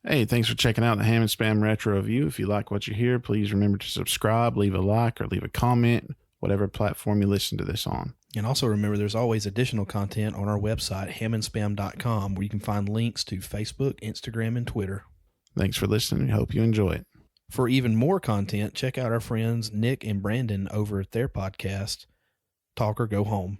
Hey, thanks for checking out the Ham and Spam Retro Review. If you like what you hear, please remember to subscribe, leave a like, or leave a comment, whatever platform you listen to this on. And also remember, there's always additional content on our website, hamandspam.com, where you can find links to Facebook, Instagram, and Twitter. Thanks for listening. Hope you enjoy it. For even more content, check out our friends Nick and Brandon over at their podcast, Talk or Go Home.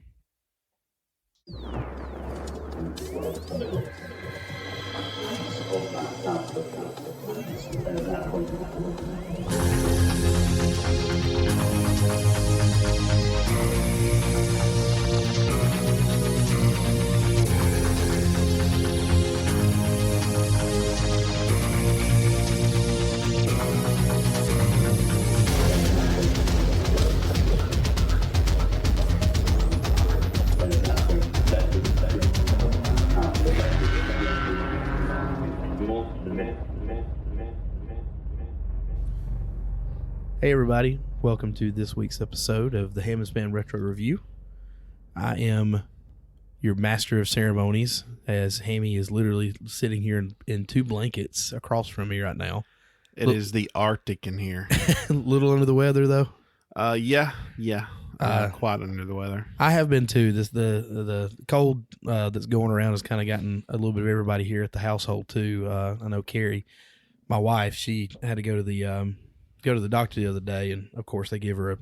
Hey everybody, welcome to this week's episode of the Ham and Spam Retro Review. I am your master of ceremonies, as Hammy is literally sitting here in two blankets across from me right now. It is the Arctic in here. A little under the weather though. Yeah. Quite under the weather. I have been too. The cold that's going around has kind of gotten a little bit of everybody here at the household too. I know Carrie, my wife, she had to go to the doctor the other day, and of course they give her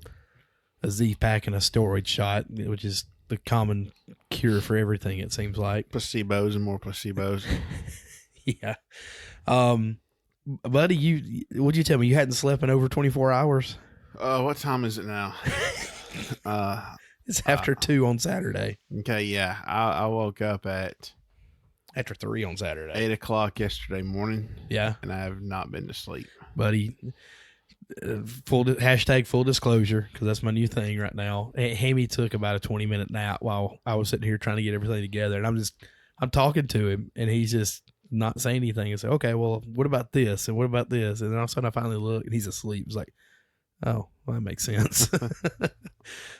a Z-Pack and a steroid shot, which is the common cure for everything, it seems like. Placebos and more placebos. Yeah. Buddy, what'd you tell me? You hadn't slept in over 24 hours? What time is it now? It's after 2 on Saturday. Okay, yeah. I woke up at After 3 on Saturday. 8 o'clock yesterday morning. Yeah. And I have not been to sleep. Buddy, hashtag full disclosure, because that's my new thing right now. Hammy took about a 20-minute nap while I was sitting here trying to get everything together, and I'm talking to him, and he's just not saying anything. I say, okay, well, what about this, and what about this? And then all of a sudden I finally look, and he's asleep. It's like, oh, well, that makes sense.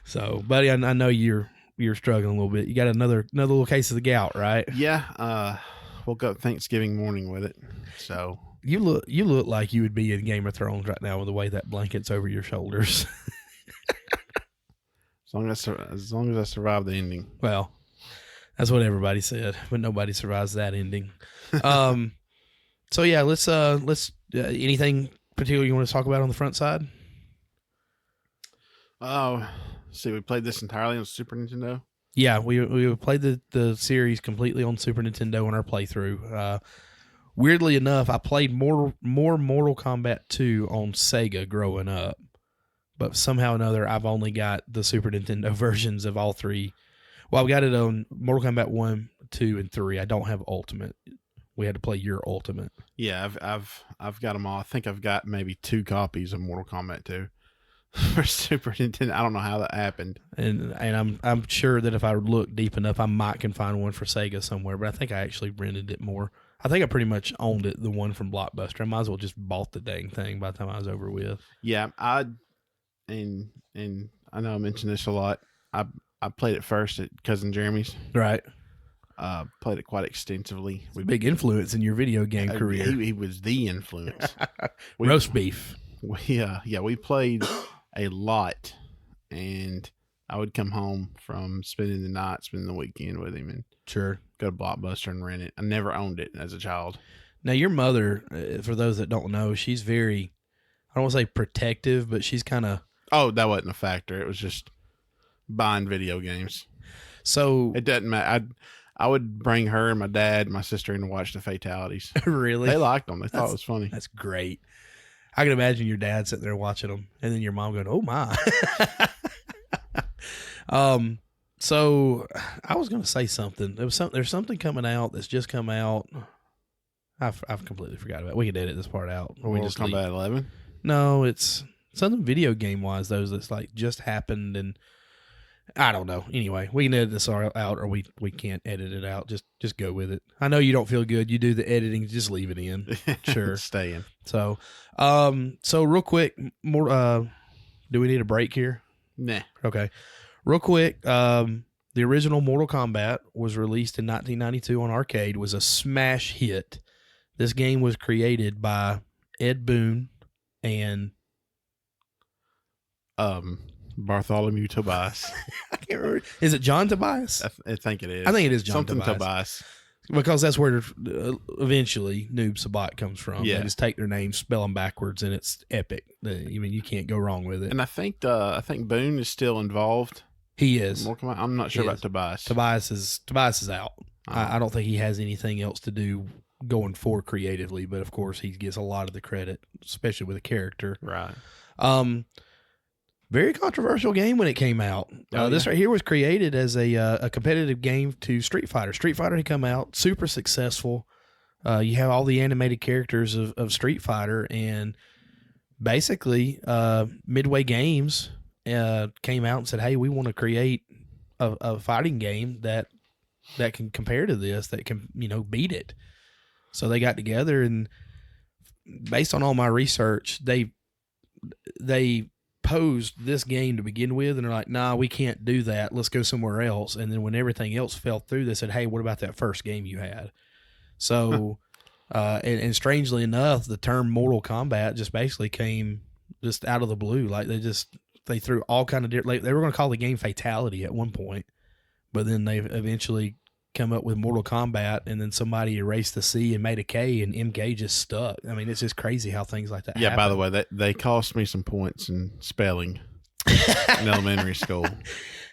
So, buddy, I know you're struggling a little bit. You got another little case of the gout, right? Yeah. Woke up Thanksgiving morning with it, so... You look like you would be in Game of Thrones right now with the way that blanket's over your shoulders. As long as I survive the ending. Well, that's what everybody said, but nobody survives that ending. So yeah, let's anything particular you want to talk about on the front side? Oh, see, we played this entirely on Super Nintendo. Yeah, we played the series completely on Super Nintendo in our playthrough. Weirdly enough, I played more Mortal Kombat 2 on Sega growing up, but somehow or another, I've only got the Super Nintendo versions of all 3. Well, I've got it on Mortal Kombat 1, 2, and 3. I don't have Ultimate. We had to play your Ultimate. Yeah, I've got them all. I think I've got maybe 2 copies of Mortal Kombat 2 for Super Nintendo. I don't know how that happened. And I'm sure that if I look deep enough, I might can find one for Sega somewhere. But I think I actually rented it more. I think I pretty much owned it, the one from Blockbuster. I might as well just bought the dang thing by the time I was over with. Yeah, and I know I mentioned this a lot. I played it first at Cousin Jeremy's. Right. Played it quite extensively. Big influence in your video game career. He was the influence. Roast beef. We played a lot, and I would come home from spending the night, spending the weekend with him, and sure, go to Blockbuster and rent it. I never owned it as a child. Now, your mother, for those that don't know, she's very, I don't want to say protective, but she's kind of... Oh, that wasn't a factor. It was just buying video games. So... It doesn't matter. I would bring her and my dad and my sister in to watch the fatalities. Really? They liked them. They thought it was funny. That's great. I can imagine your dad sitting there watching them, and then your mom going, oh, my. So I was going to say something. There's something coming out that's just come out. I've completely forgot about it. We can edit this part out. Or we just come back at 11? No, it's something video game wise, though, that's like just happened, and I don't know. Anyway, we can edit this out, or we can't edit it out. Just go with it. I know you don't feel good. You do the editing. Just leave it in. Sure. Stay in. So real quick, more. Do we need a break here? Nah. Okay. Real quick, the original Mortal Kombat was released in 1992 on arcade. Was a smash hit This game was created by Ed Boon and Bartholomew Tobias. I can't remember. Is it John Tobias? I think it is. I think it is John something Tobias. Because that's where eventually Noob Sabat comes from. Yeah. They just take their names, spell them backwards, and it's epic. I mean, you can't go wrong with it. And I think Boone is still involved. He is. I'm not sure about Tobias. Tobias is out. I don't think he has anything else to do going forward creatively, but of course he gets a lot of the credit, especially with a character. Right. Very controversial game when it came out. This right here was created as a competitive game to Street Fighter. Street Fighter had come out, super successful. You have all the animated characters of Street Fighter, and basically Midway Games came out and said, hey, we want to create a fighting game that can compare to this, that can, beat it. So they got together, and based on all my research, they posed this game to begin with, and they're like, nah, we can't do that. Let's go somewhere else. And then when everything else fell through, they said, hey, what about that first game you had? So, and strangely enough, the term Mortal Kombat just basically came just out of the blue. Like they threw all kind of different, like they were going to call the game Fatality at one point, but then they eventually come up with Mortal Kombat, and then somebody erased the C and made a K, and MK just stuck. I mean, it's just crazy how things like that happen. By the way, they cost me some points in spelling in elementary school.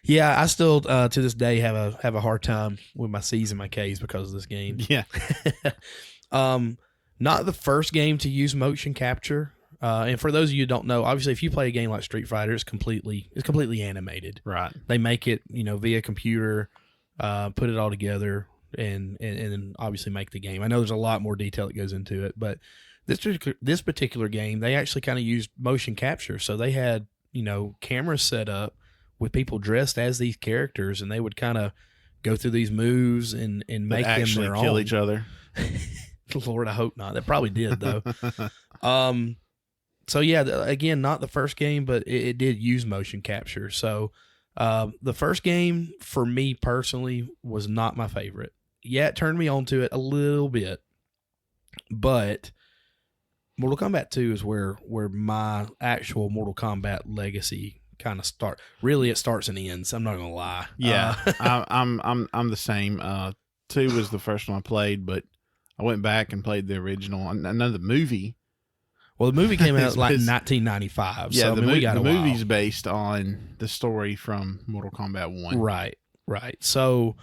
Yeah, I still to this day have a hard time with my C's and my K's because of this game. Yeah. Not the first game to use motion capture. And for those of you who don't know, obviously, if you play a game like Street Fighter, it's completely animated. Right. They make it, via computer. Put it all together and then obviously make the game. I know there's a lot more detail that goes into it, but this particular game, they actually kind of used motion capture. So they had, cameras set up with people dressed as these characters, and they would kind of go through these moves and make them their own. Kill each other. Lord, I hope not. That probably did though. So yeah, again, not the first game, but it did use motion capture. So the first game for me personally was not my favorite. Yeah, it turned me on to it a little bit, but Mortal Kombat 2 is where my actual Mortal Kombat legacy kind of starts. Really, it starts and ends. I'm not gonna lie. Yeah, I'm the same. 2 was the first one I played, but I went back and played the original. I know the movie. Well, the movie came out like 1995. Yeah, so, the movie's based on the story from Mortal Kombat 1. Right. So,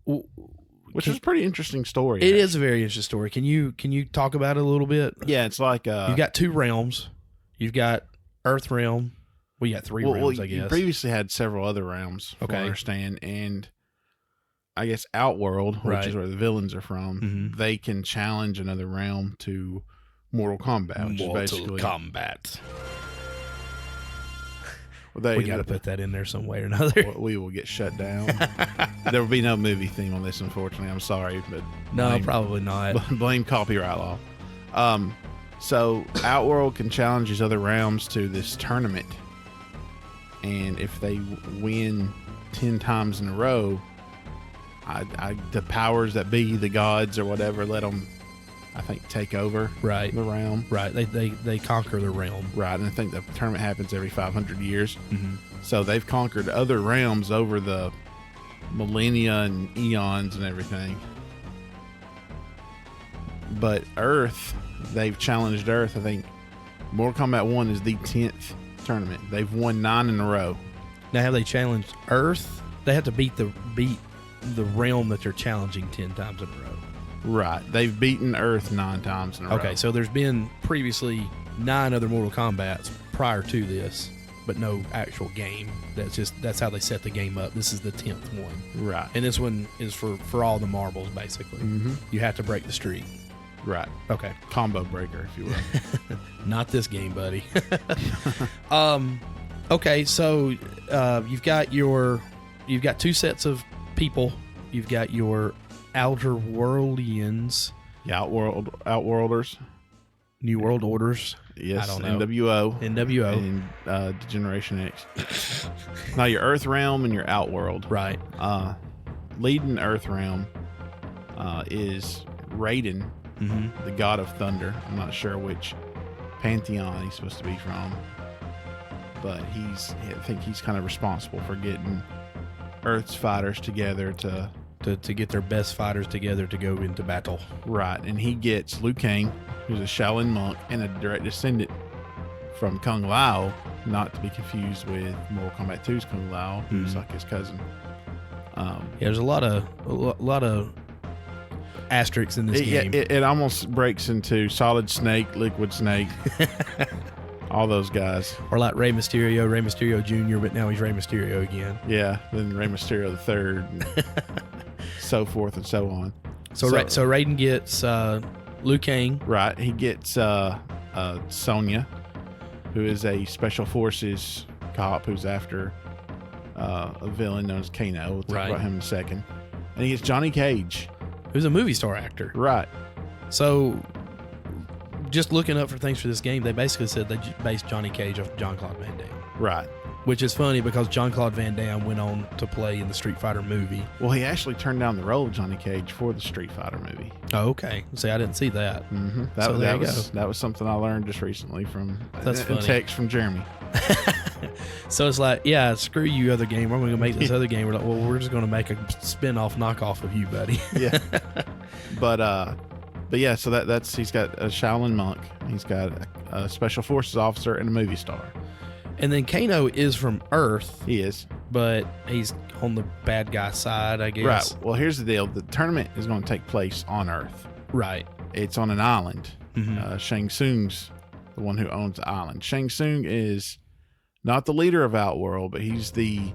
which is a pretty interesting story. It is a very interesting story. Can you talk about it a little bit? Yeah, it's like you've got 2 realms. You've got Earth realm. Well, you got 3 realms, I guess. You previously had several other realms, from what I understand, and I guess Outworld, which is where the villains are from, they can challenge another realm to Mortal Kombat, which is basically Kombat. We got to put that in there some way or another. We will get shut down. There will be no movie theme on this, unfortunately. I'm sorry, but no, probably not. Blame copyright law. So Outworld can challenge these other realms to this tournament, and if they win 10 times in a row, the powers that be, the gods or whatever, let them, I think, take over the realm. Right. They conquer the realm. Right. And I think the tournament happens every 500 years. Mm-hmm. So they've conquered other realms over the millennia and eons and everything. But Earth, they've challenged Earth. I think Mortal Kombat 1 is the 10th tournament. They've won 9 in a row. Now, have they challenged Earth? They have to beat the realm that they're challenging 10 times in a row. Right. They've beaten Earth 9 times in a row. Okay, so there's been previously 9 other Mortal Kombats prior to this, but no actual game. That's how they set the game up. This is the 10th one. Right. And this one is for all the marbles, basically. Mm-hmm. You have to break the streak. Right. Okay. Combo breaker, if you will. Not this game, buddy. Okay, so you've got 2 sets of people. You've got your Outer Worldians. Yeah, Outworlders. New World Orders. Yes, I don't know. NWO. And Generation X. Now, your Earth Realm and your Outworld. Right. Leading Earth Realm is Raiden, Mm-hmm. the god of thunder. I'm not sure which pantheon he's supposed to be from, but I think he's kind of responsible for getting Earth's fighters together to get their best fighters together to go into battle. Right, and he gets Liu Kang, who's a Shaolin monk and a direct descendant from Kung Lao, not to be confused with Mortal Kombat 2's Kung Lao, who's like his cousin. There's a lot of asterisks in this game. It almost breaks into Solid Snake, Liquid Snake, all those guys. Or like Rey Mysterio Jr., but now he's Rey Mysterio again. Yeah, then Rey Mysterio the Third, and so forth and so on. So Raiden gets Liu Kang. Right, he gets Sonya, who is a special forces cop who's after a villain known as Kano. We'll talk about him in a second. And he gets Johnny Cage, who's a movie star actor. Right. So, just looking up for things for this game, they basically said they based Johnny Cage off Jean-Claude Van Damme. Right. Which is funny because Jean-Claude Van Damme went on to play in the Street Fighter movie. Well, he actually turned down the role of Johnny Cage for the Street Fighter movie. Oh, okay. See, I didn't see that. Mm-hmm. That was something I learned just recently from a text from Jeremy. So it's like, yeah, screw you, other game. We're going to make this other game. We're like, well, we're just going to make a spin-off knockoff of you, buddy. Yeah. But yeah, so that's he's got a Shaolin monk, he's got a special forces officer, and a movie star. And then Kano is from Earth. He is, but he's on the bad guy side, I guess. Right. Well, here's the deal: the tournament is going to take place on Earth. Right. It's on an island. Mm-hmm. Shang Tsung's the one who owns the island. Shang Tsung is not the leader of Outworld, but he's the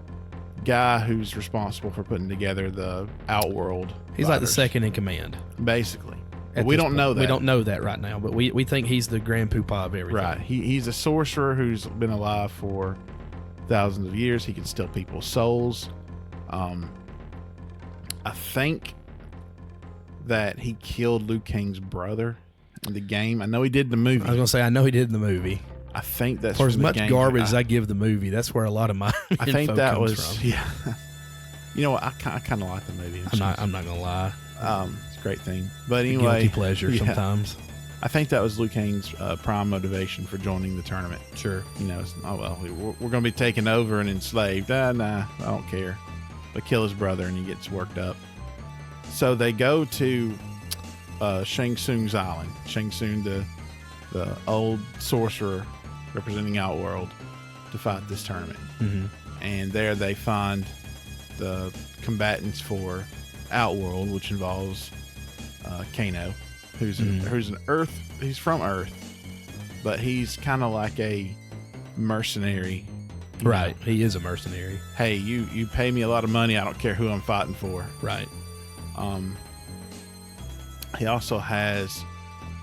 guy who's responsible for putting together the Outworld. He's fighters, like the second in command, basically. But we don't know that. We don't know that right now, but we think he's the grand poobah of everything. Right. He's a sorcerer who's been alive for thousands of years. He can steal people's souls. I think that he killed Liu Kang's brother in the game. I know he did in the movie. I was going to say, I know he did in the movie. I think that's for as much garbage as I I give the movie. That's where a lot of my I think that comes was from. Yeah. You know what? I kind of like the movie. I'm not gonna lie. It's a great thing. But anyway, guilty pleasure sometimes. I think that was Liu Kang's prime motivation for joining the tournament. Sure. You know, we're going to be taken over and enslaved. Nah, I don't care. But kill his brother, and he gets worked up. So they go to Shang Tsung's island. Shang Tsung, the old sorcerer representing Outworld, to fight this tournament. Mm-hmm. And there they find the combatants for Outworld, which involves Kano, who's an Earth. He's from Earth, but he's kind of like a mercenary. Right. He is a mercenary. Hey, you pay me a lot of money. I don't care who I'm fighting for. Right. He also has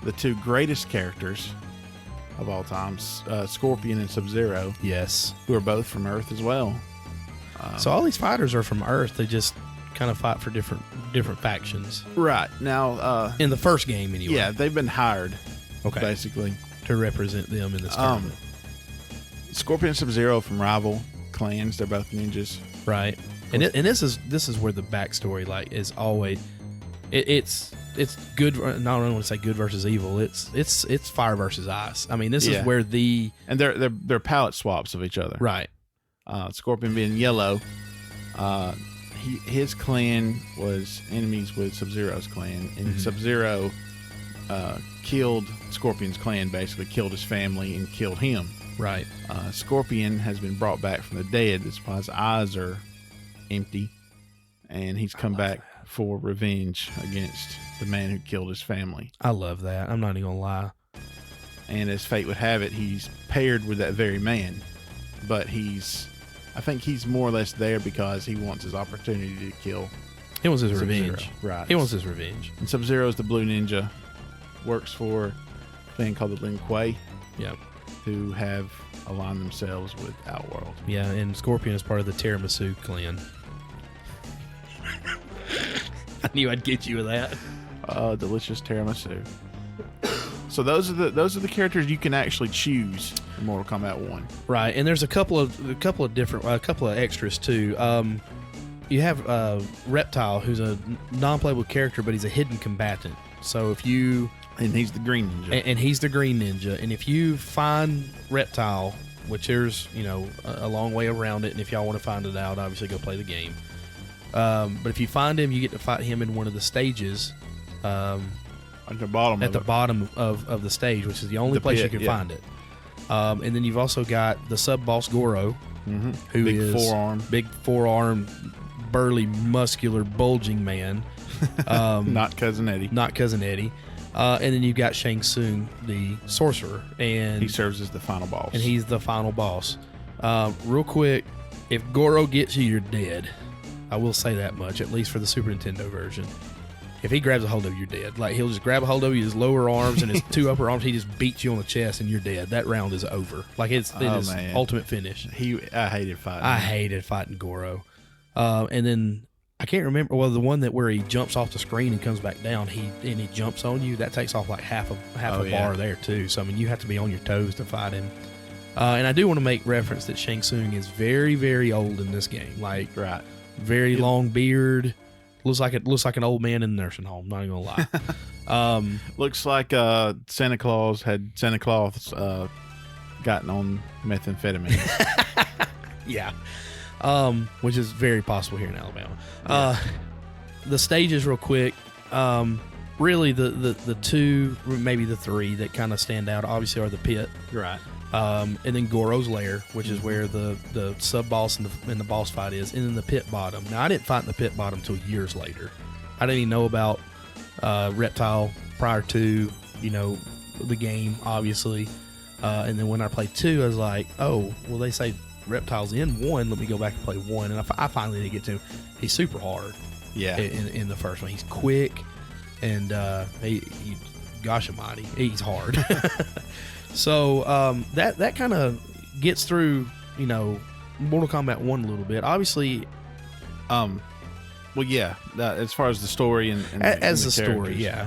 the two greatest characters of all time, Scorpion and Sub-Zero. Yes. Who are both from Earth as well. So all these fighters are from Earth. They just kind of fight for different factions. Right. Now, in the first game anyway. Yeah, they've been hired. Okay. Basically. To represent them in this tournament. Scorpion and Sub-Zero from rival clans. They're both ninjas. Right. And this is where the backstory is always it's good. Not only want to say good versus evil. It's fire versus ice. I mean, this is where and they're palette swaps of each other. Right. Scorpion being yellow. His clan was enemies with Sub-Zero's clan, and Sub-Zero killed Scorpion's clan, basically killed his family and killed him. Right. Scorpion has been brought back from the dead. That's why his eyes are empty, and he's come back for revenge against the man who killed his family. I love that. I'm not even gonna lie. And as fate would have it, he's paired with that very man, but I think he's more or less there because he wants his opportunity to kill. He wants his Sub-Zero. revenge. Right. He wants his revenge. And Sub-Zero is the blue ninja, works for a thing called the MKII. Yep. Who have aligned themselves with Outworld. Yeah, and Scorpion is part of the Tiramisu clan. I knew I'd get you with that. Delicious tiramisu. So those are the characters you can actually choose in Mortal Kombat 1. Right, and there's a couple of extras too. You have Reptile, who's a non-playable character, but he's a hidden combatant. So if you And he's the green ninja. and he's the green ninja, and if you find Reptile, which there's a long way around it, and if y'all want to find it out, obviously go play the game. But if you find him, you get to fight him in one of the stages. At the bottom. At the bottom of the stage, which is the only place you can find it. And then you've also got the sub boss Goro, who is big forearm, burly, muscular, bulging man. Not Cousin Eddie. And then you've got Shang Tsung, the sorcerer, and he serves as the final boss. And he's the final boss. Real quick, if Goro gets you, you're dead. I will say that much, at least for the Super Nintendo version. If he grabs a hold of you, you're dead. Like, he'll just grab a hold of you, his lower arms and his two upper arms, he just beats you on the chest and you're dead. That round is over. Like, it is ultimate finish. I hated fighting. I hated fighting Goro. And then I can't remember. Well, the one where he jumps off the screen and comes back down, he jumps on you. That takes off like half a bar there too. So I mean, you have to be on your toes to fight him. And I do want to make reference that Shang Tsung is very, very old in this game. Like, very long beard. Looks like an old man in a nursing home. Not even gonna lie. Looks like Santa Claus gotten on methamphetamine. Yeah. Which is very possible here in Alabama. The stages, real quick. Really, the two, maybe the three that kind of stand out, obviously, are the pit, Right. and then Goro's lair, which is where the sub boss and the boss fight is, and then the pit bottom. Now, I didn't fight in the pit bottom until years later. I didn't even know about Reptile prior to the game, obviously. And then when I played 2, I was like, oh, well, they say Reptile's in 1. Let me go back and play 1, and I finally did get to him. He's super hard. Yeah. In the first one, he's quick, and he gosh almighty, he's hard. So that kind of gets through Mortal Kombat 1 a little bit. Obviously, well, yeah. As far as the story and as the story, yeah.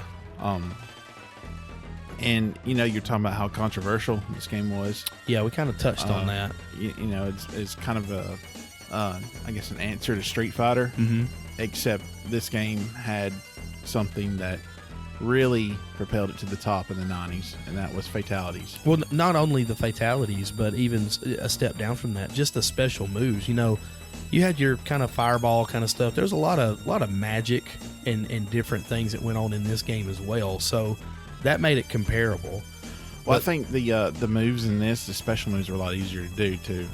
And you're talking about how controversial this game was. Yeah, we kind of touched on that. It's kind of a, I guess, an answer to Street Fighter. Mm-hmm. Except this game had something that really propelled it to the top in the 90s, and that was fatalities. Well, not only the fatalities, but even a step down from that, just the special moves. You had your kind of fireball kind of stuff. There's a lot of magic and different things that went on in this game as well. So that made it comparable. Well, I think the moves in this, the special moves, are a lot easier to do too.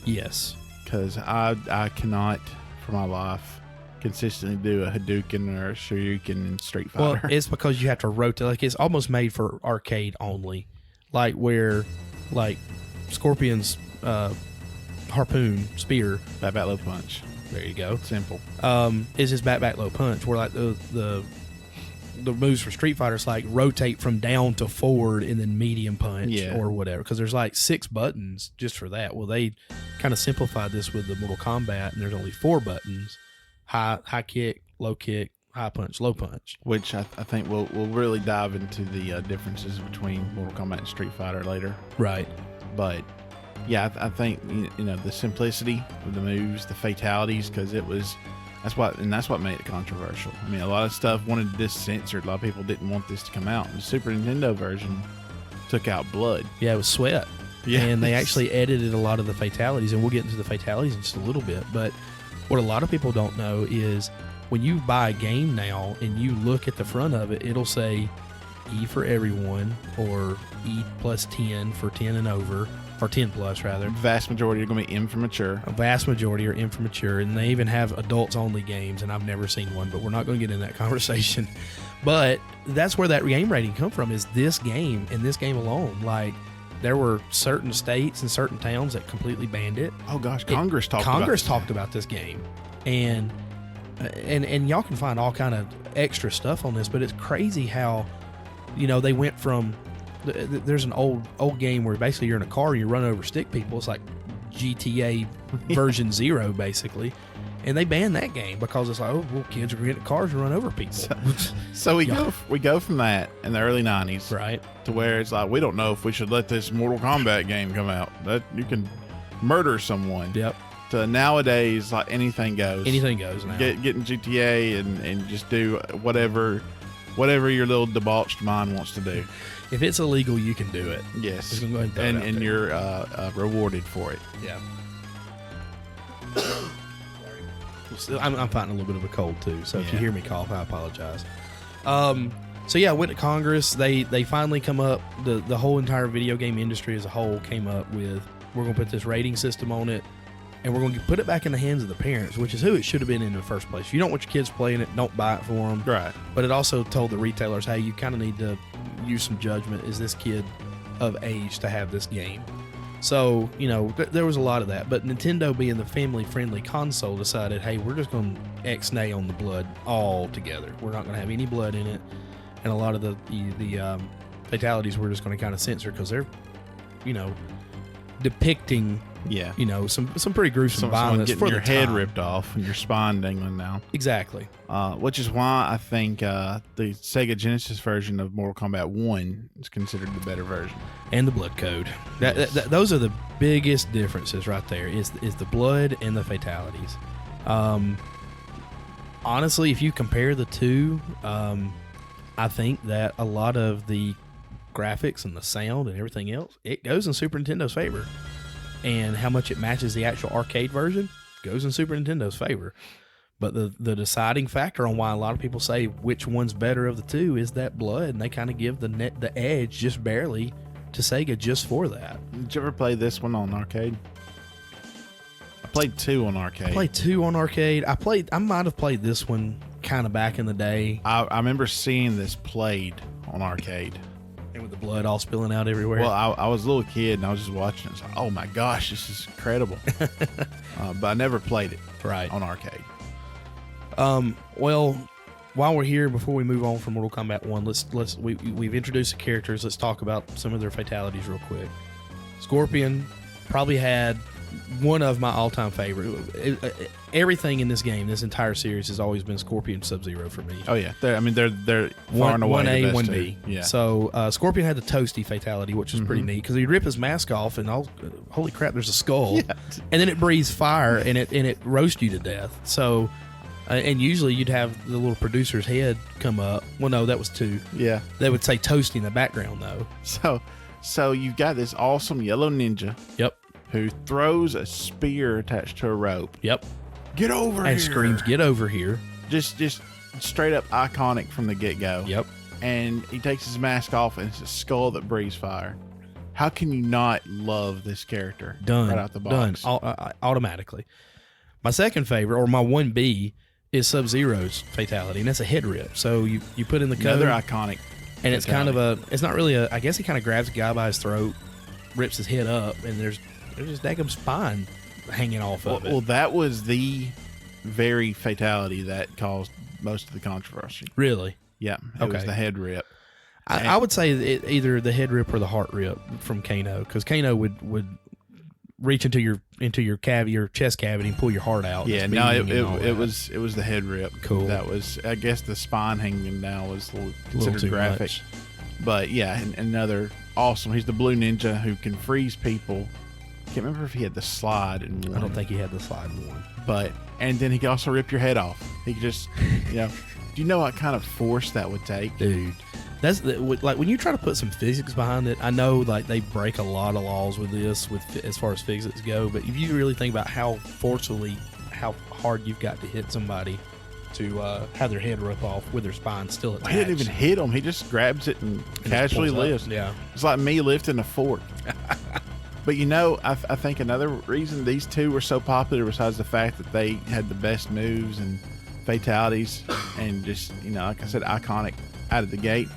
Yes, because I cannot for my life consistently do a Hadouken or a Shoryuken in Street Fighter. Well, it's because you have to rotate. Like, it's almost made for arcade only. Like where, Scorpion's harpoon spear, back low punch. There you go. Simple. Is his back low punch, where like the moves for Street Fighter is like rotate from down to forward and then medium punch or whatever. Because there's like 6 buttons just for that. Well, they kind of simplified this with the Mortal Kombat, and there's only 4 buttons. High kick, low kick, high punch, low punch. Which I think we'll really dive into the differences between Mortal Kombat and Street Fighter later. Right. But yeah, I think the simplicity of the moves, the fatalities, because that's what made it controversial. I mean, a lot of stuff wanted this censored. A lot of people didn't want this to come out. The Super Nintendo version took out blood. Yeah, it was sweat. Yeah, and they actually edited a lot of the fatalities, and we'll get into the fatalities in just a little bit. But what a lot of people don't know is when you buy a game now and you look at the front of it, it'll say E for everyone, or E plus 10 for 10 and over, or 10 plus rather. Vast majority are going to be M for mature. A vast majority are M for mature, and they even have adults only games, and I've never seen one, but we're not going to get in that conversation. But that's where that game rating come from, is this game and this game alone. Like, there were certain states and certain towns that completely banned it. Oh gosh, Congress talked about this game, and y'all can find all kind of extra stuff on this. But it's crazy how, they went from there's an old game where basically you're in a car and you run over stick people. It's like GTA version 0 basically, and they banned that game because it's like, oh well, kids are getting in cars and run over people. So we go from that in the early 90s, right, to where it's like, we don't know if we should let this Mortal Kombat game come out, that you can murder someone. Yep. To nowadays, like anything goes. Anything goes now. Get in GTA and just do whatever whatever your little debauched mind wants to do. If it's illegal, you can do it. Yes, Just gonna go ahead and throw it out and there. you're rewarded for it. Yeah. I'm fighting a little bit of a cold too, so if you hear me cough, I apologize. So yeah, I went to Congress. They finally come up. The whole entire video game industry as a whole came up with, we're gonna put this rating system on it, and we're gonna put it back in the hands of the parents, which is who it should have been in the first place. If you don't want your kids playing it, don't buy it for them. Right. But it also told the retailers, hey, you kind of need to use some judgment. Is this kid of age to have this game? So, there was a lot of that. But Nintendo, being the family-friendly console, decided, hey, we're just going to X-nay on the blood altogether. We're not going to have any blood in it. And a lot of the fatalities we're just going to kind of censor because they're, depicting, some pretty gruesome violence getting for your the head time. ripped off and your spine dangling down. Exactly. Which is why I think the Sega Genesis version of Mortal Kombat 1 is considered the better version. And the blood code. Those are the biggest differences right there, is the blood and the fatalities. Honestly, if you compare the two, I think that a lot of the graphics and the sound and everything else, it goes in Super Nintendo's favor. And how much it matches the actual arcade version goes in Super Nintendo's favor. But the deciding factor on why a lot of people say which one's better of the two is that blood, and they kind of give the edge just barely to Sega just for that. Did you ever play this one on arcade? I played 2 on arcade. I played 2 on arcade. I might have played this one kind of back in the day. I remember seeing this played on arcade. And with the blood all spilling out everywhere. Well, I was a little kid and I was just watching it. I was like, oh my gosh, this is incredible. But I never played it on arcade. Well, while we're here, before we move on from Mortal Kombat 1, we've introduced the characters. Let's talk about some of their fatalities real quick. Scorpion probably had one of my all-time favorite. Everything in this game, this entire series, has always been Scorpion, Sub-Zero for me. Oh yeah, they're far and away 1A, the best 1B. two. Yeah. So Scorpion had the Toasty fatality, which was pretty neat because he'd rip his mask off and holy crap, there's a skull, and then it breathes fire and it roasts you to death. So. And usually you'd have the little producer's head come up. Well, no, that was 2. Yeah. They would say Toasty in the background, though. So you've got this awesome yellow ninja. Yep. Who throws a spear attached to a rope. Yep. Get over here. And screams, get over here. Just straight up iconic from the get-go. Yep. And he takes his mask off and it's a skull that breathes fire. How can you not love this character? Done. Right out the box. Done. Automatically. My second favorite, or my 1B, is Sub-Zero's fatality, and that's a head rip. So you put in the code. Another iconic. And it's kind of it's not really I guess he kind of grabs a guy by his throat, rips his head up, and there's just daggum spine hanging off of it. Well, that was the very fatality that caused most of the controversy. Really? Yeah. It was the head rip. I would say either the head rip or the heart rip from Kano, because Kano would reach into your cavity, your chest cavity, and pull your heart out. Yeah, no, it was the head rip. Cool. That was, I guess, the spine hanging down was considered graphic. Much. But yeah, and another awesome. He's the blue ninja who can freeze people. Can't remember if he had the slide in one. I don't think he had the slide in one. And then he could also rip your head off. He could just, do you know what kind of force that would take, dude? That's like when you try to put some physics behind it. I know like they break a lot of laws with this, as far as physics go. But if you really think about how hard you've got to hit somebody to have their head rip off with their spine still attached. He didn't even hit him. He just grabs it and casually lifts. Yeah, it's like me lifting a fork. But I think another reason these two were so popular, besides the fact that they had the best moves and fatalities, and just like I said, iconic out of the gate.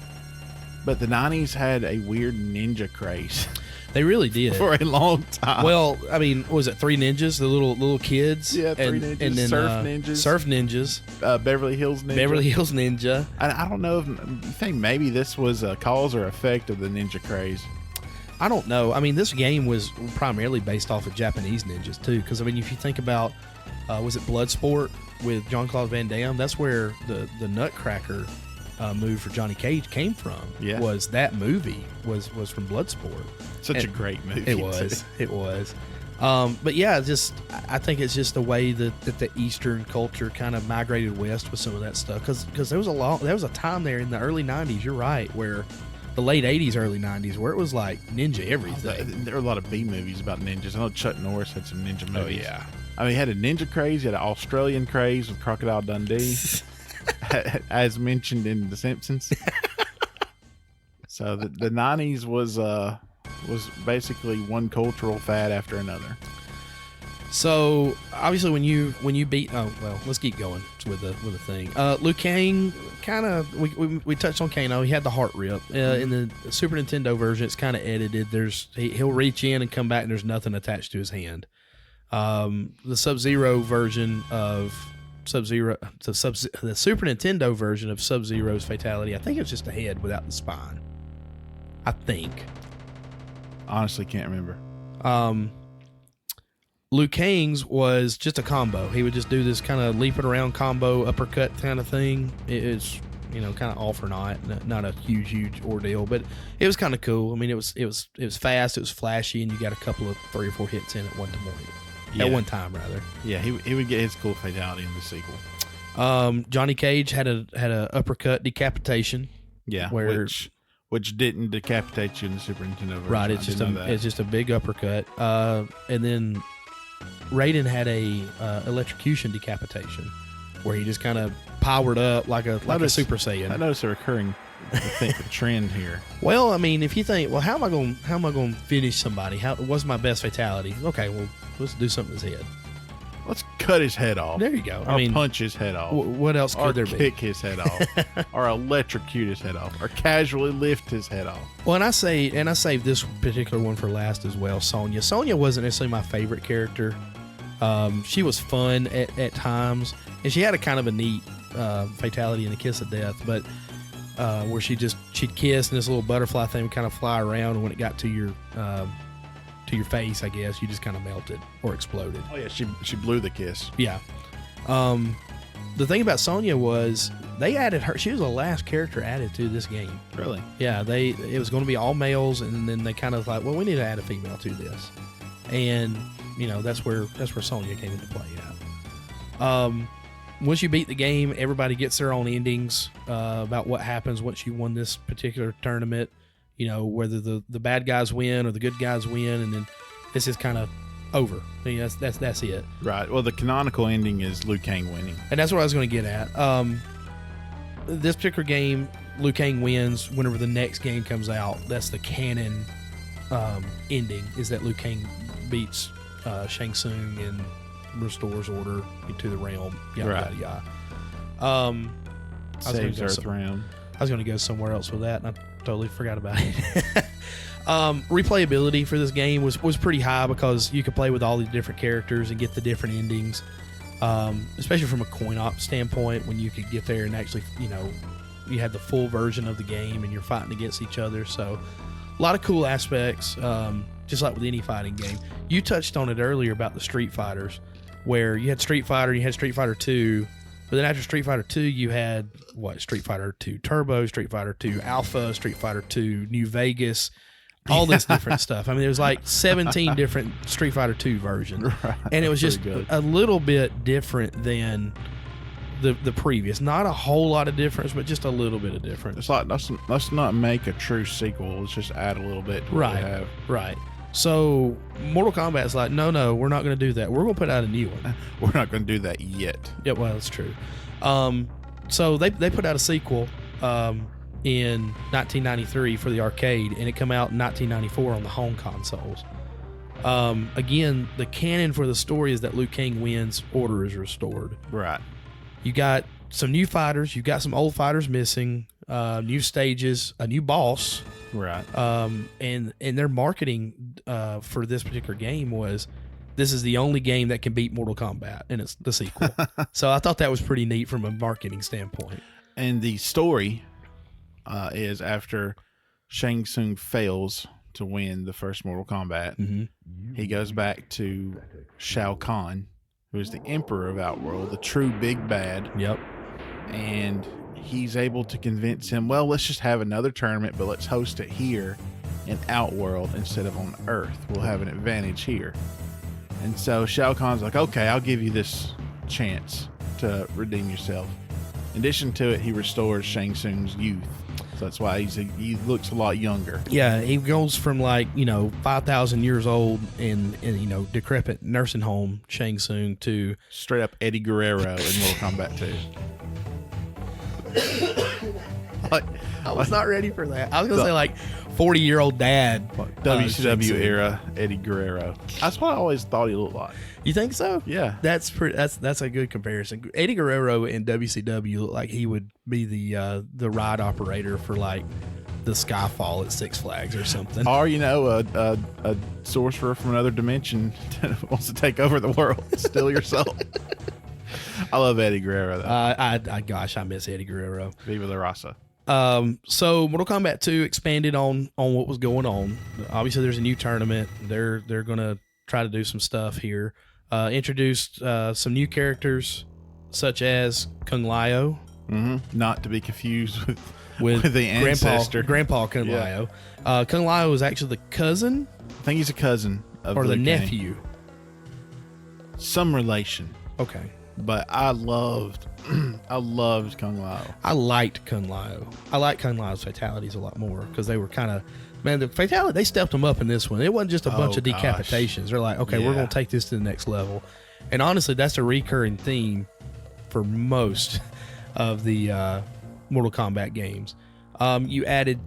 But the 90s had a weird ninja craze. They really did. For a long time. Well, I mean, what was it 3 ninjas, the little kids? Yeah, 3 ninjas. And then Surf ninjas. Beverly Hills Ninja. I don't know if you think maybe this was a cause or effect of the ninja craze. I don't know. I mean, this game was primarily based off of Japanese ninjas too, because I mean, if you think about, was it Bloodsport with Jean-Claude Van Damme? That's where the Nutcracker move for Johnny Cage came from. Yeah. Was that movie was from Bloodsport. Such a great movie. It was. But yeah, I think it's just the way that the Eastern culture kind of migrated west with some of that stuff. Because there was a time there in the early 90s, you're right, where the late 80s, early 90s, where it was like ninja everything. There were a lot of B movies about ninjas. I know Chuck Norris had some ninja movies. Oh, yeah. I mean, he had a ninja craze, he had an Australian craze with Crocodile Dundee, as mentioned in The Simpsons. So the 90s was basically one cultural fad after another. So obviously, when you beat, let's keep going with the thing. Liu Kang, kind of, we touched on Kano. He had the heart rip. In the Super Nintendo version, it's kind of edited. He'll reach in and come back, and there's nothing attached to his hand. The Sub-Zero version of Sub-Zero, the Super Nintendo version of Sub-Zero's fatality, I think it's just a head without the spine. I think. Honestly, can't remember. Liu Kang's was just a combo. He would just do this kind of leaping around combo uppercut kind of thing. It is, kind of all for naught. Not a huge ordeal, but it was kind of cool. I mean, it was fast, it was flashy, and you got a couple of 3 or 4 hits in at one time. At one time, rather. Yeah, he would get his cool fatality in the sequel. Johnny Cage had a uppercut decapitation. Yeah, which didn't decapitate you in the Super Nintendo version. Right, it's just a big uppercut. And then Raiden had a electrocution decapitation, where he just kind of powered up like a Super Saiyan. I noticed a recurring trend here. Well, I mean, if you think, well, how am I going to finish somebody? What's my best fatality? Okay, well, let's do something to his head. Let's cut his head off. There you go. Or punch his head off. What else could there be? Or kick his head off. Or electrocute his head off. Or casually lift his head off. Well, and I saved this particular one for last as well. Sonya. Sonya wasn't necessarily my favorite character. She was fun at times, and she had a kind of a neat fatality in the Kiss of Death, but where she'd kiss and this little butterfly thing would kind of fly around, and when it got to your face, I guess, you just kind of melted or exploded. Oh yeah, she blew the kiss. Yeah. The thing about Sonya was they added her. She was the last character added to this game. Really? Yeah. It was going to be all males, and then they kind of like, well, we need to add a female to this, and that's where Sonya came into play at. Once you beat the game, everybody gets their own endings about what happens once you won this particular tournament. Whether the bad guys win or the good guys win, and then this is kind of over. I mean, that's it. Right. Well, the canonical ending is Liu Kang winning, and that's what I was going to get at. This particular game, Liu Kang wins. Whenever the next game comes out, that's the canon ending. Is that Liu Kang beats Shang Tsung and restores order to the realm. Yada yada yada. Saves Earth realm. I was going to go somewhere else with that, and I totally forgot about it. Replayability for this game was pretty high because you could play with all the different characters and get the different endings, especially from a coin op standpoint, when you could get there and actually, you had the full version of the game and you're fighting against each other. So a lot of cool aspects, just like with any fighting game. You touched on it earlier about the Street Fighters, where you had Street Fighter, you had Street Fighter 2, but then after Street Fighter 2, you had, Street Fighter 2 Turbo, Street Fighter 2 Alpha, Street Fighter 2 New Vegas, all this different stuff. I mean, there was like 17 different Street Fighter 2 versions. Right. And it was just a little bit different than the previous. Not a whole lot of difference, but just a little bit of difference. It's like, let's not make a true sequel. Let's just add a little bit to what we have. Right. So Mortal Kombat's like, no, we're not going to do that. We're going to put out a new one. We're not going to do that yet. Yeah, well, that's true. So they put out a sequel in 1993 for the arcade, and it came out in 1994 on the home consoles. Again, the canon for the story is that Liu Kang wins, order is restored. Right. You got some new fighters. You got some old fighters missing. New stages, a new boss. Right. And their marketing for this particular game was, this is the only game that can beat Mortal Kombat, and it's the sequel. So I thought that was pretty neat from a marketing standpoint. And the story is after Shang Tsung fails to win the first Mortal Kombat, he goes back to Shao Kahn, who is the Emperor of Outworld, the true big bad. Yep. And he's able to convince him, well, let's just have another tournament, but let's host it here in Outworld instead of on Earth. We'll have an advantage here. And so Shao Kahn's like, okay, I'll give you this chance to redeem yourself. In addition to it, he restores Shang Tsung's youth. So that's why he looks a lot younger. Yeah, he goes from 5,000 years old in decrepit nursing home Shang Tsung to straight up Eddie Guerrero in Mortal Kombat 2. I was not ready for that. I was gonna say 40-year-old dad. WCW era Eddie Guerrero. That's what I always thought he looked like. You think so? Yeah. That's a good comparison. Eddie Guerrero in WCW looked like he would be the ride operator for the Skyfall at Six Flags or something. Or a sorcerer from another dimension wants to take over the world, steal your soul. I love Eddie Guerrero though. I miss Eddie Guerrero. Viva la Raza. So Mortal Kombat 2 expanded on what was going on. Obviously, there's a new tournament. They're gonna try to do some stuff here. Introduced some new characters, such as Kung Lao. Mm-hmm. Not to be confused with the ancestor, Grandpa Kung Lao. Kung Lao is actually the cousin. I think he's a cousin of or the Liu Kang. nephew. Some relation. Okay. But I loved Kung Lao. I liked Kung Lao. I like Kung Lao's fatalities a lot more because they were kind of, the fatality, they stepped them up in this one. It wasn't just a bunch of decapitations. They're like, okay, we're going to take this to the next level. And honestly, that's a recurring theme for most of the Mortal Kombat games. You added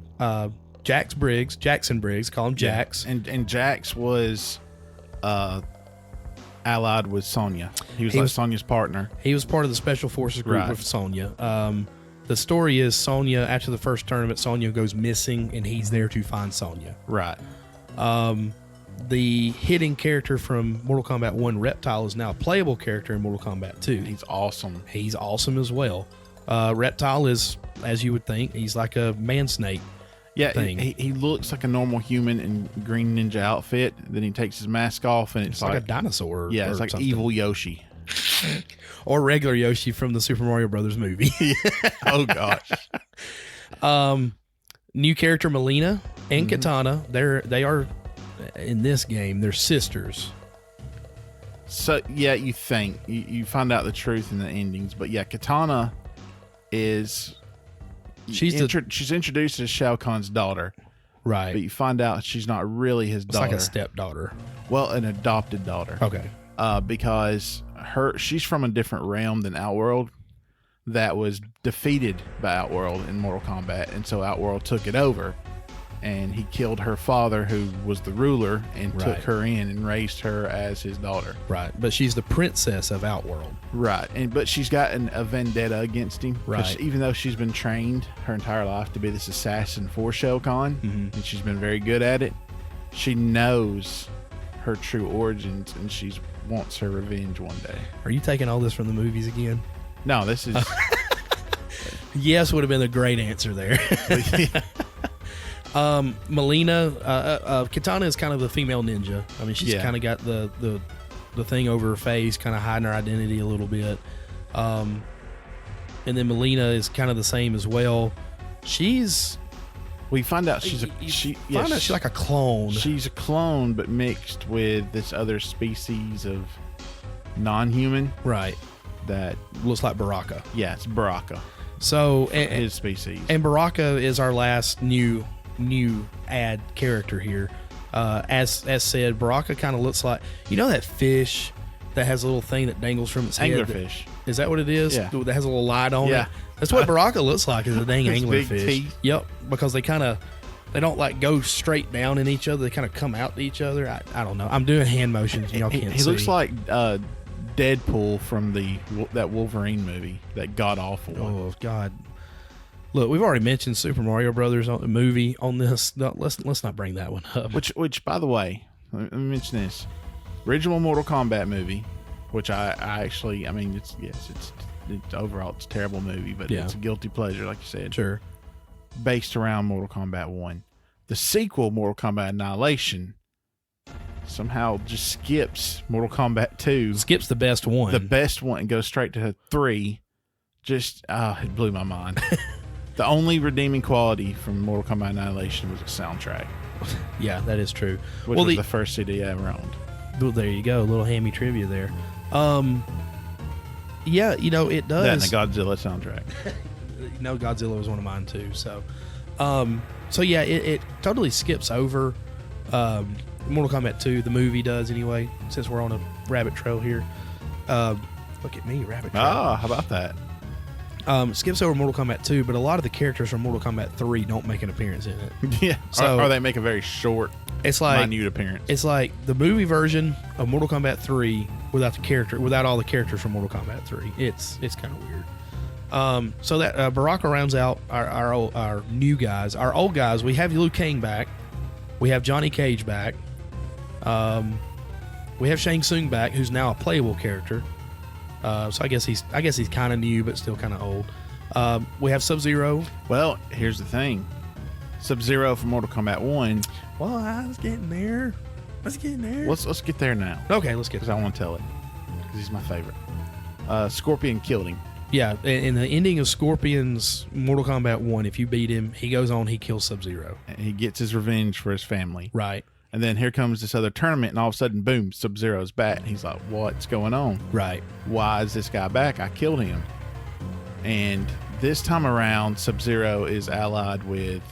Jackson Briggs, call him Jax. And Jax was allied with Sonya. He was Sonya's partner. He was part of the Special Forces group with Sonya. The story is Sonya, after the first tournament, Sonya goes missing, and he's there to find Sonya. Right. The hidden character from Mortal Kombat 1, Reptile, is now a playable character in Mortal Kombat 2. He's awesome. He's awesome as well. Reptile is, as you would think, he's like a man snake. Yeah, he looks like a normal human in green ninja outfit. Then he takes his mask off, and it's like a dinosaur. Yeah, it's like something. Evil Yoshi. Or regular Yoshi from the Super Mario Brothers movie. Oh, gosh. New character Melina and Katana. They are, in this game, they're sisters. So, yeah, you think. You find out the truth in the endings. But, yeah, Katana is... She's introduced as Shao Kahn's daughter. Right. But you find out she's not really his daughter. It's like a stepdaughter. Well, an adopted daughter. Okay. Because she's from a different realm than Outworld that was defeated by Outworld in Mortal Kombat. And so Outworld took it over. And he killed her father, who was the ruler, and took her in and raised her as his daughter. Right. But she's the princess of Outworld. Right. But she's got a vendetta against him. Right. Even though she's been trained her entire life to be this assassin for Shao Kahn, and she's been very good at it, she knows her true origins, and she wants her revenge one day. Are you taking all this from the movies again? No, this is... Yes would have been a great answer there. Melina, Katana is kind of the female ninja. I mean, she's kind of got the thing over her face, kind of hiding her identity a little bit. And then Melina is kind of the same as well. We find out she's like a clone. She's a clone, but mixed with this other species of non-human. Right. That looks like Baraka. Yeah, it's Baraka. So his species. And Baraka is our last new add character here. As said, Baraka kind of looks like, that fish that has a little thing that dangles from its head. Anglerfish. Is that what it is? Yeah. That has a little light on it. That's what Baraka looks like, is a dang anglerfish. Big teeth. Yep, because they don't go straight down in each other. They kind of come out to each other. I don't know. I'm doing hand motions and y'all can't see. He looks like Deadpool from that Wolverine movie, that god awful one. Oh God. Look, we've already mentioned Super Mario Brothers movie on this. No, let's not bring that one up. Which, by the way, let me mention this: original Mortal Kombat movie, which I actually, it's overall it's a terrible movie, but it's a guilty pleasure, like you said. Sure. Based around Mortal Kombat 1, the sequel, Mortal Kombat Annihilation, somehow just skips Mortal Kombat 2. Skips the best one, and goes straight to 3. Just it blew my mind. The only redeeming quality from Mortal Kombat Annihilation was a soundtrack. Yeah, that is true. Which was the first CD I ever owned. Well, there you go, a little hammy trivia there. Yeah, it That and does. the Godzilla soundtrack. Godzilla was one of mine too. So, yeah, it totally skips over Mortal Kombat 2. The movie does anyway. Since we're on a rabbit trail here, look at me, rabbit trail. Oh, how about that? Skips over Mortal Kombat 2, but a lot of the characters from Mortal Kombat 3 don't make an appearance in it. Yeah. So- or they make a very short, It's like minute appearance. It's like the movie version of Mortal Kombat 3 without all the characters from Mortal Kombat 3. It's kind of weird. So that Baraka rounds out our new guys. Our old guys, we have Liu Kang back. We have Johnny Cage back. We have Shang Tsung back, who's now a playable character. So I guess he's kind of new, but still kind of old. We have Sub-Zero. Well, here's the thing. Sub-Zero from Mortal Kombat 1. Well, I was getting there. Let's Let's get there now. Okay, let's get Because I want to tell it. Because he's my favorite. Scorpion killed him. Yeah, in the ending of Scorpion's Mortal Kombat 1, if you beat him, he goes on, he kills Sub-Zero. And he gets his revenge for his family. Right. And then here comes this other tournament, and all of a sudden, boom, Sub-Zero's back. And he's like, what's going on? Right. Why is this guy back? I killed him. And this time around, Sub-Zero is allied with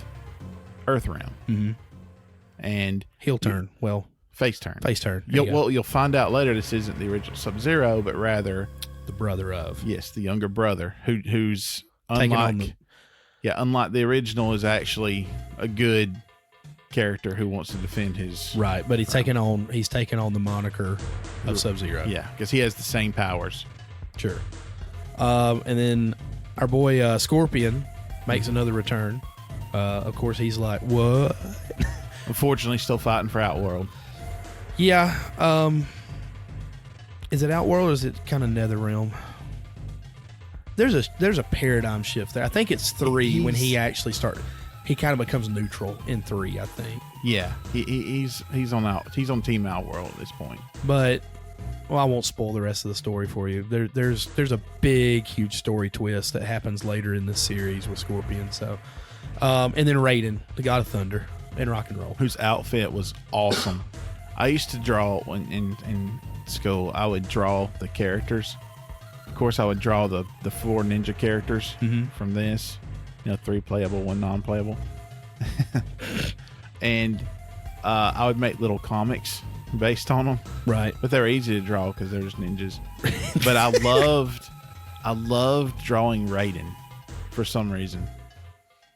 Earthrealm. Mm-hmm. And Heel turn. Well, face turn. face turn. There you go. You'll find out later this isn't the original Sub-Zero, but rather The brother of. yes, the younger brother who's Taking on unlike unlike the original is actually a good character who wants to defend his Right, but he's taking on the moniker of Sub-Zero. yeah, because he has the same powers. Sure. And then our boy Scorpion makes another return. Of course, he's like, what? Unfortunately, still fighting for Outworld. Yeah. Is it Outworld or is it kind of NetherRealm? There's a paradigm shift there. I think it's 3 when he actually started. He kind of becomes neutral in 3, I think. Yeah, he's on Team Outworld at this point. But well, I won't spoil the rest of the story for you. There's a big, huge story twist that happens later in this series with Scorpion. So, and then Raiden, the God of Thunder and Rock and Roll, Whose outfit was awesome. I used to draw in school. I would draw the characters. Of course, I would draw the 4 ninja characters from this. 3 playable, 1 non-playable. And I would make little comics based on them. right? But they were easy to draw because they're just ninjas. But I loved drawing Raiden for some reason.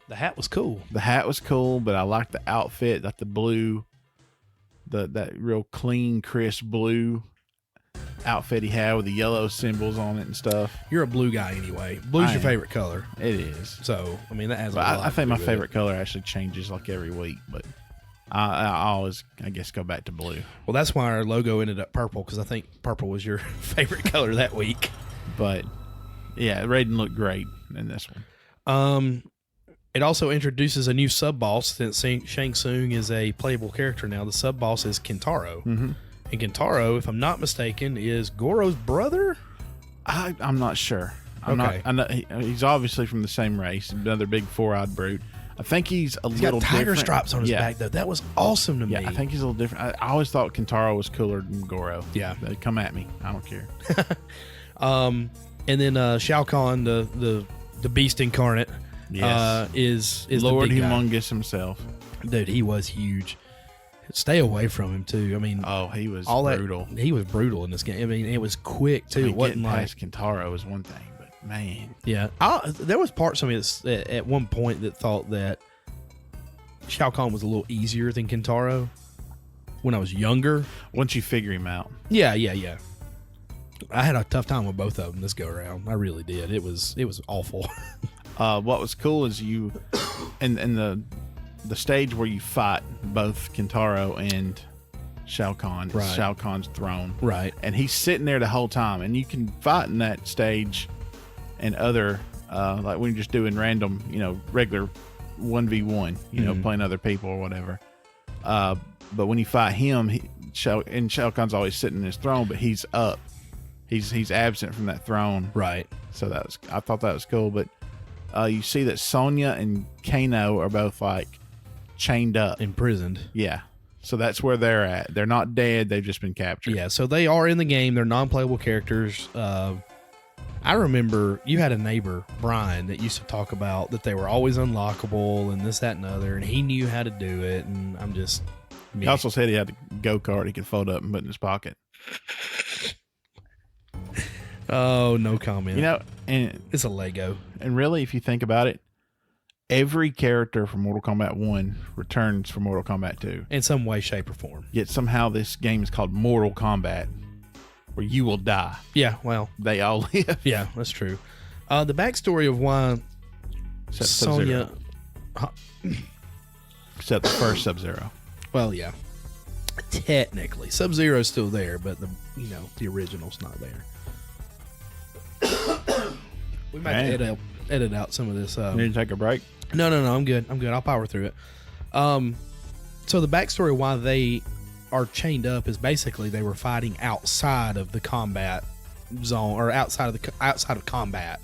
The hat was cool. The hat was cool, but I liked the outfit, like the blue, that real clean, crisp blue outfit he had with the yellow symbols on it and stuff. You're a blue guy anyway. Blue's I your am. favorite color. It is. So, I mean, that has a But lot I think to my do with favorite it. color actually changes like every week, but I always, I guess, go back to blue. Well, that's why our logo ended up purple, because I think purple was your favorite color that week. But yeah, Raiden looked great in this one. It also introduces a new sub-boss since Shang Tsung is a playable character now. The sub-boss is Kintaro. Mm-hmm. And Kintaro, if I'm not mistaken, is Goro's brother? I'm not sure. Okay. I know he's obviously from the same race, another big 4-eyed brute. I think he's a He's little got tiger different. stripes on his Yeah. back, though. That was awesome to me. Yeah, I think he's a little different. I always thought Kintaro was cooler than Goro. Yeah. Come at me. I don't care. And then Shao Kahn, the beast incarnate, Yes. is Lord the big guy. Humongous himself. Dude, he was huge. Stay away from him too. I mean, Oh, he was all brutal. he was brutal in this game. I mean, it was quick too. I mean, It wasn't getting like past Kintaro was one thing, but man, yeah. There was parts of me at one point that thought that Shao Kahn was a little easier than Kintaro when I was younger. once you figure him out, Yeah. I had a tough time with both of them this go around. I really did. It was awful. what was cool is you, in the stage where you fight both Kintaro and Shao Kahn, is Right. Shao Kahn's throne, Right. and he's sitting there the whole time, and you can fight in that stage and other like when you're just doing random, regular 1v1, playing other people or whatever. But when you fight him, Shao Kahn's always sitting in his throne, but he's up. He's absent from that throne. Right. So I thought that was cool. But you see that Sonya and Kano are both like chained up. Imprisoned. Yeah. So that's where they're at. They're not dead. They've just been captured. Yeah, so they are in the game. They're non-playable characters. I remember you had a neighbor, Brian, that used to talk about that they were always unlockable and this, that, and other, and he knew how to do it. And I'm just... He also said he had a go-kart he could fold up and put in his pocket. Oh, no comment. You know, and it's a Lego. And really, if you think about it, every character from Mortal Kombat 1 returns for Mortal Kombat 2. In some way, shape, or form. Yet somehow this game is called Mortal Kombat, where you will die. Yeah, well. They all live. Yeah, that's true. The backstory of why Sonya... Except the first Sub-Zero. Well, yeah. Technically. Sub-Zero's still there, but the original's not there. We might edit out some of this. Need to take a break? No, I'm good. I'll power through it. So the backstory why they are chained up is basically they were fighting outside of the combat zone, or outside of combat.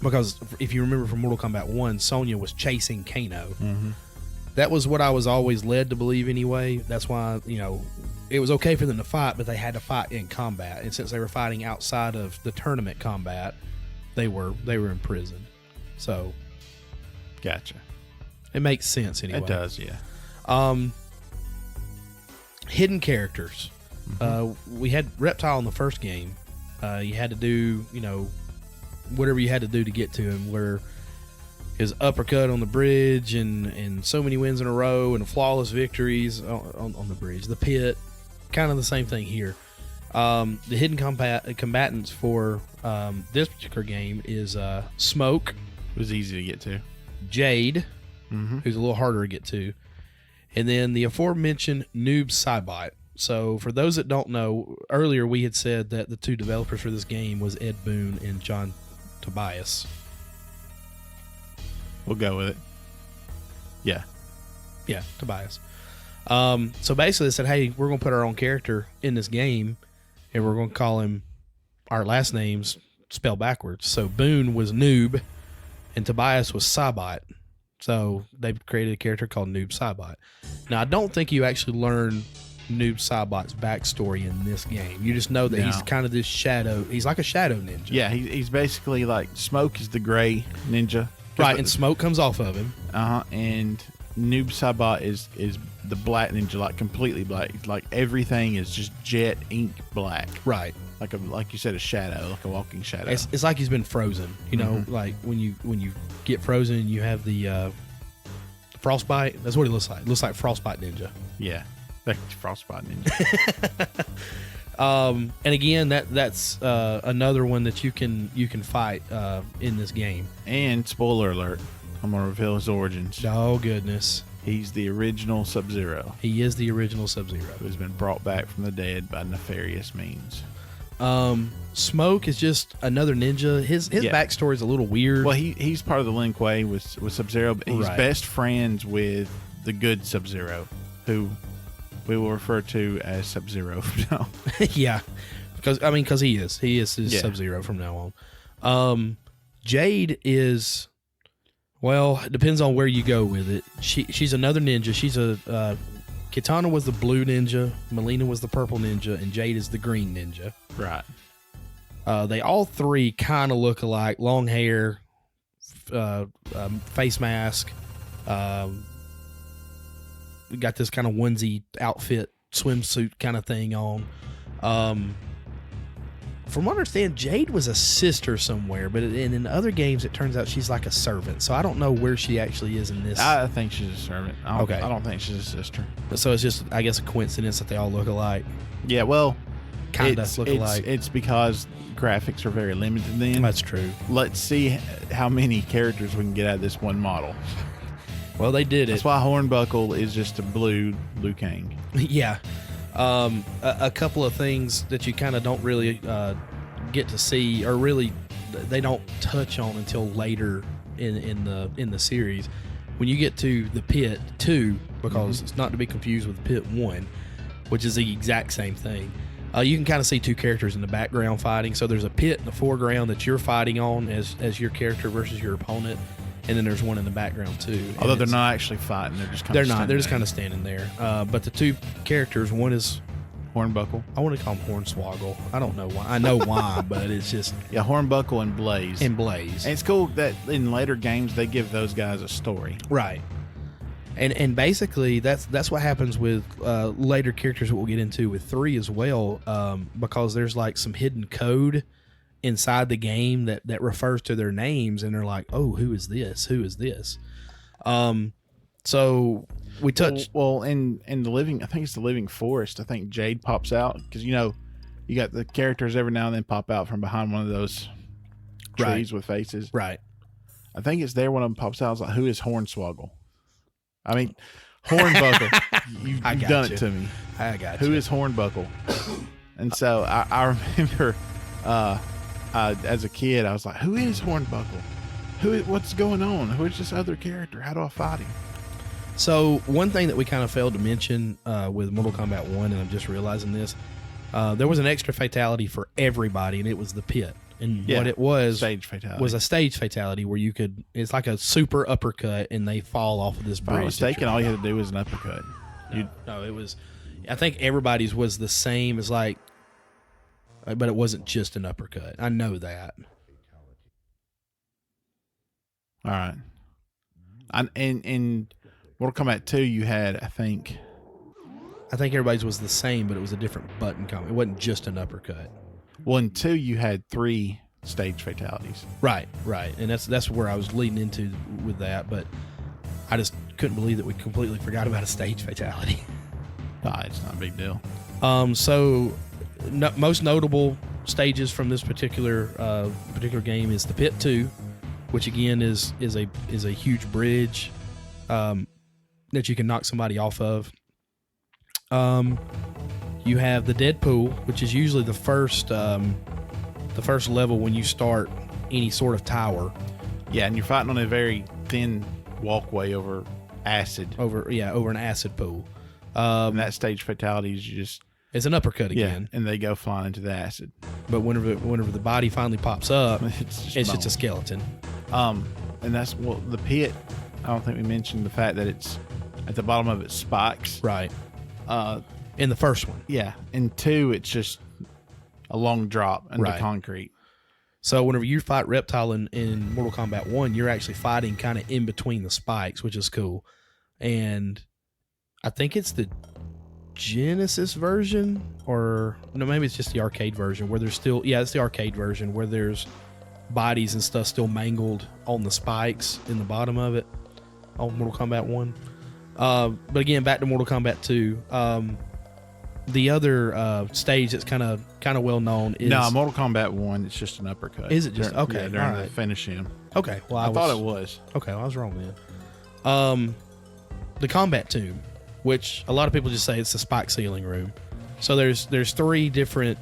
Because if you remember from Mortal Kombat 1, Sonya was chasing Kano. Mm-hmm. That was what I was always led to believe anyway. That's why, it was okay for them to fight, but they had to fight in combat. And since they were fighting outside of the tournament combat, they were imprisoned. So, gotcha. It makes sense anyway. It does, yeah. Hidden characters. Mm-hmm. We had Reptile in the first game. You had to do, whatever you had to do to get to him, where his uppercut on the bridge and so many wins in a row and flawless victories on the bridge. The pit, kind of the same thing here. The hidden combatants for this particular game is Smoke. It was easy to get to. Jade, mm-hmm. who's a little harder to get to. And then the aforementioned Noob Saibot. So for those that don't know, earlier we had said that the two developers for this game was Ed Boon and John Tobias. We'll go with it. Yeah, Tobias. So basically they said, hey, we're going to put our own character in this game, and we're going to call him, our last names spelled backwards. So Boone was Noob, and Tobias was Saibot. So they've created a character called Noob Saibot. Now, I don't think you actually learn Noob Saibot's backstory in this game. You just know that he's kind of this shadow. He's like a shadow ninja. Yeah, he's basically like Smoke is the gray ninja. Right, and smoke comes off of him. And Noob Saibot is the black ninja, like completely black. Like everything is just jet ink black. Right. Like you said, a shadow, like a walking shadow. It's like he's been frozen. Like when you get frozen and you have the frostbite. That's what he looks like. It looks like Frostbite Ninja. Yeah, like Frostbite Ninja. And again, that's another one that you can fight in this game. And spoiler alert, I'm gonna reveal his origins. Oh goodness, he's the original Sub-Zero. He is the original Sub-Zero, who's been brought back from the dead by nefarious means. Smoke is just another ninja. His backstory is a little weird. Well, he's part of the Lin Kuei with Sub-Zero, but he's best friends with the good Sub-Zero, who we will refer to as Sub-Zero from now. Yeah, because he is Sub-Zero from now on. Jade is, well, it depends on where you go with it. She's another ninja. She's Kitana was the blue ninja, Melina was the purple ninja, and Jade is the green ninja. Right. They all three kind of look alike. Long hair, face mask. We got this kind of onesie outfit, swimsuit kind of thing on. From what I understand, Jade was a sister somewhere, but in other games, it turns out she's like a servant. So I don't know where she actually is in this. I think she's a servant. I don't think she's a sister. So it's just, I guess, a coincidence that they all look alike. Yeah, well, kind of look alike. It's because graphics are very limited then. That's true. Let's see how many characters we can get out of this one model. Well, they did it. That's why Hornbuckle is just a blue Liu Kang. Yeah. A couple of things that you kind of don't really get to see, or really they don't touch on until later in the series. When you get to the Pit 2, because it's not to be confused with Pit 1, which is the exact same thing. You can kind of see two characters in the background fighting. So there's a pit in the foreground that you're fighting on as your character versus your opponent. and then there's one in the background too. Although they're not actually fighting, they're just kind of they're just kind of standing there. But the two characters, one is Hornbuckle. I want to call him Hornswoggle. I don't know why. I know why, but it's just Hornbuckle and Blaze. And it's cool that in later games they give those guys a story. Right. And basically that's what happens with later characters that we'll get into with 3 as well, because there's like some hidden code inside the game that refers to their names, and they're like, oh, who is this? So we touched in the living. I think it's the Living Forest. I think Jade pops out because you got the characters every now and then pop out from behind one of those trees with faces. Right. I think it's there. One of them pops out. I was like, who is Hornswoggle? I mean, Hornbuckle. You've done it to me. I got you. Who you. is Hornbuckle? And so I remember as a kid, I was like, who is Hornbuckle? What's going on? Who is this other character? How do I fight him? So one thing that we kind of failed to mention with Mortal Kombat 1, and I'm just realizing this, there was an extra fatality for everybody, and it was the pit. And what it was a stage fatality where it's like a super uppercut, and they fall off of this bridge. If I'm mistaken, all you had to do was an uppercut. No, it was, I think everybody's was the same as like, but it wasn't just an uppercut. I know that. All right. In Mortal Kombat 2, you had, I think everybody's was the same, but it was a different button combo. It wasn't just an uppercut. Well, in 2, you had 3 stage fatalities. Right. And that's where I was leading into with that, but I just couldn't believe that we completely forgot about a stage fatality. Nah, it's not a big deal. Most notable stages from this particular game is the Pit 2, which again is a huge bridge that you can knock somebody off of. You have the Dead Pool, which is usually the first level when you start any sort of tower. Yeah, and you're fighting on a very thin walkway over acid. Over an acid pool. And that stage fatality is it's an uppercut again. Yeah, and they go flying into the acid. But whenever the body finally pops up, it's just a skeleton. And that's the pit. I don't think we mentioned the fact that it's at the bottom of it spikes. Right. In the first one. Yeah. In 2, it's just a long drop into concrete. So whenever you fight Reptile in Mortal Kombat 1, you're actually fighting kind of in between the spikes, which is cool. And I think it's the Genesis version, or no, maybe it's just the arcade version where there's still, it's the arcade version where there's bodies and stuff still mangled on the spikes in the bottom of it on Mortal Kombat 1. But again, back to Mortal Kombat 2. The other stage that's kind of well known is Mortal Kombat 1. It's just an uppercut. Is it just okay? During the finish him. Okay, well I thought it was. Okay, well, I was wrong then. The Combat Tomb, which a lot of people just say it's the spike ceiling room. So there's 3 different.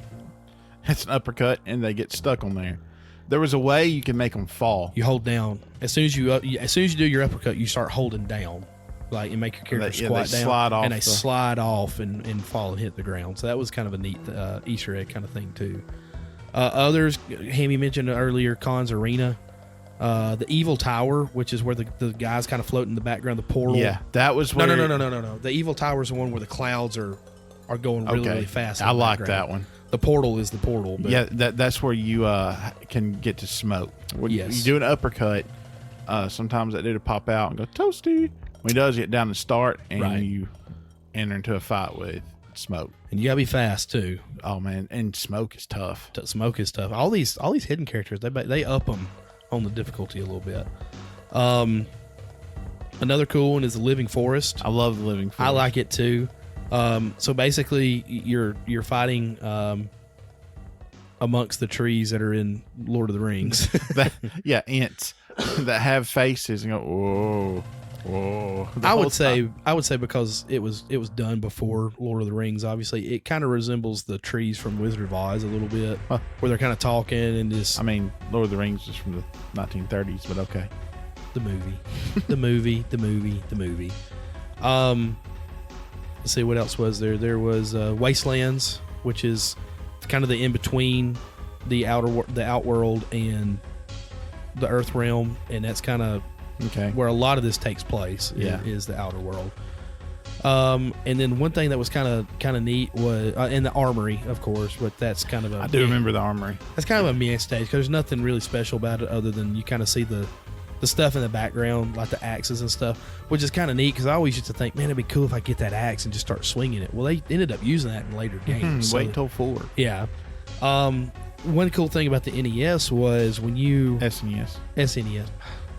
It's an uppercut, and they get stuck on there. There was a way you can make them fall. You hold down as soon as you do your uppercut. You start holding down. Like, and make your character squat down, and they slide off and fall and hit the ground. So that was kind of a neat Easter egg kind of thing too. Others, Hammy mentioned earlier, Khan's Arena, the Evil Tower, which is where the guys kind of float in the background. The portal. Yeah, that was where. No. The Evil Tower is the one where the clouds are going really fast. I like that one. The portal is the portal. But yeah, that's where you can get to smoke. When you do an uppercut, sometimes that dude will pop out and go toasty. When he does, get down and start, and you enter into a fight with Smoke. And you gotta be fast too. Oh man, and Smoke is tough. Smoke is tough. All these hidden characters, they up them on the difficulty a little bit. Another cool one is the Living Forest. I love the Living Forest. I like it too. So basically, you're fighting amongst the trees that are in Lord of the Rings. Ants that have faces and go whoa. Whoa! I would say because it was done before Lord of the Rings. Obviously, it kind of resembles the trees from Wizard of Oz a little bit, where they're kind of talking and just. I mean, Lord of the Rings is from the 1930s, but okay. The movie. Let's see what else was there. There was Wastelands, which is kind of the in between the outworld and the Earth realm, and that's kind of Okay. where a lot of this takes place. Yeah. Is the outer world. And then one thing that was kind of neat was in the armory, of course, but that's kind of I do remember the armory. That's kind of a meh stage because there's nothing really special about it other than you kind of see the stuff in the background, like the axes and stuff, which is kind of neat because I always used to think, man, it'd be cool if I get that axe and just start swinging it. Well, they ended up using that in later games. So, Wait till 4. yeah. One cool thing about the NES was when you SNES.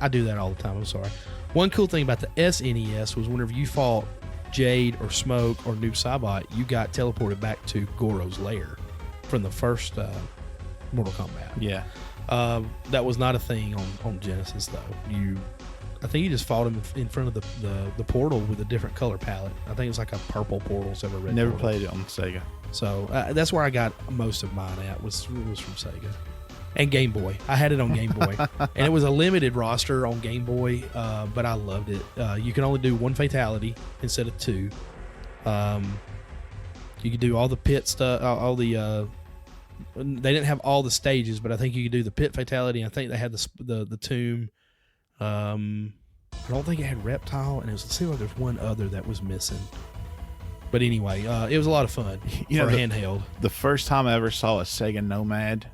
I do that all the time. I'm sorry. One cool thing about the SNES was whenever you fought Jade or Smoke or Noob Saibot, you got teleported back to Goro's lair from the first Mortal Kombat. Yeah. That was not a thing on Genesis though. I think you just fought him in front of the portal with a different color palette. I think it was like a purple portal instead of a red. Never portal. played it on Sega. So that's where I got most of mine at was from Sega and Game Boy. I had it on Game Boy, and it was a limited roster on Game Boy, but I loved it. You can only do 1 fatality instead of 2. You could do all the pit stuff, all the. They didn't have all the stages, but I think you could do the pit fatality. I think they had the tomb. I don't think it had reptile, and it seemed like there's one other that was missing. But anyway, it was a lot of fun for a handheld. The first time I ever saw a Sega Nomad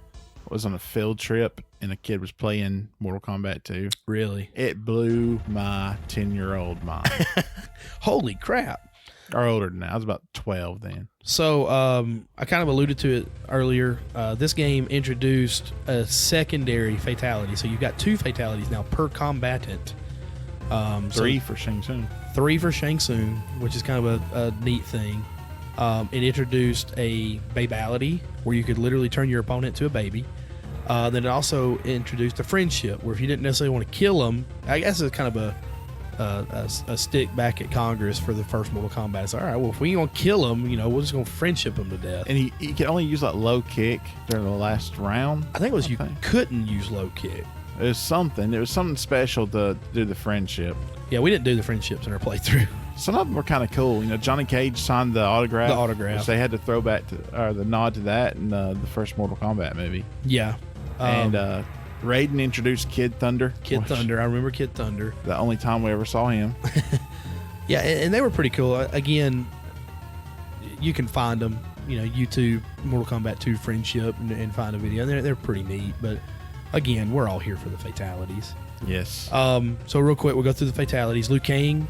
was on a field trip, and a kid was playing Mortal Kombat 2. Really? It blew my 10-year-old mind. Holy crap. Or older than that. I was about 12 then. So I kind of alluded to it earlier. This game introduced a secondary fatality. So you've got 2 fatalities now per combatant. 3 for Shang Tsung. 3 for Shang Tsung, which is kind of a neat thing. It introduced a babality, where you could literally turn your opponent to a baby. Then it also introduced a friendship, where if you didn't necessarily want to kill them, I guess it's kind of a stick back at Congress for the first Mortal Kombat. It's all right, well, if we ain't gonna kill them, we're just gonna friendship them to death. And he could only use that low kick during the last round. I think it was you couldn't use low kick. It was something special to do the friendship. Yeah, we didn't do the friendships in our playthrough. Some of them were kind of cool. Johnny Cage signed the autograph. Which they had to throw back to, or the nod to that in the first Mortal Kombat movie. Yeah. And Raiden introduced Kid Thunder. Kid Thunder. I remember Kid Thunder. The only time we ever saw him. Yeah, and they were pretty cool. Again, you can find them, YouTube, Mortal Kombat 2 Friendship, and find a video. And they're pretty neat. But again, we're all here for the fatalities. Yes. So real quick, we'll go through the fatalities. Liu Kang.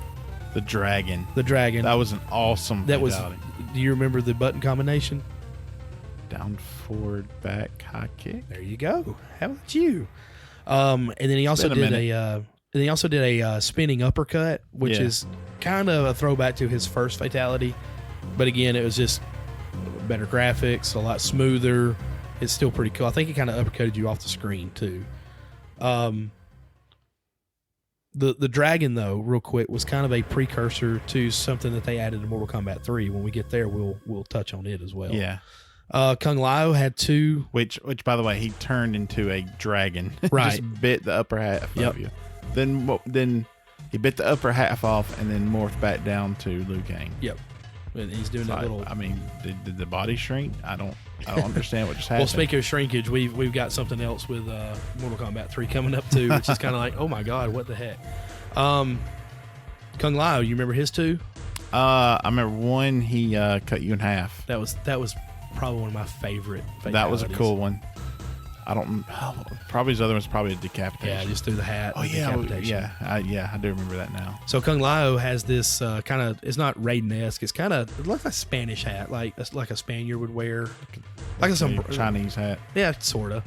The dragon. That was an awesome fatality. Do you remember the button combination? Down, forward, back, high kick. There you go. How about you? And then he also did a spinning uppercut, which is kind of a throwback to his first fatality. But again, it was just better graphics, a lot smoother. It's still pretty cool. I think he kind of uppercutted you off the screen too. The dragon, though, real quick, was kind of a precursor to something that they added in Mortal Kombat 3. When we get there, we'll touch on it as well. Yeah. Kung Lao had 2. Which, by the way, he turned into a dragon. Right. Just bit the upper half of you. Then he bit the upper half off and then morphed back down to Liu Kang. Yep. And he's doing that little. I mean, did the body shrink? I don't understand what just happened. Well, speaking of shrinkage, we've got something else with Mortal Kombat 3 coming up too, which is kind of like, oh my god, what the heck? Kung Lao, you remember his 2? I remember one. He cut you in half. That was probably one of my favorite fatalities. That was a cool one. I don't. Probably his other one's probably a decapitation. Yeah, just through the hat. Oh yeah, I do remember that now. So Kung Lao has this kind of. It's not Raiden-esque. It's kind of like a Spanish hat, like a Spaniard would wear, like a Chinese hat. Yeah, sort of.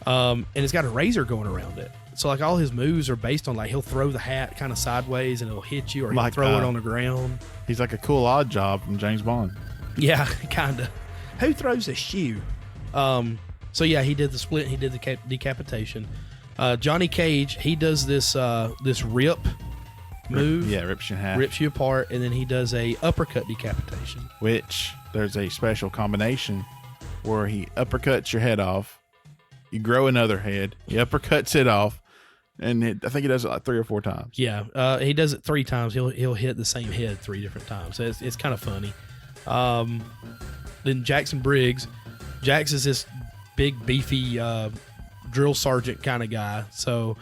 And it's got a razor going around it. So like all his moves are based on like he'll throw the hat kind of sideways and it'll hit you, or he'll throw it on the ground. He's like a cool odd job from James Bond. Yeah, kind of. Who throws a shoe? So yeah, he did the split. He did the decapitation. Johnny Cage, he does this rip move. Yeah, rips you in half. Rips you apart, and then he does a uppercut decapitation. Which there's a special combination where he uppercuts your head off. You grow another head. He uppercuts it off, and I think he does it like 3 or 4 times. Yeah, he does it 3 times. He'll hit the same head 3 different times. So it's kind of funny. Then Jackson Briggs. Jax is this big, beefy drill sergeant kind of guy. So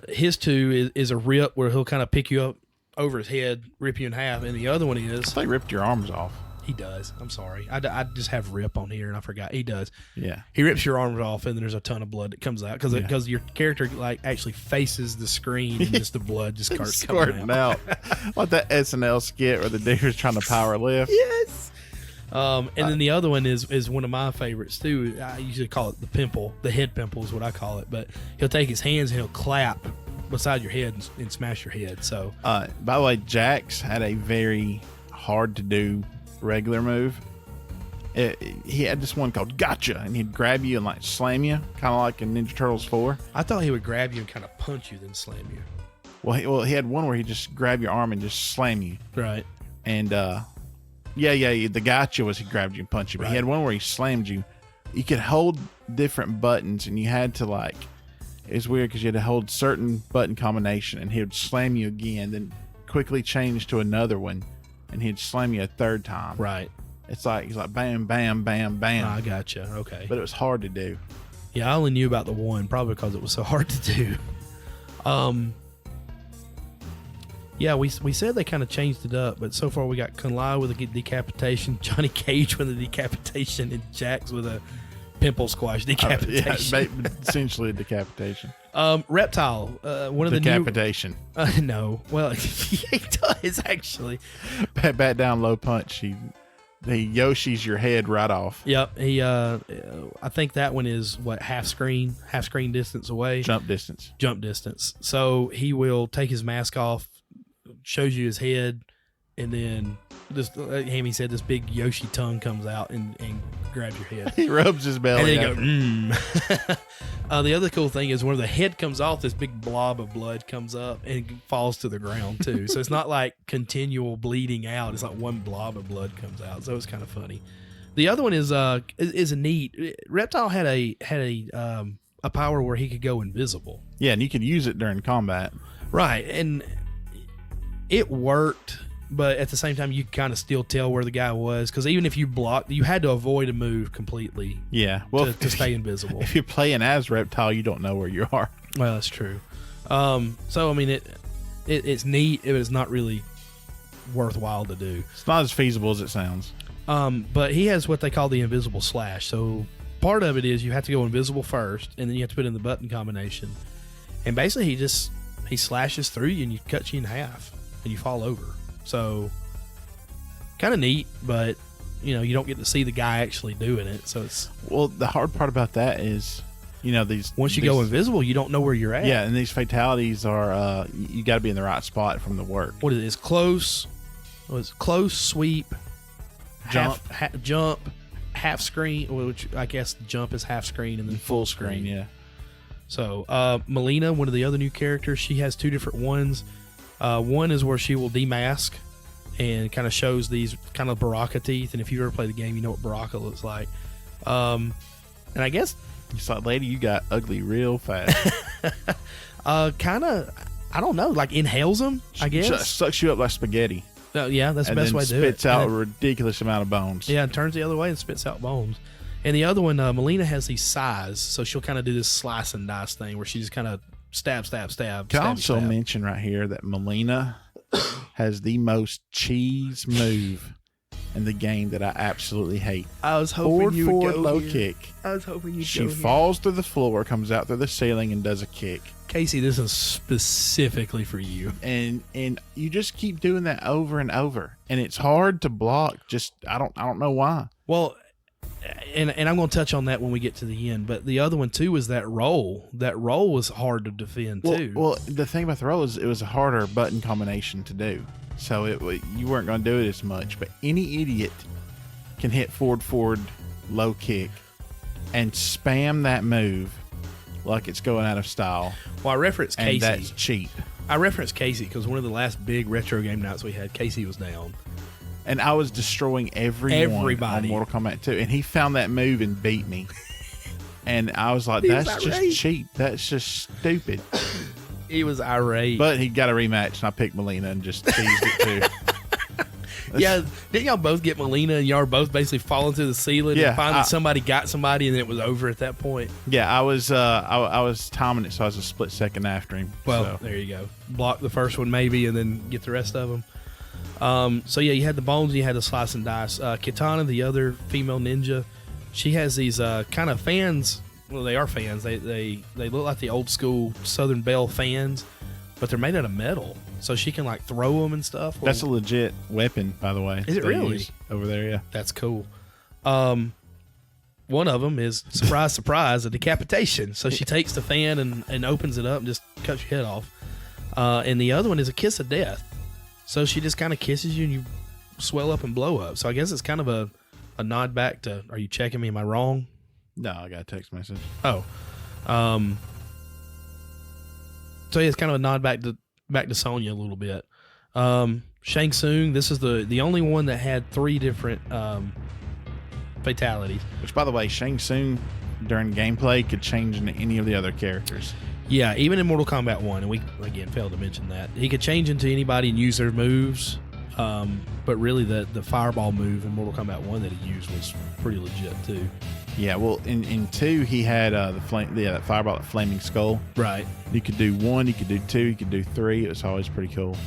His two is a rip where he'll kind of pick you up over his head, rip you in half, and the other one is... I thought he ripped your arms off. He does. I'm sorry. I just have rip on here, and I forgot. He does. Yeah. He rips your arms off, and then there's a ton of blood that comes out because your character like actually faces the screen, and just the blood just starts coming out. Like that SNL skit where the dude was trying to power lift. Yes. And then the other one is one of my favorites too. I usually call it the pimple. The head pimple is what I call it. But he'll take his hands and he'll clap beside your head and smash your head. So, by the way, Jax had a very hard to do regular move. He had this one called Gotcha, and he'd grab you and like slam you, kind of like in Ninja Turtles 4. I thought he would grab you and kind of punch you, then slam you. Well, he had one where he just grab your arm and just slam you. Right. And the Gotcha was he grabbed you and punched you, but he had one where he slammed you. You could hold different buttons, and you had to like. It's weird because you had to hold certain button combination, and he would slam you again, then quickly change to another one, and he'd slam you a third time. Right. It's like he's like bam, bam, bam, bam. I gotcha. Okay. But it was hard to do. Yeah, I only knew about the one, probably because it was so hard to do. Yeah, we said they kind of changed it up, but so far we got Kun Lao with a decapitation, Johnny Cage with a decapitation, and Jax with a pimple squash decapitation. Essentially a decapitation. Reptile, one of the decapitation. No, well, he does actually. Bat down, low punch. He Yoshi's your head right off. Yep. He, I think that one is what half screen distance away. Jump distance. So he will take his mask off, shows you his head, and then this, Hammy said, this big Yoshi tongue comes out and grabs your head. He rubs his belly. And then he goes, the other cool thing is when the head comes off, this big blob of blood comes up and falls to the ground too. So it's not like continual bleeding out. It's like one blob of blood comes out. So it's kind of funny. The other one is neat. Reptile had a power where he could go invisible. Yeah, and you could use it during combat. Right, and it worked, but at the same time, you kind of still tell where the guy was, because even if you blocked, you had to avoid a move completely. Yeah, well, to stay invisible. If you're playing as Reptile, you don't know where you are. Well, that's true. So I mean, it's neat, but it's not really worthwhile to do. It's not as feasible as it sounds. But he has what they call the invisible slash. So part of it is you have to go invisible first, and then you have to put in the button combination. And basically, he slashes through you and cuts you in half, and you fall over. So kind of neat, but you don't get to see the guy actually doing it. So it's the hard part about that is, once you go invisible, you don't know where you're at. Yeah, and these fatalities are you got to be in the right spot from the work. What is it? It's close. Close, sweep, jump, half screen, which I guess jump is half screen, and then full screen. Yeah. So Melina, one of the other new characters, she has two different ones. One is where she will demask and kind of shows these kind of Baraka teeth. And if you ever play the game, you know what Baraka looks like. And I guess it's like, lady, you got ugly real fast. Kind of, I don't know, like inhales them, I guess. Sucks you up like spaghetti. Yeah, that's the best way to do it. Spits out a ridiculous amount of bones. Yeah, and turns the other way and spits out bones. And the other one, Melina has these sighs, so she'll kind of do this slice and dice thing where she just kind of stab. Can I also mention right here that Melina has the most cheese move in the game that I absolutely hate. I was hoping you would go low here. kick. I was hoping you'd She falls through the floor, comes out through the ceiling, and does a kick. Casey, this is specifically for you. And you just keep doing that over and over, and it's hard to block. Just I don't know why. Well, and I'm going to touch on that when we get to the end. But the other one too was that roll. That roll was hard to defend too. Well, the thing about the roll is it was a harder button combination to do, so you weren't going to do it as much. But any idiot can hit forward, low kick, and spam that move like it's going out of style. Well, I referenced Casey. And that's cheap. I referenced Casey because one of the last big retro game nights we had, Casey was down. And I was destroying everybody on Mortal Kombat 2. And he found that move and beat me. And I was like, that's just cheap. That's just stupid. He was irate. But he got a rematch, and I picked Melina and just teased it too. Yeah, didn't y'all both get Melina and y'all were both basically falling through the ceiling? Yeah, and finally somebody got somebody and then it was over at that point. Yeah, I was timing it so I was a split second after him. Well, there you go. Block the first one maybe and then get the rest of them. So yeah, you had the bones and you had the slice and dice. Kitana, the other female ninja, she has these kind of fans. Well, they are fans. They look like the old school Southern Belle fans, but they're made out of metal. So she can like throw them and stuff. That's a legit weapon, by the way. Is it really? Over there, yeah. That's cool. One of them is, surprise, surprise, a decapitation. So she takes the fan and opens it up and just cuts your head off. And the other one is a kiss of death. So she just kind of kisses you and you swell up and blow up. So I guess it's kind of a nod back to, are you checking me? Am I wrong? No, I got a text message. Oh. So yeah, it's kind of a nod back to Sonya a little bit. Shang Tsung, this is the only one that had 3 different fatalities. Which, by the way, Shang Tsung during gameplay could change into any of the other characters. Yeah, even in Mortal Kombat 1, and we, again, failed to mention that. He could change into anybody and use their moves, but really the fireball move in Mortal Kombat 1 that he used was pretty legit, too. Yeah, well, in 2, he had that fireball, that flaming skull. Right. You could do 1, you could do 2, you could do 3. It was always pretty cool.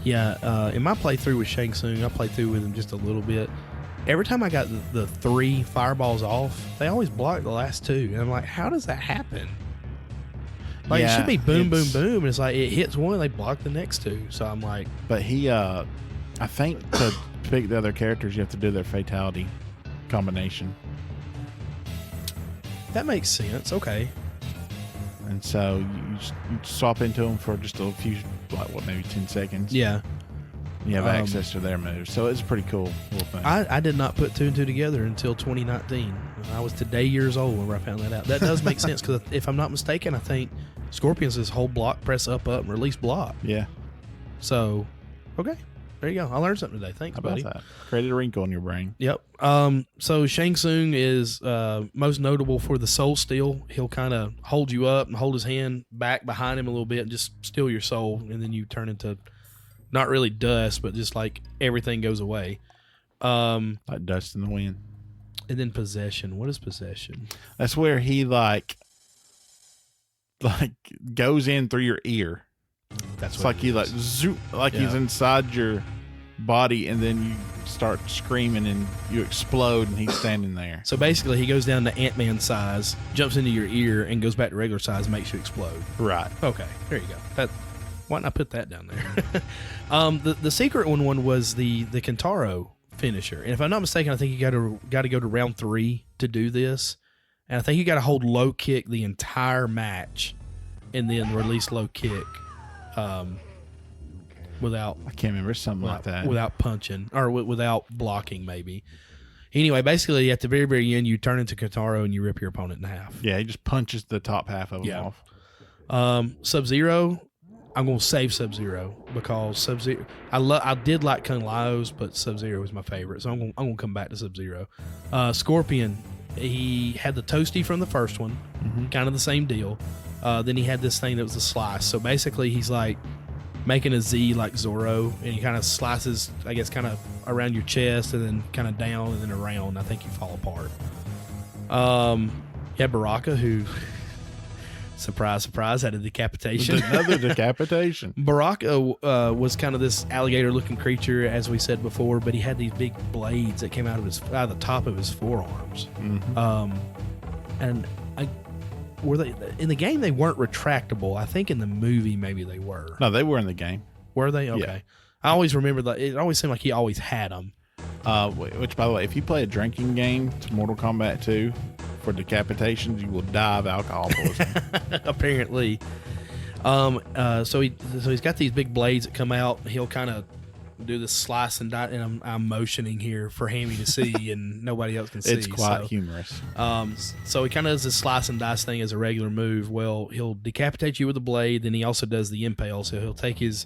Yeah, in my playthrough with Shang Tsung, I played through with him just a little bit. Every time I got the 3 fireballs off, they always blocked the last 2. And I'm like, how does that happen? Like, it should be boom, boom, boom. And it's like, it hits one, they block the next 2. So I'm like... But he, I think to pick the other characters, you have to do their fatality combination. That makes sense. Okay. And so you swap into them for just a few, maybe 10 seconds. Yeah. You have access to their moves. So it's a pretty cool little thing. I did not put 2 and 2 together until 2019. I was today years old when I found that out. That does make sense because if I'm not mistaken, I think Scorpion's this whole block, press up, and release block. Yeah. So, okay. There you go. I learned something today. Thanks, buddy. That? Created a wrinkle in your brain. Yep. So Shang Tsung is most notable for the soul steal. He'll kind of hold you up and hold his hand back behind him a little bit and just steal your soul, and then you turn into not really dust, but just like everything goes away. Like dust in the wind. And then possession. What is possession? That's where he like goes in through your ear. That's it's what like he like zoom, like he's inside your body, and then you start screaming and you explode, and he's standing there. So basically, he goes down to Ant-Man size, jumps into your ear, and goes back to regular size and makes you explode. Right. Okay. There you go. Why not put that down there? The secret one was the Kentaro finisher, and if I'm not mistaken, I think you got to go to round 3 to do this, and I think you got to hold low kick the entire match, and then release low kick. Without I can't remember something like that. Without punching or without blocking, maybe. Anyway, basically at the very, very end, you turn into Kentaro and you rip your opponent in half. Yeah, he just punches the top half of him off. Sub-Zero, I'm gonna save Sub-Zero because Sub-Zero. I did like Kung Lao's, but Sub-Zero was my favorite, so I'm gonna come back to Sub-Zero. Scorpion, he had the toasty from the first one, kind of the same deal. Then he had this thing that was a slice. So basically, he's like making a Z like Zorro, and he kind of slices, I guess, kind of around your chest, and then kind of down, and then around. I think you fall apart. You had Baraka, who, surprise, surprise, had a decapitation. Another decapitation. Baraka was kind of this alligator-looking creature, as we said before, but he had these big blades that came out of the top of his forearms. And were they in the game? They weren't retractable. I think in the movie maybe they were. No, they were in the game. Were they? Okay. Yeah. I always remember that. It always seemed like he always had them. Which, by the way, if you play a drinking game to Mortal Kombat 2 for decapitations, you will die of alcohol poisoning. Apparently. So he's got these big blades that come out. He'll kind of do the slice and dice, and I'm motioning here for Hammy to see, and nobody else can see. It's quite humorous. So he kind of does this slice and dice thing as a regular move. Well, he'll decapitate you with a blade, then he also does the impale. So he'll take his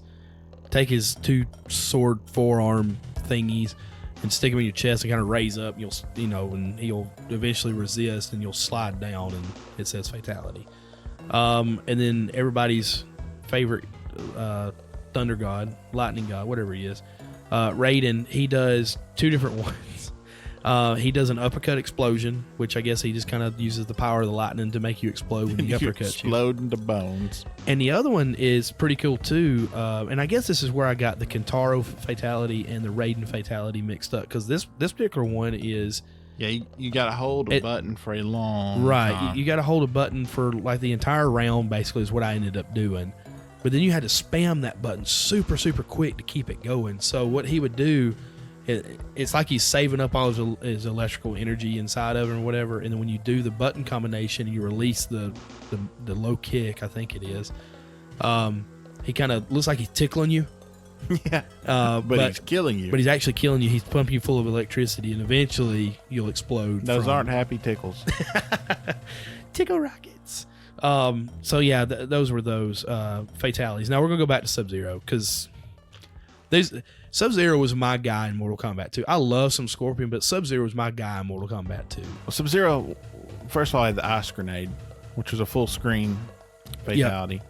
2 sword forearm thingies and stick them in your chest and kind of raise up. And he'll eventually resist, and you'll slide down, and it says fatality. And then everybody's favorite thunder god, lightning god, whatever he is, Raiden, he does two different ones. He does an uppercut explosion, which I guess he just kind of uses the power of the lightning to make you explode when he uppercuts you. Explode into bones. And the other one is pretty cool too. And I guess this is where I got the Kentaro fatality and the Raiden fatality mixed up, because this particular one is... Yeah, you got to hold a button for a long time. You got to hold a button for like the entire round, basically, is what I ended up doing. But then you had to spam that button super, super quick to keep it going. So what he would do, it's like he's saving up all his electrical energy inside of it or whatever. And then when you do the button combination, you release the low kick, I think it is. He kind of looks like he's tickling you. Yeah, but he's killing you. But he's actually killing you. He's pumping you full of electricity, and eventually you'll explode. Those aren't happy tickles. Tickle rockets. So yeah, those were those fatalities. Now we're gonna go back to Sub-Zero, because Sub-Zero was my guy in Mortal Kombat 2. I love some Scorpion, but Sub-Zero was my guy in Mortal Kombat 2. Well, Sub-Zero, first of all, had the ice grenade, which was a full screen fatality.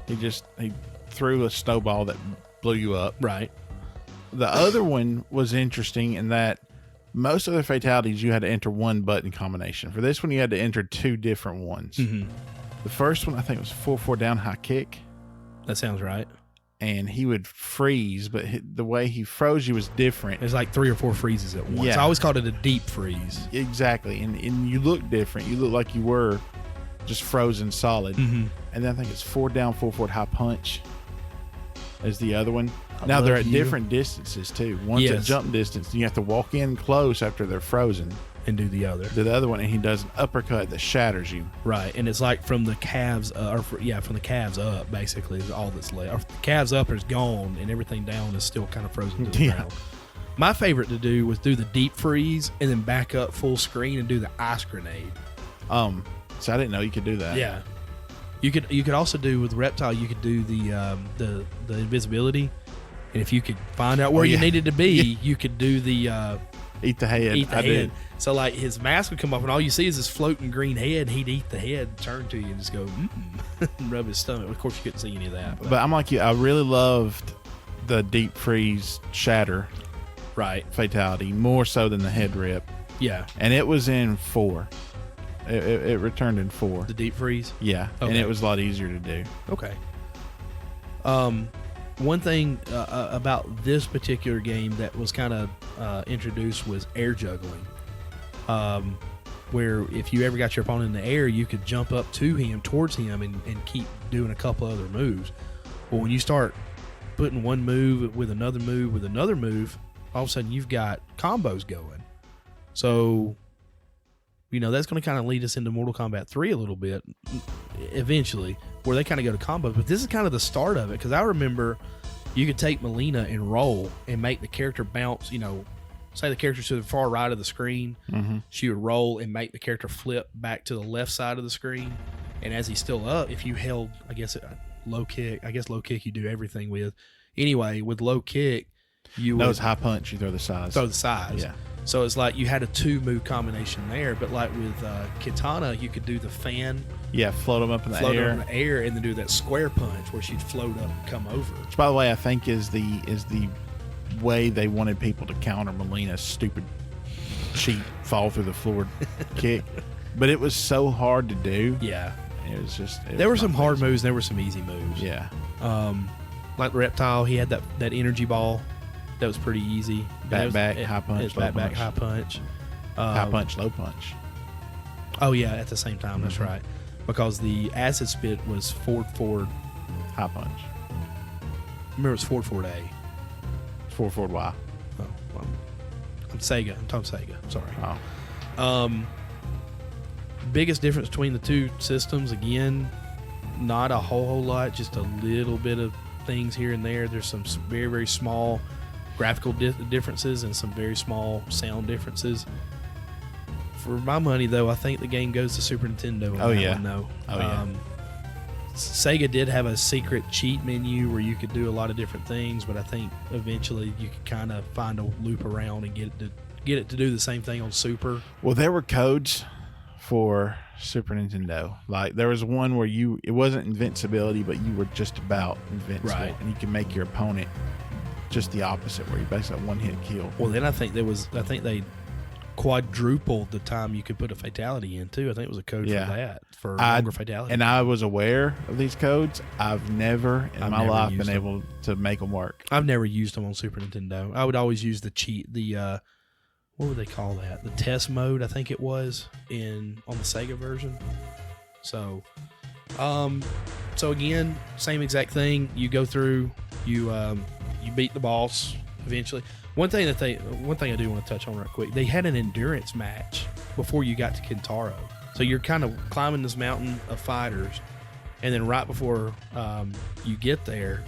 Yep. He threw a snowball that blew you up. Right. The other one was interesting in that most other fatalities you had to enter one button combination. For this one, you had to enter two different ones. Mm-hmm. The first one, I think, was 4-4 down high kick. That sounds right. And he would freeze, but the way he froze you was different. There's like 3 or 4 freezes at once. Yeah. I always called it a deep freeze. Exactly. And you look different. You look like you were just frozen solid. Mm-hmm. And then I think it's 4 down, 4 forward high punch is the other one. Now they're at different distances too. One's a jump distance, and you have to walk in close after they're frozen and do the other. Do the other one, and he does an uppercut that shatters you. Right, and it's like from the calves, from the calves up, basically is all that's left. Or the calves up is gone, and everything down is still kind of frozen to the ground. My favorite to do was do the deep freeze and then back up full screen and do the ice grenade. So I didn't know you could do that. Yeah. You could also do with Reptile. You could do the invisibility, and if you could find out where you needed to be, you could do the eat the head. Eat the head. So like his mask would come off, and all you see is this floating green head. And he'd eat the head, turn to you, and just go and rub his stomach. Of course, you couldn't see any of that. But I'm like you. I really loved the deep freeze shatter, fatality more so than the head rip. Yeah, and it was in 4. It returned in 4. The deep freeze? Yeah. Okay. And it was a lot easier to do. Okay. One thing about this particular game that was kind of introduced was air juggling. Where if you ever got your opponent in the air, you could jump up to him, towards him, and keep doing a couple other moves. Well, when you start putting one move with another move, all of a sudden you've got combos going. So... that's going to kind of lead us into Mortal Kombat 3 a little bit eventually, where they kind of go to combos. But this is kind of the start of it, because I remember you could take Melina and roll and make the character bounce, say the character's to the far right of the screen. Mm-hmm. She would roll and make the character flip back to the left side of the screen. And as he's still up, if you held, low kick you do everything with. Anyway, with low kick, No, it's high punch. You throw the sides. Yeah. So it's like you had a 2-move combination there, but like with Kitana, you could do the fan. Yeah, float them up in the air. And then do that square punch where she'd float up and come over. Which, by the way, I think is the way they wanted people to counter Melina's stupid cheap fall through the floor kick. But it was so hard to do. Yeah. It was just... There were some hard moves. There were some easy moves. Yeah. Like Reptile, he had that energy ball. That was pretty easy. Back, high punch, low punch. High punch. High punch, low punch. Oh, yeah, at the same time. That's right. Because the acid spit was forward. High punch. Remember, it was forward A. Forward Y. Oh, well, I'm Sega. I'm talking Sega. I'm sorry. Oh. Biggest difference between the two systems, again, not a whole lot, just a little bit of things here and there. There's some very, very small graphical differences and some very small sound differences. For my money, though, I think the game goes to Super Nintendo. Sega did have a secret cheat menu where you could do a lot of different things, but I think eventually you could kind of find a loop around and get it to do the same thing on Super. Well, there were codes for Super Nintendo. Like there was one where it wasn't invincibility, but you were just about invincible, and you can make your opponent just the opposite, where you basically one hit kill. Well, then I think they quadrupled the time you could put a fatality in too. I think it was a code Yeah. for that, for longer fatality. And I was aware of these codes. I've never in my life been able to make them work. I've never used them on Super Nintendo. I would always use the what would they call that? The test mode, I think it was on the Sega version. So, so again, same exact thing. You go through, you beat the boss eventually. One thing I do want to touch on real quick. They had an endurance match before you got to Kintaro. So you're kind of climbing this mountain of fighters, and then right before you get there,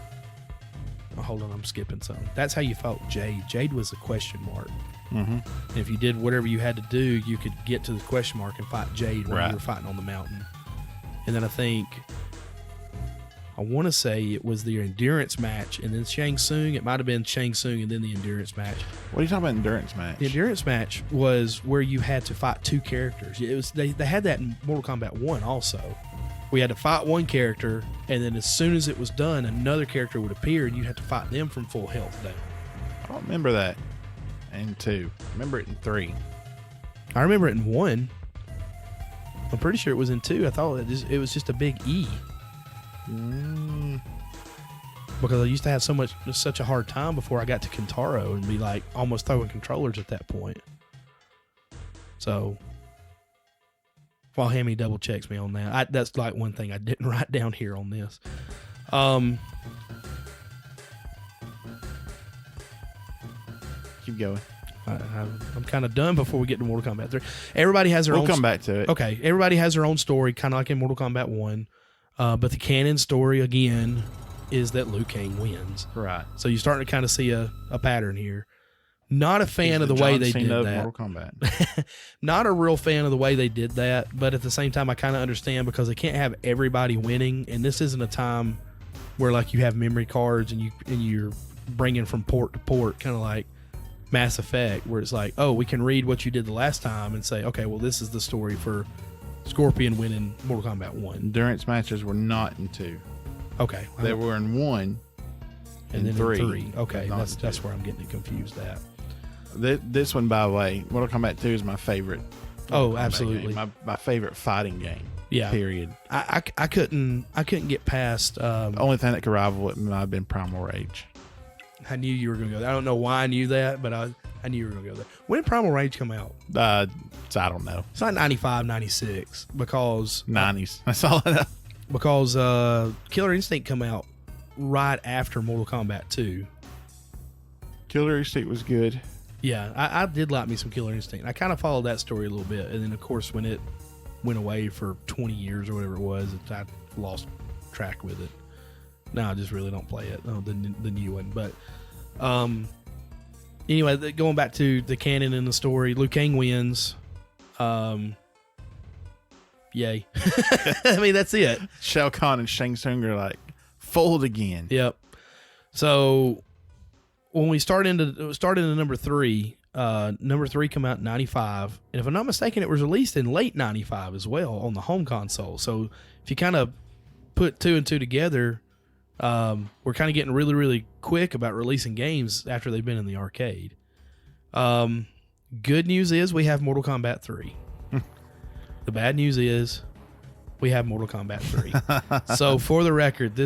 hold on, I'm skipping something. That's how you fought Jade. Jade was a question mark. Mm-hmm. And if you did whatever you had to do, you could get to the question mark and fight Jade when you were fighting on the mountain. And then I want to say it was the endurance match, and then Shang Tsung. It might have been Shang Tsung and then the endurance match. What are you talking about, endurance match? The endurance match was where you had to fight two characters. It was they had that in Mortal Kombat 1 also. We had to fight one character, and then as soon as it was done, another character would appear, and you'd have to fight them from full health down. I don't remember that in 2. I remember it in 3. I remember it in 1. I'm pretty sure it was in 2. I thought it was just a big E. Because I used to have such a hard time before I got to Kintaro and be like almost throwing controllers at that point. So while Hammy double checks me on that, that's like one thing I didn't write down here on this. Keep going. I'm kind of done before we get to Mortal Kombat 3. Everybody has their own. We'll come back to it. Okay, everybody has their own story, kind of like in Mortal Kombat 1. But the canon story, again, is that Liu Kang wins. Right. So you're starting to kind of see a pattern here. Not a fan of the way they did that. Mortal Kombat. Not a real fan of the way they did that, but at the same time, I kind of understand because they can't have everybody winning, and this isn't a time where like you have memory cards and you're bringing from port to port, kind of like Mass Effect, where it's like, oh, we can read what you did the last time and say, okay, well, this is the story for Scorpion winning Mortal Kombat 1. Endurance matches were not in 2. Okay. They were in 1 and then 3. In 3. Okay, that's where I'm getting it confused at. This one, by the way, Mortal Kombat 2 is my favorite. Oh, absolutely. My favorite fighting game. Yeah. Period. I couldn't get past. The only thing that could rival it might have been Primal Rage. I knew you were going to go there. I don't know why I knew that, but I knew you were going to go there. When did Primal Rage come out? So I don't know. It's not 95, 96 because 90s. That's all I know. Because Killer Instinct come out right after Mortal Kombat 2. Killer Instinct was good. Yeah, I did like me some Killer Instinct. I kind of followed that story a little bit, and then of course when it went away for 20 years or whatever it was, I lost track with it. Now I just really don't play it. Oh, the new one, but anyway, going back to the canon and the story, Liu Kang wins. Yay! I mean, that's it. Shao Kahn and Shang Tsung are like fold again. Yep. So when we started into number 3, number 3 come out in 95, and if I'm not mistaken, it was released in late 95 as well on the home console. So if you kind of put 2 and 2 together, we're kind of getting really, really quick about releasing games after they've been in the arcade. Good news is we have Mortal Kombat 3. The bad news is we have Mortal Kombat 3. So for the record,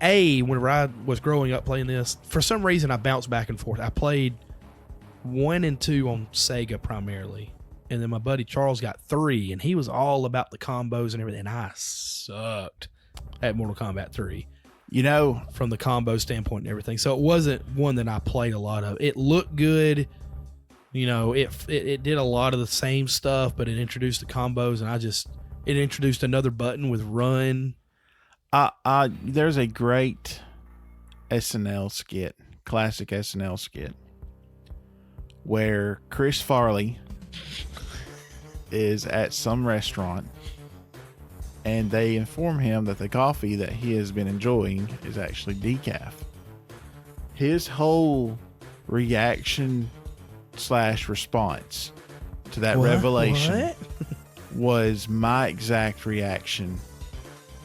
whenever I was growing up playing this, for some reason I bounced back and forth. I played 1 and 2 on Sega primarily. And then my buddy Charles got 3, and he was all about the combos and everything. And I sucked at Mortal Kombat 3. You know, from the combo standpoint and everything. So it wasn't one that I played a lot of. It looked good. You know, it did a lot of the same stuff, but it introduced the combos, and it introduced another button with run. There's a great SNL skit, classic SNL skit, where Chris Farley is at some restaurant, and they inform him that the coffee that he has been enjoying is actually decaf. His whole reaction / response to that revelation was my exact reaction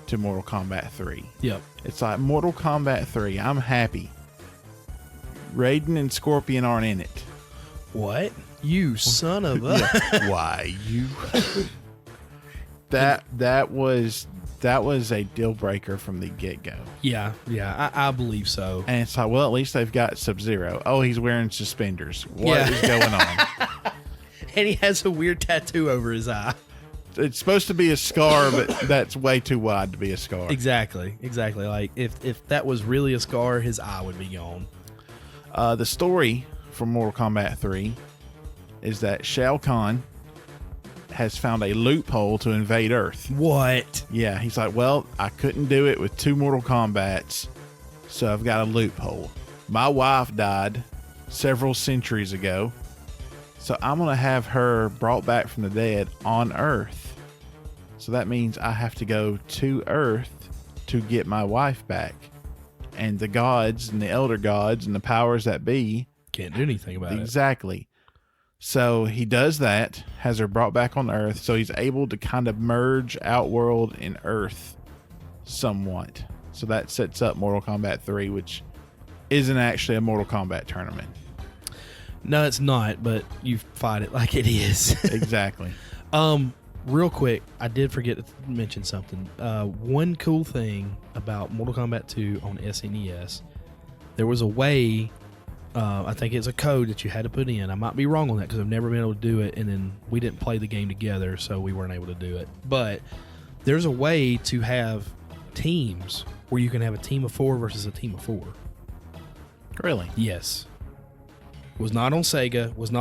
to Mortal Kombat 3. Yep. It's like Mortal Kombat 3. I'm happy. Raiden and Scorpion aren't in it. What? You son of a... Yeah. Why you? That was a deal breaker from the get-go. Yeah, I believe so. And it's like, well, at least they've got Sub-Zero. Oh, he's wearing suspenders. What is going on? And he has a weird tattoo over his eye. It's supposed to be a scar, but that's way too wide to be a scar. Exactly. Like, if that was really a scar, his eye would be gone. The story from Mortal Kombat 3 is that Shao Kahn has found a loophole to invade Earth. What? Yeah, he's like, well, I couldn't do it with 2 Mortal Kombats, so I've got a loophole. My wife died several centuries ago, so I'm going to have her brought back from the dead on Earth. So that means I have to go to Earth to get my wife back. And the gods and the elder gods and the powers that be can't do anything about it. Exactly. So he does that, has her brought back on Earth, so he's able to kind of merge Outworld and Earth somewhat. So that sets up Mortal Kombat 3, which isn't actually a Mortal Kombat tournament. No, it's not, but you fight it like it is. Exactly. Real quick, I did forget to mention something. One cool thing about Mortal Kombat 2 on SNES, there was a way, I think it's a code that you had to put in. I might be wrong on that because I've never been able to do it, and then we didn't play the game together, so we weren't able to do it. But there's a way to have teams where you can have a team of 4 versus a team of 4. Really? Yes. Was not on Sega. Was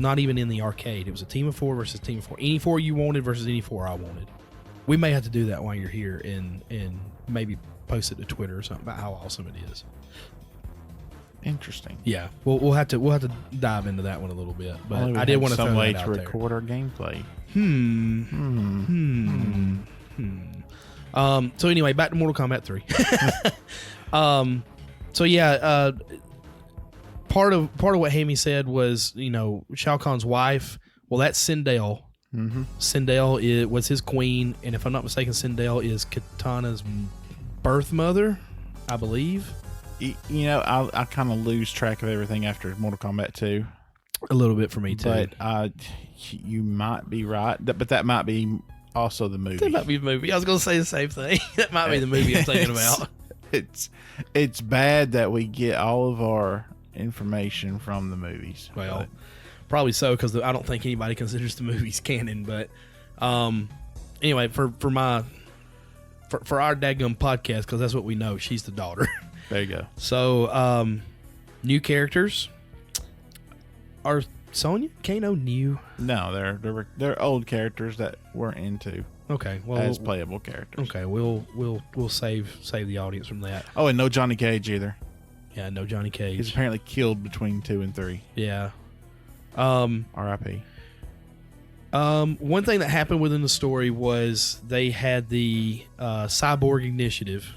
not even in the arcade. It was a team of 4 versus a team of 4. Any 4 you wanted versus any 4 I wanted. We may have to do that while you're here and maybe post it to Twitter or something about how awesome it is. Interesting. Yeah, we'll have to dive into that one a little bit. But I did want to throw some way that to out record our gameplay. So anyway, back to Mortal Kombat 3. So yeah. Part of what Hammy said was, Shao Kahn's wife. Well, that's Sindel. Mm-hmm. Sindel was his queen, and if I'm not mistaken, Sindel is Katana's birth mother, I believe. I kind of lose track of everything after Mortal Kombat 2. A little bit for me too. But you might be right. But that might be also the movie. That might be the movie. I was going to say the same thing. That might be the movie I'm thinking about. It's bad that we get all of our information from the movies. Well, probably so, because I don't think anybody considers the movies canon. But anyway, for our dadgum podcast, because that's what we know, she's the daughter. There you go. So new characters. Are Sonya, Kano new? No, they're old characters that we're into. Okay, well, as playable characters. Okay, we'll save the audience from that. Oh, and no Johnny Cage either. Yeah, no Johnny Cage. He's apparently killed between 2 and 3. Yeah. R.I.P. One thing that happened within the story was they had the cyborg initiative,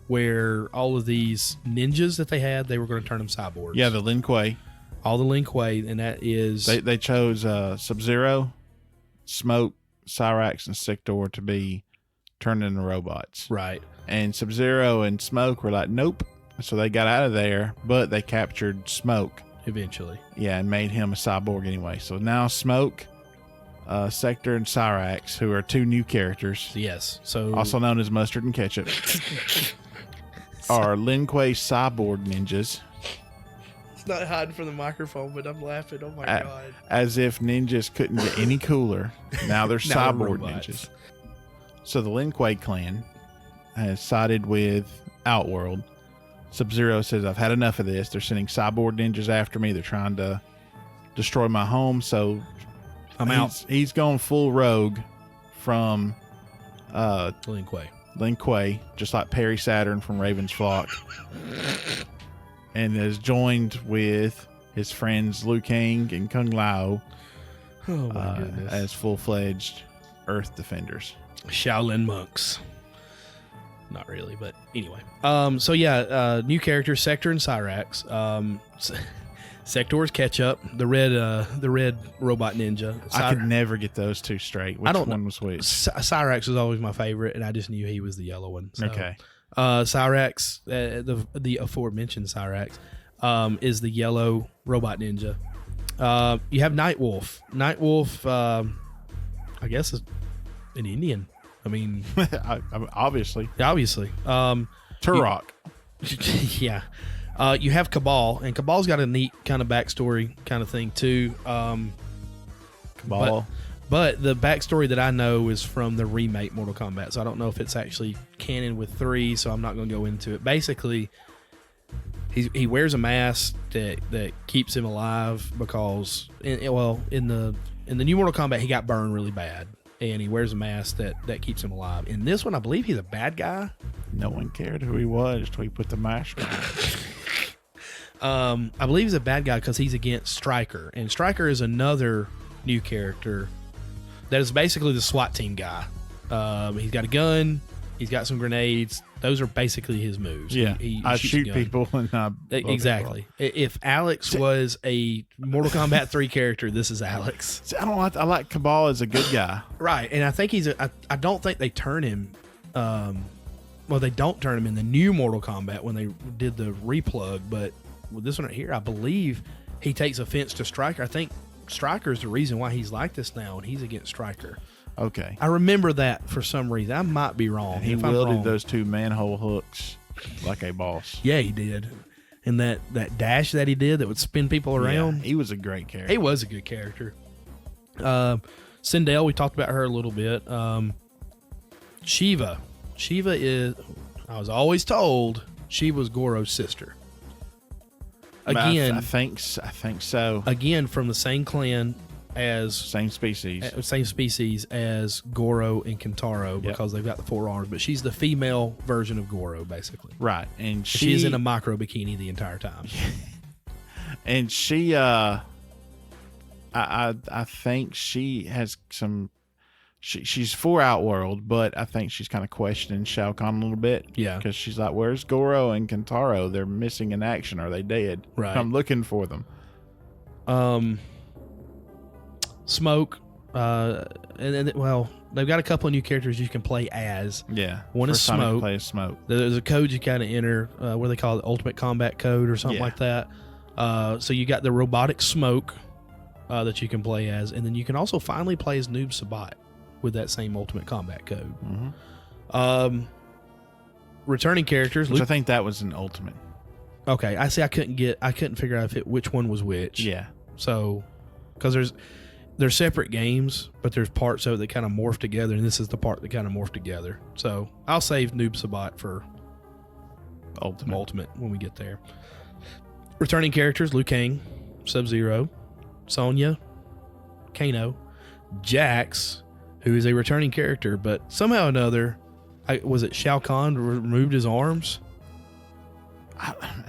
where all of these ninjas that they had, they were going to turn them cyborgs. Yeah, the Lin Kuei. All the Lin Kuei, and that is... They chose Sub-Zero, Smoke, Cyrax, and Sector to be turned into robots. Right. And Sub-Zero and Smoke were like, nope. So they got out of there, but they captured Smoke. Eventually. Yeah, and made him a cyborg anyway. So now Smoke, Sector, and Cyrax, who are 2 new characters. Yes. So also known as Mustard and Ketchup, are Lin Kuei cyborg ninjas. It's not hiding from the microphone, but I'm laughing. Oh my God. As if ninjas couldn't get any cooler. Now they're cyborg ninjas. So the Lin Kuei clan has sided with Outworld. Sub-Zero says, I've had enough of this. They're sending cyborg ninjas after me. They're trying to destroy my home. So I'm out. He's gone full rogue from Lin Kuei, just like Perry Saturn from Raven's Flock. And is joined with his friends Liu Kang and Kung Lao as full-fledged Earth defenders. Shaolin monks. Not really, but anyway. So yeah, new characters, Sector and Cyrax. Sector's Ketchup, the red robot ninja. I could never get those 2 straight. Which one was which? Cyrax was always my favorite, and I just knew he was the yellow one. So. Okay. Cyrax, the aforementioned Cyrax. is the yellow robot ninja. You have Nightwolf. Nightwolf, I guess, is an Indian. I mean, obviously. Turok. Yeah. You have Cabal, and Cabal's got a neat kind of backstory kind of thing too. Cabal. But the backstory that I know is from the remake Mortal Kombat, so I don't know if it's actually canon with 3, so I'm not going to go into it. Basically, he wears a mask that keeps him alive because, in the new Mortal Kombat, he got burned really bad, and he wears a mask that keeps him alive. In this one, I believe he's a bad guy. No one cared who he was until he put the mask on. I believe he's a bad guy because he's against Stryker, and Stryker is another new character that is basically the SWAT team guy. He's got a gun, he's got some grenades. Those are basically his moves. Yeah, he I shoot people and I exactly. If Alex was a Mortal Kombat 3 character, this is Alex. See, I like Cabal as a good guy, right? And I think I don't think they turn him. They don't turn him in the new Mortal Kombat when they did the replug, but with this one right here, I believe he takes offense to Stryker. I think Stryker's the reason why he's like this now, and he's against Stryker. Okay. I remember that for some reason. I might be wrong. And he wielded those 2 manhole hooks like a boss. Yeah, he did. And that dash that he did that would spin people around. Yeah, he was a great character. He was a good character. Sindel, we talked about her a little bit. Shiva. Shiva is, I was always told, she was Goro's sister. Again, I think so. Again, from the same clan as same species as Goro and Kentaro, because they've got the 4 arms. But she's the female version of Goro, basically. Right, and she's in a micro bikini the entire time. And she, I think she has some. She's for Outworld, but I think she's kind of questioning Shao Kahn a little bit. Yeah. Because she's like, where's Goro and Kentaro? They're missing in action. Are they dead? Right. I'm looking for them. Smoke. They've got a couple of new characters you can play as. Yeah. One is Smoke. Play as Smoke. There's a code you kind of enter, what they call it, Ultimate Combat Code or something like that. So you got the robotic Smoke that you can play as, and then you can also finally play as Noob Sabat with that same Ultimate Combat Code. Mm-hmm. Returning characters, which I think that was an Ultimate. Okay, I see. I couldn't figure out which one was which. Yeah. So, because they're separate games, but there's parts of it that kind of morph together, and this is the part that kind of morphed together. So I'll save Noob Sabat for Ultimate when we get there. Returning characters: Liu Kang, Sub-Zero, Sonya, Kano, Jax, who is a returning character, but somehow or another, was it Shao Kahn removed his arms?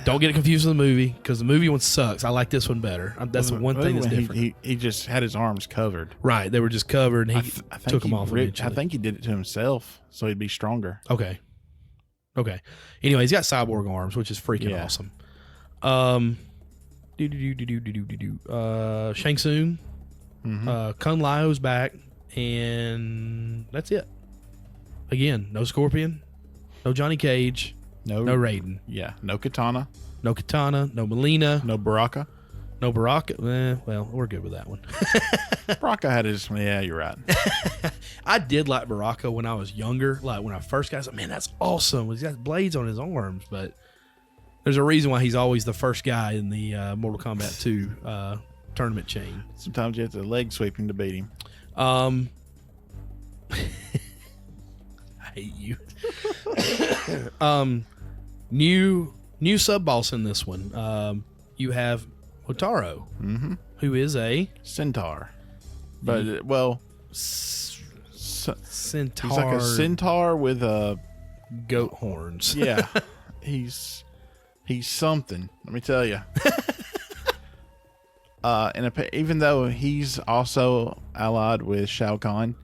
Don't get it confused with the movie, because the movie one sucks. I like this one better. That's the one thing that's different. He just had his arms covered. Right, they were just covered, and he took them off. I think he did it to himself, so he'd be stronger. Okay. Anyway, he's got cyborg arms, which is freaking awesome. Shang Tsung, Kung Lao's back, and that's it. Again, no Scorpion, no Johnny Cage, no Raiden. Yeah, no Katana. No Melina. No Baraka. Well, we're good with that one. Baraka had his, you're right. I did like Baraka when I was younger. Like when I first got, I was like, man, that's awesome. He's got blades on his arms, but there's a reason why he's always the first guy in the Mortal Kombat 2 tournament chain. Sometimes you have to leg sweep him to beat him. I hate you. New sub boss in this one. You have Motaro, who is a centaur, but centaur. He's like a centaur with goat horns. Yeah, he's something. Let me tell you. And even though he's also allied with Shao Kahn,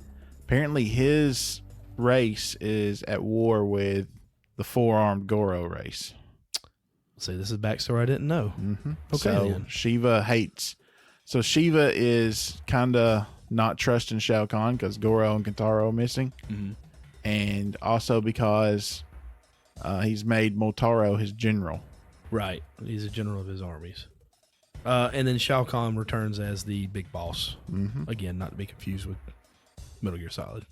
apparently his race is at war with the 4-armed Goro race. See, this is backstory I didn't know. Okay, so then. Shiva hates. So Shiva is kind of not trusting Shao Kahn because Goro and Kentaro are missing, and also because he's made Motaro his general. Right. He's a general of his armies. And then Shao Kahn returns as the big boss. Mm-hmm. Again, not to be confused with Metal Gear Solid.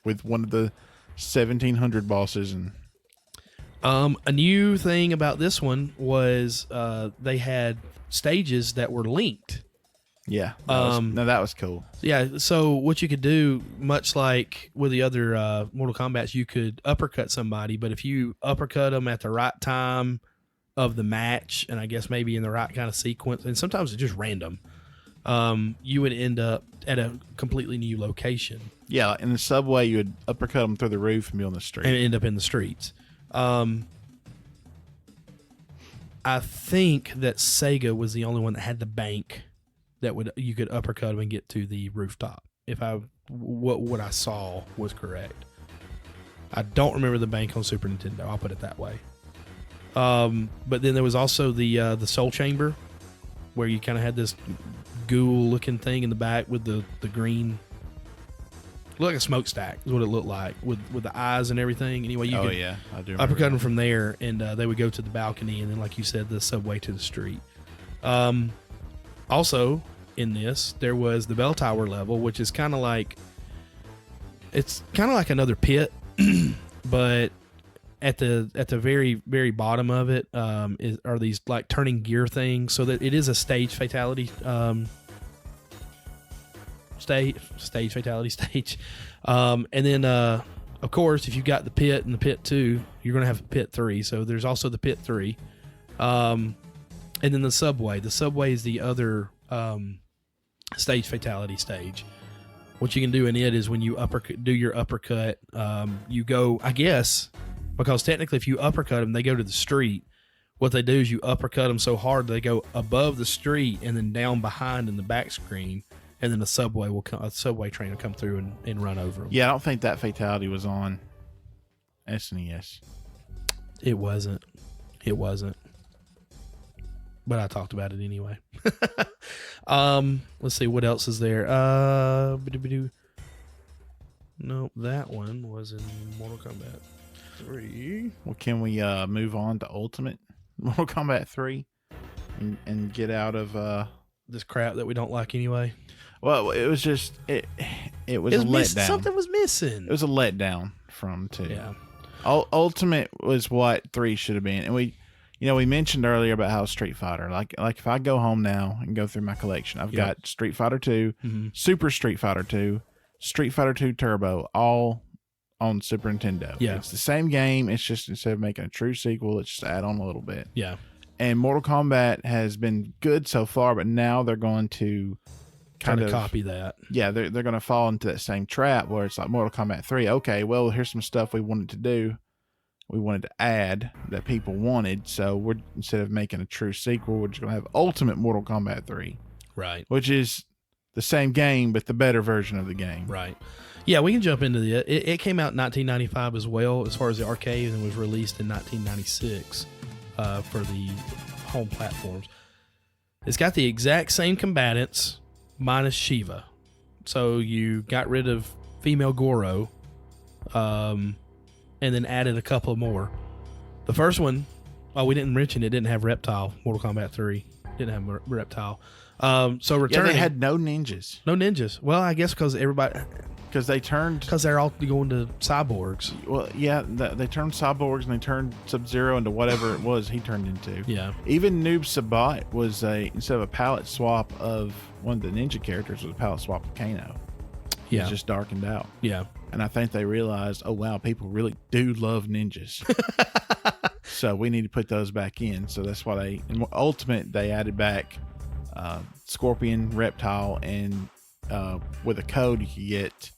With one of the 1,700 bosses. And a new thing about this one was they had stages that were linked. yeah, that was cool. Yeah, so what you could do, much like with the other Mortal Kombats, you could uppercut somebody, but if you uppercut them at the right time of the match, and I guess maybe in the right kind of sequence, and sometimes it's just random, you would end up at a completely new location. Yeah, in the subway, you would uppercut them through the roof and be on the street. And end up in the streets. I think that Sega was the only one that had the bank that you could uppercut them and get to the rooftop. If what I saw was correct. I don't remember the bank on Super Nintendo. I'll put it that way. But then there was also the Soul Chamber, where you kind of had this ghoul-looking thing in the back with the green. Looked like a smokestack is what it looked like with the eyes and everything. Anyway, you could I do uppercut them from there, and they would go to the balcony, and then, like you said, the subway to the street. Also, in this, there was the bell tower level, which is kind of like another pit, but at the very very bottom of it are these like turning gear things, so that it is a stage fatality stage. And then of course, if you've got the pit and the pit 2, you're going to have pit 3. So there's also the pit 3. And then the subway. The subway is the other stage fatality stage. What you can do in it is when you do your uppercut, you go, I guess, because technically if you uppercut them, they go to the street. What they do is you uppercut them so hard they go above the street and then down behind in the back screen. And then a subway train will come through and run over them. Yeah, I don't think that fatality was on SNES. It wasn't. But I talked about it anyway. Let's see, what else is there? Nope, that one was in Mortal Kombat 3. Well, can we move on to Ultimate Mortal Kombat 3 and get out of this crap that we don't like anyway? Well, it was just it was a letdown. Something was missing. It was a letdown from 2. Yeah. Ultimate was what 3 should have been, and we mentioned earlier about how Street Fighter, like if I go home now and go through my collection, I've got Street Fighter 2, Super Street Fighter 2, Street Fighter 2 Turbo, all on Super Nintendo. Yeah, it's the same game. It's just instead of making a true sequel, it's just add on a little bit. Yeah. And Mortal Kombat has been good so far, but now they're going to trying to copy that. Yeah, they're going to fall into that same trap where it's like Mortal Kombat 3. Okay, well, here's some stuff we wanted to do. We wanted to add that people wanted. So instead of making a true sequel, we're just going to have Ultimate Mortal Kombat 3. Right. Which is the same game, but the better version of the game. Right. Yeah, we can jump into it. It came out in 1995 as well, as far as the arcade, and was released in 1996 for the home platforms. It's got the exact same combatants, minus Shiva. So you got rid of female Goro, and then added a couple more. The first one, we didn't mention it, didn't have Reptile. Mortal Kombat 3 didn't have Reptile. So returning, yeah, they had no ninjas. No ninjas. Well, I guess because they're all going to cyborgs. Well, yeah, they turned cyborgs and they turned Sub-Zero into whatever it was he turned into. Yeah. Even Noob Sabat was instead of a palette swap of one of the ninja characters, was a palette swap of Kano. Yeah. It's just darkened out. Yeah. And I think they realized, oh wow, people really do love ninjas. So we need to put those back in. So that's why in Ultimate they added back Scorpion, Reptile, and with a code you could get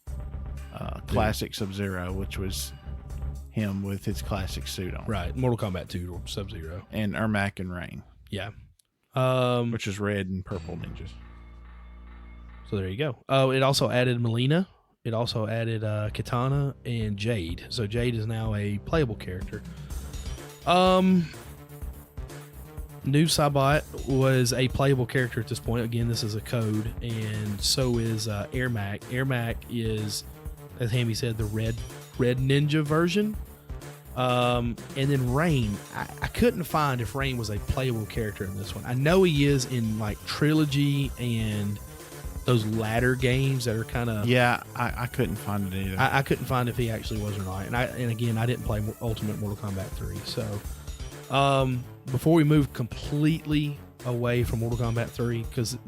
classic Sub-Zero, which was him with his classic suit on. Right. Mortal Kombat 2 Sub-Zero. And Ermac and Rain. Yeah. Which is red and purple ninjas. So there you go. Oh, it also added Melina. It also added Katana and Jade. So Jade is now a playable character. Noob Sabat was a playable character at this point. Again, this is a code, and so is Ermac. Ermac is, as Hammy said, the red ninja version. And then Rain. I couldn't find if Rain was a playable character in this one. I know he is in like Trilogy and those ladder games that are kind of... Yeah, I couldn't find it either. I couldn't find if he actually was or not. And again, I didn't play Ultimate Mortal Kombat 3. So before we move completely away from Mortal Kombat 3, because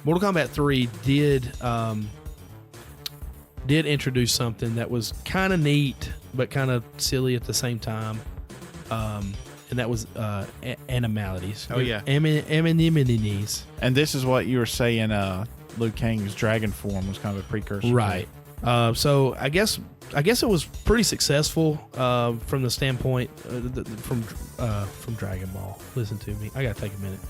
Mortal Kombat 3 did introduce something that was kind of neat but kind of silly at the same time, and that was animalities. Oh yeah, animalities. And this is what you were saying. Liu Kang's dragon form was kind of a precursor, right? So I guess it was pretty successful from the standpoint from Dragon Ball. Listen to me, I gotta take a minute.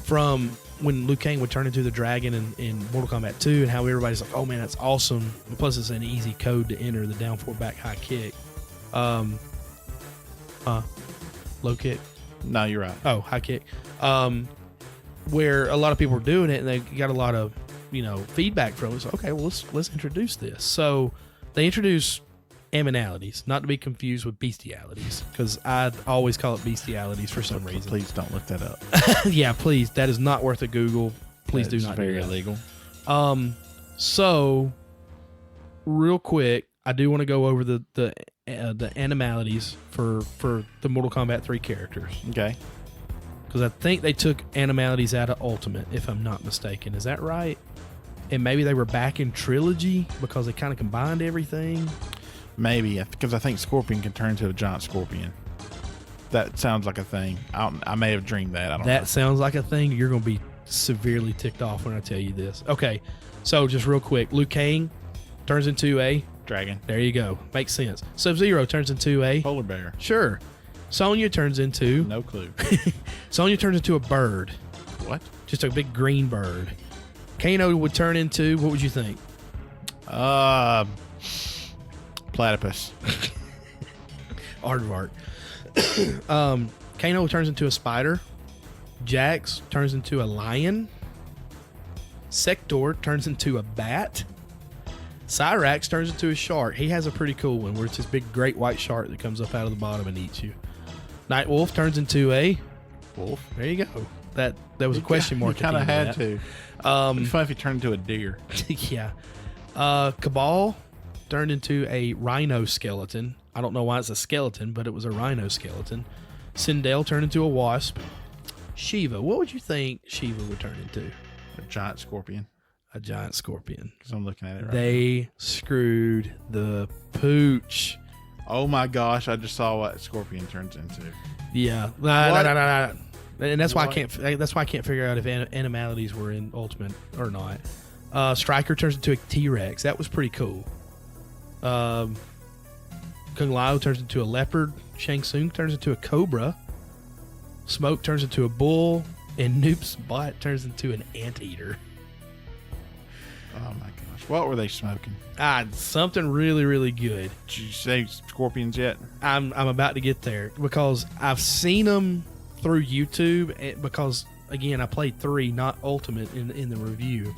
From when Liu Kang would turn into the dragon in Mortal Kombat 2, and how everybody's like, "Oh man, that's awesome!" And plus, it's an easy code to enter the down forward back high kick, low kick. No, you're right. Oh, high kick. Where a lot of people were doing it, and they got a lot of feedback from it. So okay, well let's introduce this. So they introduced aminalities, not to be confused with bestialities, because I always call it bestialities for some reason. Please don't look that up. Yeah, please. That is not worth a Google. Please do not. Very do that. illegal. So real quick, I do want to go over the animalities for the Mortal Kombat 3 characters. Okay. Because I think they took animalities out of Ultimate, if I'm not mistaken. Is that right? And maybe they were back in Trilogy because they kind of combined everything. Maybe, because I think Scorpion can turn into a giant scorpion. That sounds like a thing. I may have dreamed that. I don't know. That sounds like a thing. You're going to be severely ticked off when I tell you this. Okay, so just real quick. Liu Kang turns into a... dragon. There you go. Makes sense. Sub-Zero turns into a... polar bear. Sure. Sonya turns into... no clue. Sonya turns into a bird. What? Just a big green bird. Kano would turn into... what would you think? Platypus. Aardvark. Kano turns into a spider. Jax turns into a lion. Sector turns into a bat. Cyrax turns into a shark. He has a pretty cool one where it's this big great white shark that comes up out of the bottom and eats you. Nightwolf turns into a wolf. There you go. That was a question mark. You kind of had to. It'd be fun if he turned into a deer. Yeah. Cabal turned into a rhino skeleton. I don't know why it's a skeleton, but it was a rhino skeleton. Sindel turned into a wasp. Shiva, what would you think Shiva would turn into? A giant scorpion. A giant scorpion. Because I'm looking at it right They screwed the pooch. Oh my gosh, I just saw what Scorpion turns into. Yeah. Nah. And that's why I can't figure out if animalities were in Ultimate or not. Stryker turns into a T-Rex. That was pretty cool. Kung Lao turns into a leopard. Shang Tsung turns into a cobra. Smoke turns into a bull. And Noop's bot turns into an anteater. Oh my gosh. What were they smoking? Something really, really good. Did you say scorpions yet? I'm about to get there because I've seen them through YouTube because, again, I played 3, not Ultimate, in the review.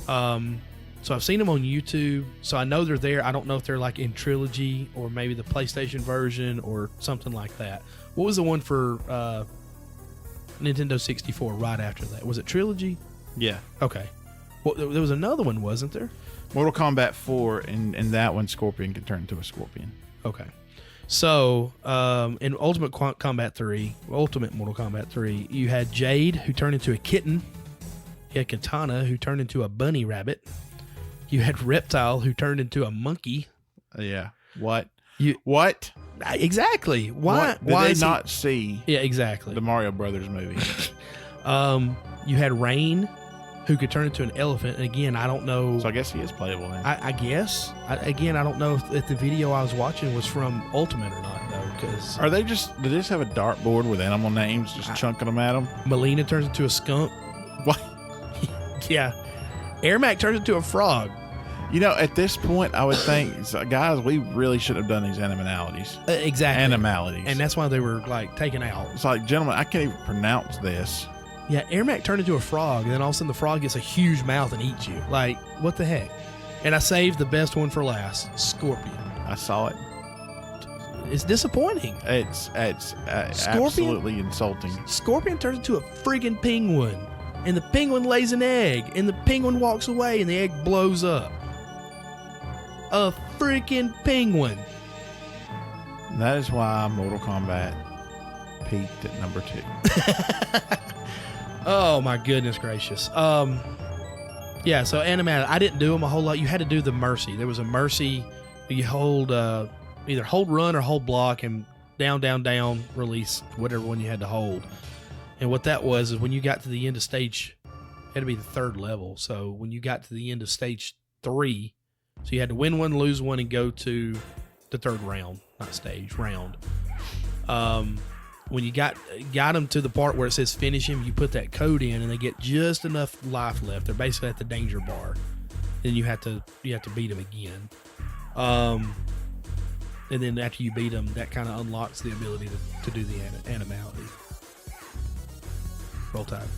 So I've seen them on YouTube, so I know they're there. I don't know if they're like in Trilogy or maybe the PlayStation version or something like that. What was the one for Nintendo 64 right after that? Was it Trilogy? Yeah. Okay. Well, there was another one, wasn't there? Mortal Kombat 4, and that one, Scorpion can turn into a scorpion. Okay. So, in Ultimate Mortal Kombat 3, you had Jade, who turned into a kitten. You had Katana, who turned into a bunny rabbit. You had Reptile, who turned into a monkey. Yeah. What? What? Exactly. Why? Did they not see? Yeah, exactly. The Mario Brothers movie. You had Rain, who could turn into an elephant. And again, I don't know. So I guess he is playable then. I guess. I don't know if the video I was watching was from Ultimate or not, though. Because do they just have a dartboard with animal names, just chunking them at them? Melina turns into a skunk. What? Yeah. Ermac turns into a frog. You know, at this point, I would think, guys, we really should have done these animalities. Exactly. Animalities. And that's why they were, like, taken out. It's like, gentlemen, I can't even pronounce this. Yeah, Ermac turned into a frog, and then all of a sudden the frog gets a huge mouth and eats you. Like, what the heck? And I saved the best one for last, Scorpion. I saw it. It's disappointing. It's absolutely insulting. Scorpion turns into a friggin' penguin, and the penguin lays an egg, and the penguin walks away, and the egg blows up. A freaking penguin. That is why Mortal Kombat peaked at number 2. Oh my goodness gracious. Yeah, so animated. I didn't do them a whole lot. You had to do the mercy. There was a mercy. You hold either hold run or hold block, and down, release, whatever one you had to hold. And what that was is when you got to the end of stage, it had to be the 3rd level. So when you got to the end of stage 3, so you had to win one, lose one, and go to the 3rd round, not stage, round. When you got them to the part where it says finish him, you put that code in, and they get just enough life left. They're basically at the danger bar. Then you have to beat them again. And then after you beat them, that kind of unlocks the ability to do the animality. Roll time.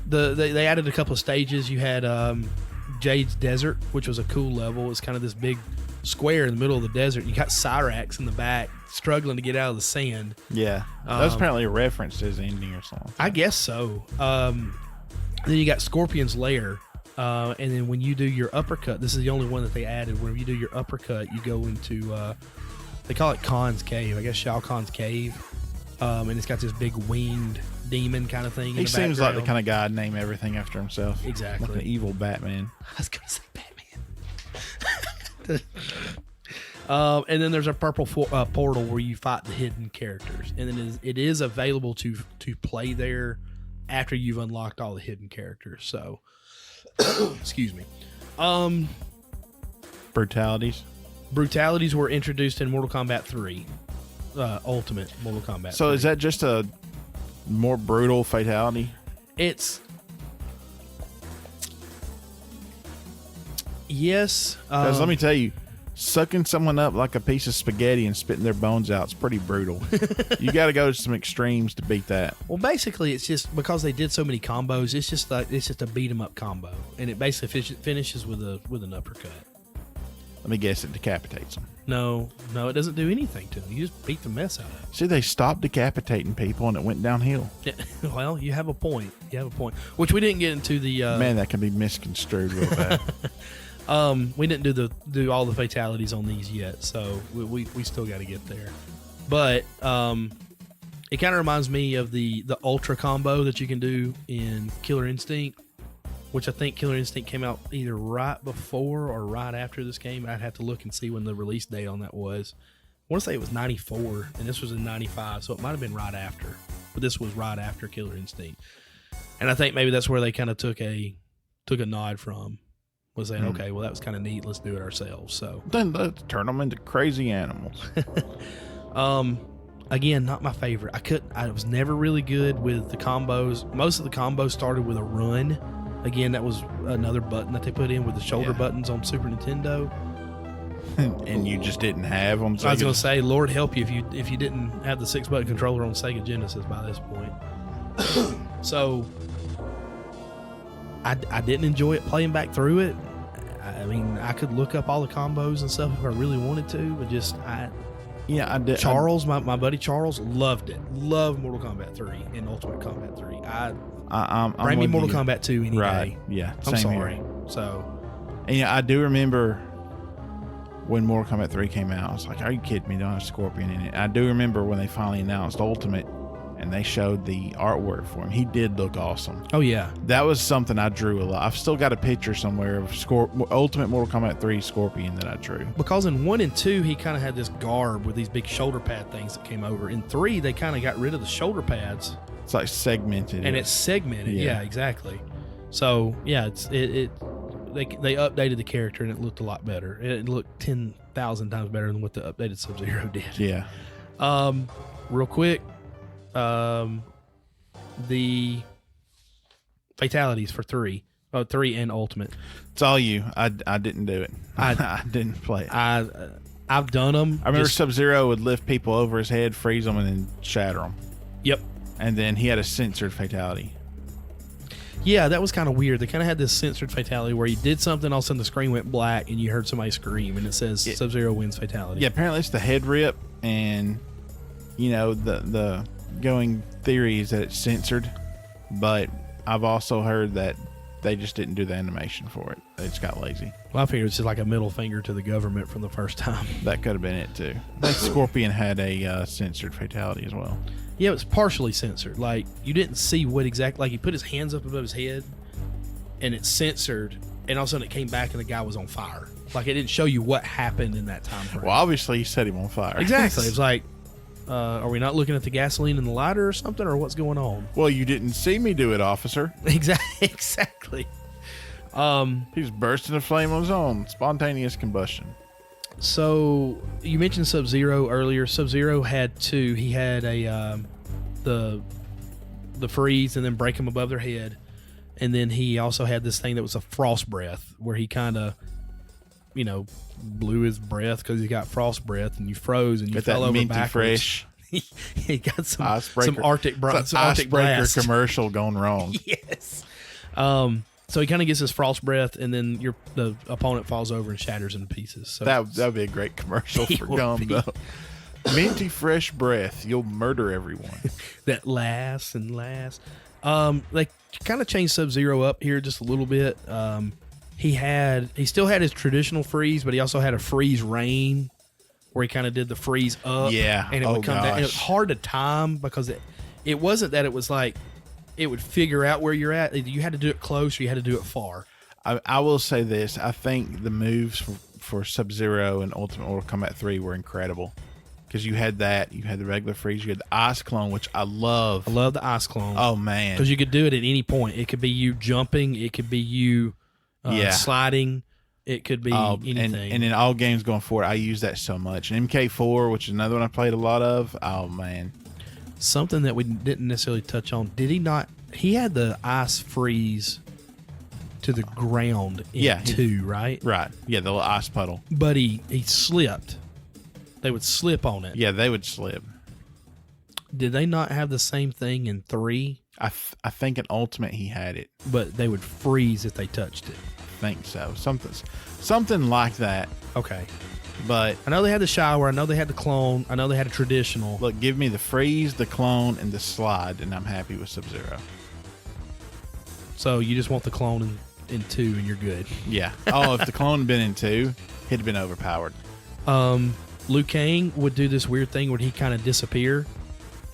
They added a couple of stages. You had Jade's Desert, which was a cool level. It's kind of this big square in the middle of the desert. You got Cyrax in the back struggling to get out of the sand. Yeah, that was apparently a reference to his ending or something. I guess so. Then you got Scorpion's Lair, and then when you do your uppercut, this is the only one that they added. Whenever you do your uppercut, you go into they call it Khan's Cave. I guess Shao Kahn's Cave, and it's got this big winged demon kind of thing. He seems like the kind of guy to name everything after himself. Exactly, like an evil Batman. I was gonna say Batman. And then there's a purple portal where you fight the hidden characters, and then it is available to play there after you've unlocked all the hidden characters. So, excuse me. Brutalities were introduced in Mortal Kombat 3, Ultimate Mortal Kombat. So 3. is that just a more brutal fatality? It's yes. Because let me tell you, sucking someone up like a piece of spaghetti and spitting their bones out is pretty brutal. You got to go to some extremes to beat that. Well, basically, it's just because they did so many combos. It's just a beat 'em up combo, and it basically finishes with an uppercut. Let me guess, it decapitates them. No, it doesn't do anything to them. You just beat the mess out of them. See, they stopped decapitating people and it went downhill. Yeah, well, you have a point. Which we didn't get into the. Man, that can be misconstrued real bad. We didn't do all the fatalities on these yet, so we still got to get there. But it kind of reminds me of the ultra combo that you can do in Killer Instinct, which I think Killer Instinct came out either right before or right after this game. I'd have to look and see when the release date on that was. I want to say it was 94, and this was in 95, so it might have been right after. But this was right after Killer Instinct. And I think maybe that's where they kind of took a nod from. Was saying, okay, well, that was kind of neat. Let's do it ourselves. So then let's turn them into crazy animals. Again, not my favorite. I was never really good with the combos. Most of the combos started with a run. Again, that was another button that they put in with the shoulder buttons on Super Nintendo. And you just didn't have them. I was going to say, Lord help you if you didn't have the 6-button controller on Sega Genesis by this point. So I didn't enjoy it playing back through it. I mean, I could look up all the combos and stuff if I really wanted to, but I did. Charles, my buddy Charles, loved it. Loved Mortal Kombat 3 and Ultimate Kombat 3. Bring me Mortal Kombat 2 any day. Yeah, I'm same sorry. Here. So, and I do remember when Mortal Kombat 3 came out. I was like, "Are you kidding me? Don't have Scorpion in it." I do remember when they finally announced Ultimate, and they showed the artwork for him. He did look awesome. Oh yeah, that was something I drew a lot. I've still got a picture somewhere of Ultimate Mortal Kombat 3 Scorpion that I drew. Because in 1 and 2, he kind of had this garb with these big shoulder pad things that came over. In 3, they kind of got rid of the shoulder pads. It's like segmented. And it's segmented. Yeah, exactly. So yeah, they updated the character and it looked a lot better. It looked 10,000 times better than what the updated Sub-Zero did. Yeah. Real quick, the fatalities for 3 and Ultimate. It's all you. I didn't do it. I didn't play it. I've done them. I remember Sub-Zero would lift people over his head, freeze them, and then shatter them. Yep. And then he had a censored fatality. Yeah, that was kind of weird. They kind of had this censored fatality where he did something, all of a sudden the screen went black, and you heard somebody scream, and it says Sub-Zero wins fatality. Yeah, apparently it's the head rip, and the going theory is that it's censored, but I've also heard that they just didn't do the animation for it. They just got lazy. Well, I figured it's just like a middle finger to the government from the first time. That could have been it too. That Scorpion had a censored fatality as well. Yeah, it was partially censored. Like, you didn't see what exactly. Like, he put his hands up above his head, and it's censored, and all of a sudden it came back, and the guy was on fire. Like, it didn't show you what happened in that time frame. Well, obviously he set him on fire. Exactly. It was like, are we not looking at the gasoline in the lighter or something, or what's going on? Well, you didn't see me do it, officer. Exactly. He was bursting a flame on his own. Spontaneous combustion. So you mentioned Sub-Zero earlier. Sub-Zero had two. He had a the freeze and then break them above their head, and then he also had this thing that was a frost breath, where he kind of, blew his breath because he got frost breath, and you froze and you Got fell that over minty backwards. fresh. He got some Icebreaker. some Arctic Icebreaker blast commercial gone wrong. Yes. So he kind of gets his frost breath, and then the opponent falls over and shatters into pieces. So That would be a great commercial for gum, though. Minty fresh breath. You'll murder everyone. that lasts and lasts. They kind of changed Sub-Zero up here just a little bit. He still had his traditional freeze, but he also had a freeze rain, where he kind of did the freeze up. Yeah. And it would come down. And it was hard to time because it wasn't that it was like it would figure out where you're at. You had to do it close or you had to do it far. I will say this. I think the moves for Sub-Zero and Ultimate Mortal Kombat 3 were incredible. Because you had that. You had the regular freeze. You had the ice clone, which I love. I love the ice clone. Oh, man. Because you could do it at any point. It could be you jumping. It could be you sliding. It could be anything. And in all games going forward, I use that so much. And MK4, which is another one I played a lot of. Oh, man. Something that we didn't necessarily touch on. Did he not? He had the ice freeze to the ground in 2, right? Right. Yeah, the little ice puddle. But he slipped. They would slip on it. Yeah, they would slip. Did they not have the same thing in 3? I think in Ultimate he had it. But they would freeze if they touched it. I think so. Something like that. Okay. But I know they had the shower. I know they had the clone. I know they had a traditional. Look, give me the freeze, the clone, and the slide, and I'm happy with Sub-Zero. So you just want the clone in 2 and you're good. Yeah. Oh, if the clone had been in 2, he'd have been overpowered. Liu Kang would do this weird thing where he'd kind of disappear,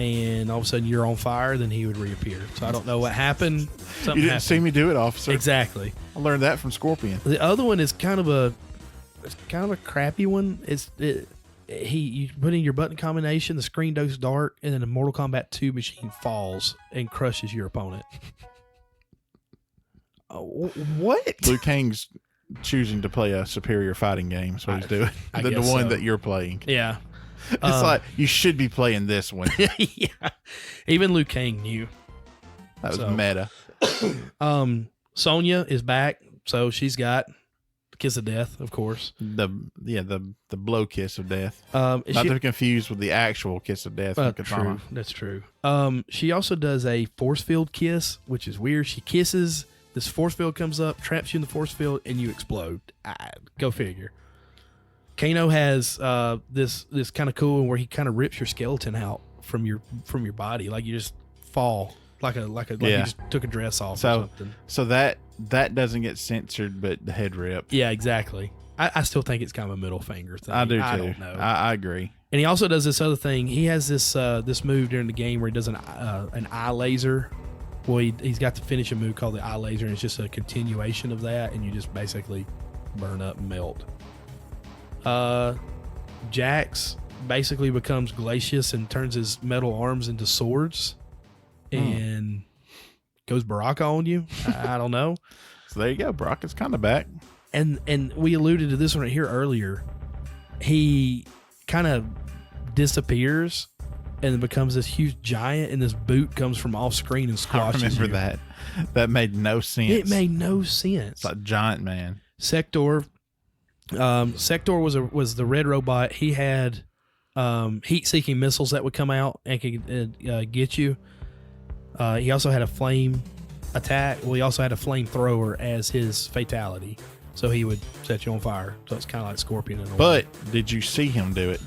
and all of a sudden you're on fire, then he would reappear. So I don't know what happened. Something You didn't happened. see me do it, officer. Exactly. I learned that from Scorpion. The other one is kind of a crappy one. You put in your button combination, the screen goes dark, and then the Mortal Kombat 2 machine falls and crushes your opponent. What? Liu Kang's choosing to play a superior fighting game. That's what he's doing. Than the one that you're playing. Yeah. It's like, you should be playing this one. Yeah. Even Liu Kang knew. That was meta. Sonya is back, so she's got Kiss of Death, of course. The blow kiss of death. Not to be confused with the actual kiss of death from Katana. True. That's true. She also does a force field kiss, which is weird. She kisses, this force field comes up, traps you in the force field, and you explode. Go figure. Kano has this kind of cool one where he kind of rips your skeleton out from your body, like you just fall, like you just took a dress off or something. So that doesn't get censored, but the head rip. Yeah, exactly. I still think it's kind of a middle finger thing. I do too. I don't know. I agree. And he also does this other thing. He has this move during the game where he does an eye laser. Well, he's got the finishing move called the eye laser, and it's just a continuation of that, and you just basically burn up and melt. Jax basically becomes Glacius and turns his metal arms into swords and goes Baraka on you. I don't know. So there you go. Baraka's kind of back. And we alluded to this one right here earlier. He kind of disappears and then becomes this huge giant, and this boot comes from off screen and squashes I remember you. that. That made no sense. It made no sense. It's like Giant Man. Sector was the red robot. He had heat-seeking missiles that would come out and could get you. He also had a flame attack. Well, he also had a flamethrower as his fatality, so he would set you on fire. So it's kind of like Scorpion in a way. But did you see him do it?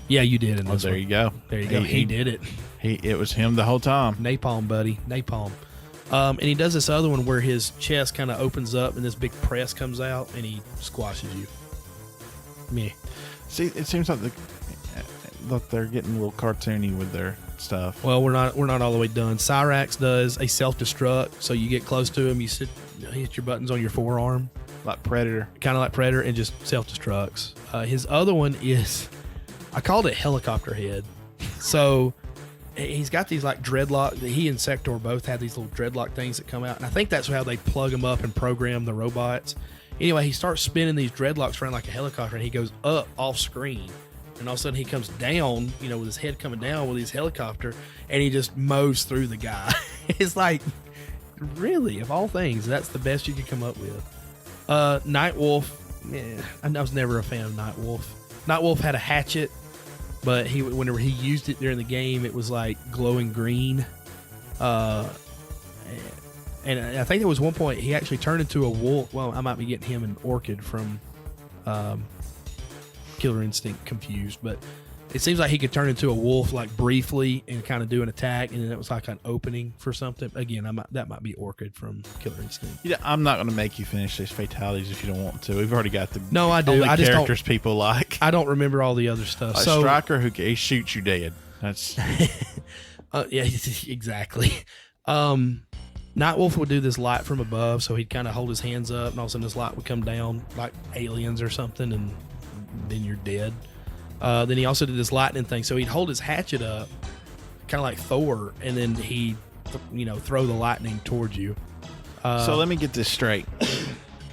Yeah, you did in Oh, this there one. you go. There you go. He did it. It was him the whole time. Napalm, buddy. Napalm. And he does this other one where his chest kind of opens up and this big press comes out and he squashes you. Meh. See, it seems like they're getting a little cartoony with their stuff. Well, we're not all the way done. Cyrax does a self-destruct, so you get close to him, you hit your buttons on your forearm, Like Predator. kind of like Predator, and just self-destructs. His other one is, I called it helicopter head. So he's got these like dreadlock. He and Sector both have these little dreadlock things that come out, and I think that's how they plug them up and program the robots. Anyway, he starts spinning these dreadlocks around like a helicopter, and he goes up off screen. And all of a sudden he comes down, with his head coming down with his helicopter, and he just mows through the guy. It's like, really, of all things, that's the best you could come up with. Nightwolf, I was never a fan of Nightwolf. Nightwolf had a hatchet, but whenever he used it during the game, it was like glowing green. And I think there was one point he actually turned into a wolf. Well, I might be getting him and Orchid from Killer Instinct confused, but it seems like he could turn into a wolf like briefly and kind of do an attack, and then it was like an opening for something. Again, that might be Orchid from Killer Instinct. Yeah, I'm not going to make you finish these fatalities if you don't want to. We've already got the No, I do. only I just characters people like. I don't remember all the other stuff. Like So Striker, he shoots you dead. That's yeah, exactly. Nightwolf would do this light from above, so he'd kind of hold his hands up, and all of a sudden this light would come down like aliens or something, and then you're dead. Then he also did this lightning thing, so he'd hold his hatchet up, kind of like Thor, and then he'd throw the lightning towards you. so let me get this straight.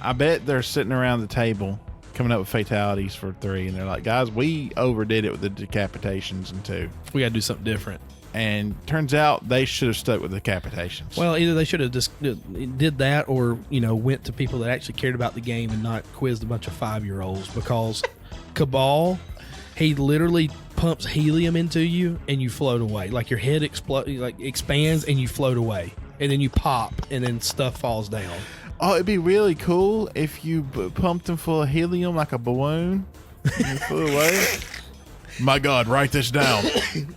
I bet they're sitting around the table coming up with fatalities for 3, and they're like, guys, we overdid it with the decapitations in 2. We got to do something different. And turns out they should have stuck with decapitations. Well, either they should have just did that, or went to people that actually cared about the game and not quizzed a bunch of 5-year-olds. Because Cabal, he literally pumps helium into you and you float away. Like your head expands and you float away, and then you pop and then stuff falls down. Oh, it'd be really cool if you pumped them full of helium like a balloon and you flew away. My God, write this down.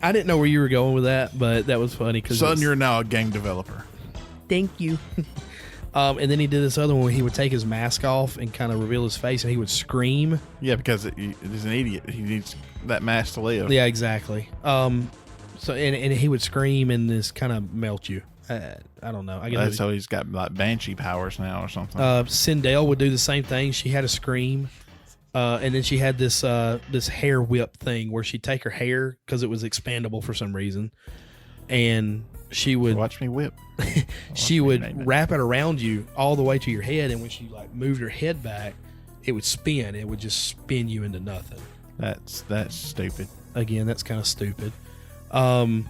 I didn't know where you were going with that, but that was funny. Son, you're now a game developer. Thank you. And then he did this other one where he would take his mask off and kind of reveal his face, and he would scream. Yeah, because he's an idiot. He needs that mask to live. Yeah, exactly. So and he would scream and just kind of melt you. I don't know. I guess So he's got like banshee powers now or something. Sindel would do the same thing. She had a scream. And then she had this hair whip thing where she'd take her hair because it was expandable for some reason, and she would watch me whip. She would wrap it around you all the way to your head, and when she like moved her head back, it would spin. It would just spin you into nothing. That's stupid. Again, that's kind of stupid. My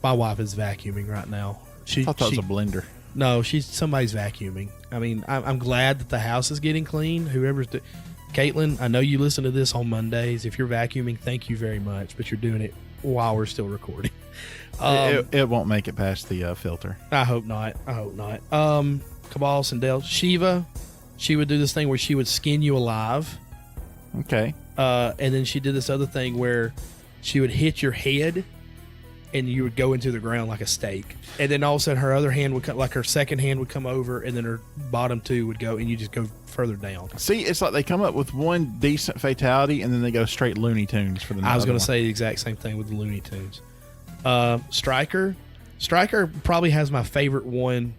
wife is vacuuming right now. I thought that was a blender. No, somebody's vacuuming. I mean, I'm glad that the house is getting clean. Whoever's Caitlin, I know you listen to this on Mondays. If you're vacuuming, thank you very much, but you're doing it while we're still recording. It won't make it past the filter. I hope not. Cabal, Sindel, Shiva, she would do this thing where she would skin you alive. Okay. And then she did this other thing where she would hit your head and you would go into the ground like a stake. And then all of a sudden her other hand would come, like her second hand would come over, and then her bottom two would go, and you just go further down. See, it's like they come up with one decent fatality and then they go straight Looney Tunes for the I was going to say the exact same thing with the Looney Tunes. Striker probably has my favorite one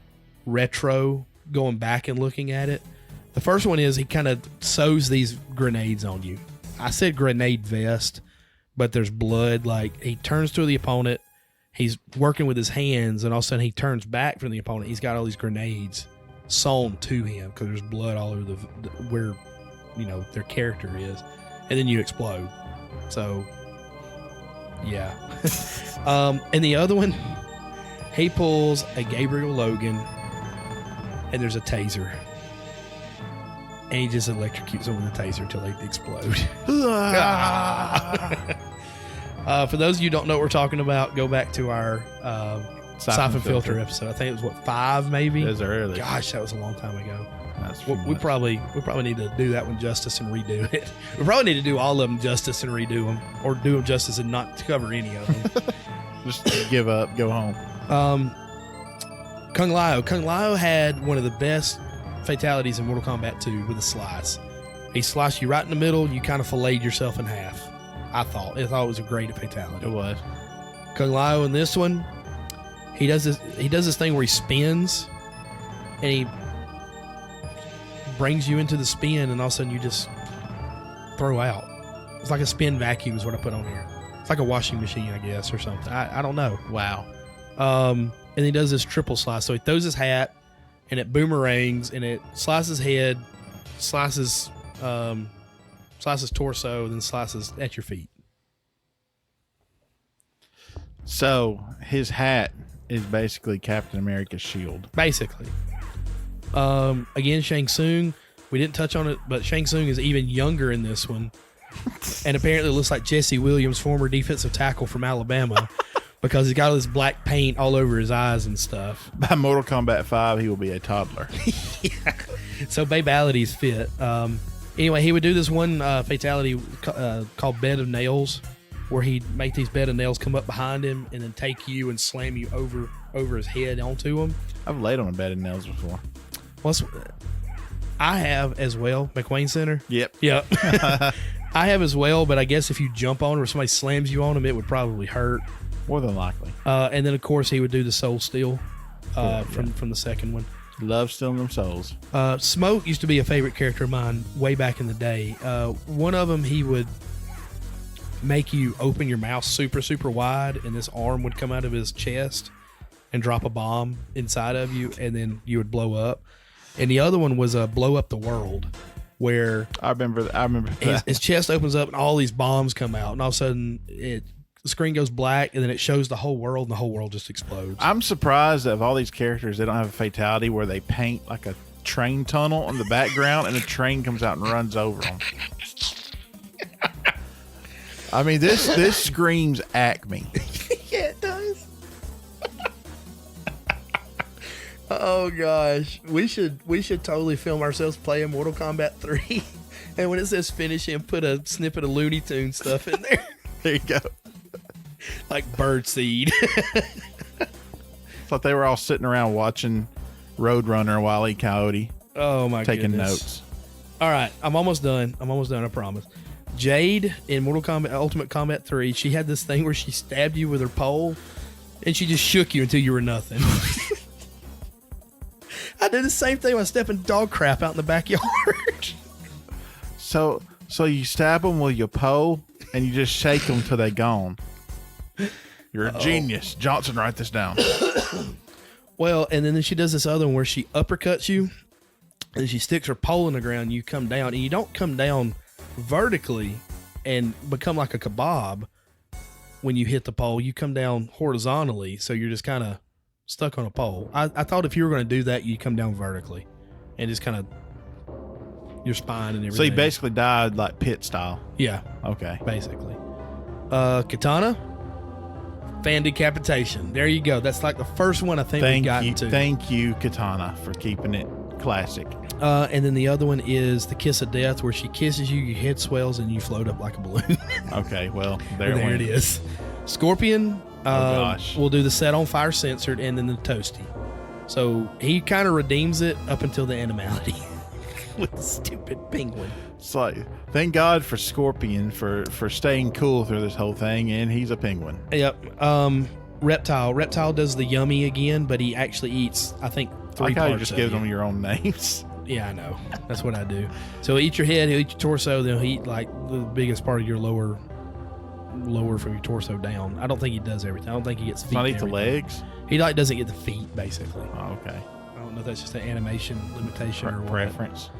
retro, going back and looking at it. The first one is he kind of sews these grenades on you. I said grenade vest, but there's blood. Like, he turns to the opponent, he's working with his hands, and all of a sudden he turns back from the opponent. He's got all these grenades sewn to him because there's blood all over where their character is, and then you explode. So yeah. And the other one, he pulls a Gabriel Logan, and there's a taser, and he just electrocutes them with the taser until they explode. For those of you who don't know what we're talking about, go back to our Siphon Filter episode. I think it was 5 maybe. It was early. Gosh, that was a long time ago. That's We probably need to do that one justice and redo it. We probably need to do all of them justice and redo them, or do them justice and not cover any of them. just give up, go home. Kung Lao had one of the best fatalities in Mortal Kombat 2 with a slice. He sliced you right in the middle. You kind of filleted yourself in half. I thought it was a great fatality. It was. Kung Lao in this one, he does this thing where he spins, and he brings you into the spin, and all of a sudden you just throw out. It's like a spin vacuum is what I put on here. It's like a washing machine, I guess, or something. I don't know. Wow. And he does this triple slice. So he throws his hat, and it boomerangs, and it slices head, slices torso, then slices at your feet. So his hat is basically Captain America's shield. Basically. Again, Shang Tsung, we didn't touch on it, but Shang Tsung is even younger in this one. And apparently looks like Jesse Williams, former defensive tackle from Alabama, because he's got all this black paint all over his eyes and stuff. By Mortal Kombat 5, he will be a toddler. Yeah. So babalities fit. Anyway, he would do this one fatality called Bed of Nails, where he'd make these bed of nails come up behind him and then take you and slam you over his head onto him. I've laid on a bed of nails before. Well, I have as well. McWayne Center? Yep. I have as well, but I guess if you jump on or somebody slams you on him, it would probably hurt. More than likely. And then, of course, he would do the Soul Steal from the second one. Love stealing them souls. Smoke used to be a favorite character of mine way back in the day. One of them, he would make you open your mouth super, super wide, and this arm would come out of his chest and drop a bomb inside of you, and then you would blow up. And the other one was Blow Up the World, where I remember that. His chest opens up and all these bombs come out, and all of a sudden the screen goes black, and then it shows the whole world, and the whole world just explodes. I'm surprised that of all these characters, they don't have a fatality where they paint like a train tunnel in the background and a train comes out and runs over them. I mean, this screams Acme. Yeah, it does. Oh gosh, we should totally film ourselves playing Mortal Kombat 3, and when it says finish him, put a snippet of Looney Tunes stuff in there. There you go. Like Birdseed. Thought they were all sitting around watching Roadrunner Wile E. Coyote. Oh my taking goodness. notes. All right, I'm almost done. I promise. Jade in Mortal Kombat Ultimate Combat 3, she had this thing where she stabbed you with her pole, and she just shook you until you were nothing. I did the same thing when I stepping dog crap out in the backyard. So you stab them with your pole, and you just shake them till they gone. You're a genius. Johnson, write this down. Well, and then she does this other one where she uppercuts you, and she sticks her pole in the ground, and you come down, and you don't come down vertically and become like a kebab when you hit the pole. You come down horizontally, so you're just kind of stuck on a pole. I thought if you were going to do that, you'd come down vertically and just kind of your spine and everything. So you basically died like pit style. Yeah. Okay. Basically. Katana, fan decapitation. There you go. That's like the first one I think we've gotten to. Thank you, Katana, for keeping it classic. And then the other one is the kiss of death, where she kisses you, your head swells, and you float up like a balloon. Okay, well, there it is. Scorpion, gosh. We'll do the set on fire censored, and then the toasty. So he kind of redeems it up until the animality with the stupid penguin. It's like, thank God for Scorpion for staying cool through this whole thing, and he's a penguin. Yep. Reptile does the yummy again, but he actually eats, I think, 3 like parts. how you just give them your own names. Yeah, I know. That's what I do. So he'll eat your head, he'll eat your torso, then he'll eat like the biggest part of your lower from your torso down. I don't think he does everything. I don't think he gets feet. Not eat the legs? He doesn't get the feet, basically. Oh, okay. I don't know if that's just an animation limitation or what. Preference.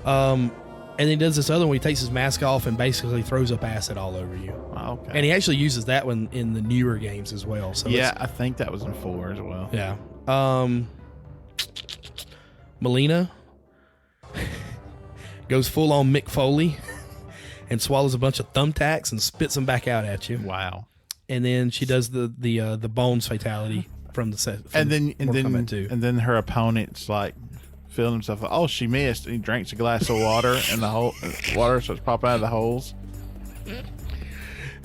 And then he does this other one. He takes his mask off and basically throws up acid all over you. Oh, okay. And he actually uses that one in the newer games as well. So yeah, I think that was in 4 as well. Yeah. Melina goes full on Mick Foley and swallows a bunch of thumbtacks and spits them back out at you. Wow. And then she does the Bones fatality. from the set. And then Mortal Kombat 2. and then her opponent's like feeling himself. Oh, she missed. And he drinks a glass of water, and the whole water starts popping out of the holes.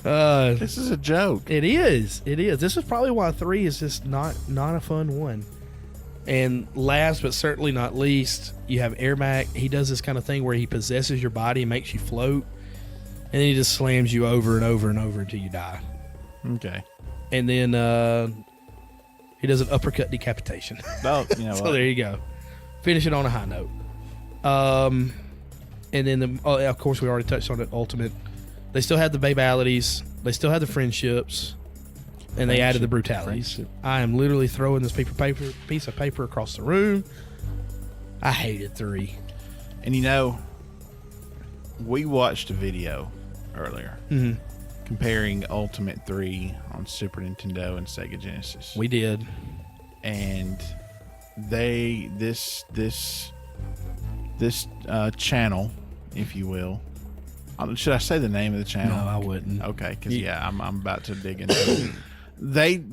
This is a joke. It is. This is probably why 3 is just not a fun one. And last but certainly not least, you have Ermac. He does this kind of thing where he possesses your body and makes you float, and then he just slams you over and over and over until you die. Okay. And then he does an uppercut decapitation. Oh, you know So what? there you go. Finish it on a high note. And then, of course, we already touched on it, Ultimate. They still had the babalities. They still had the friendships. And they added the brutalities. Friendship. I am literally throwing this piece of paper across the room. I hated 3. And you know, we watched a video earlier comparing Ultimate 3 on Super Nintendo and Sega Genesis. We did. And this channel, if you will. Should I say the name of the channel? No, I wouldn't. Okay, because I'm about to dig into it.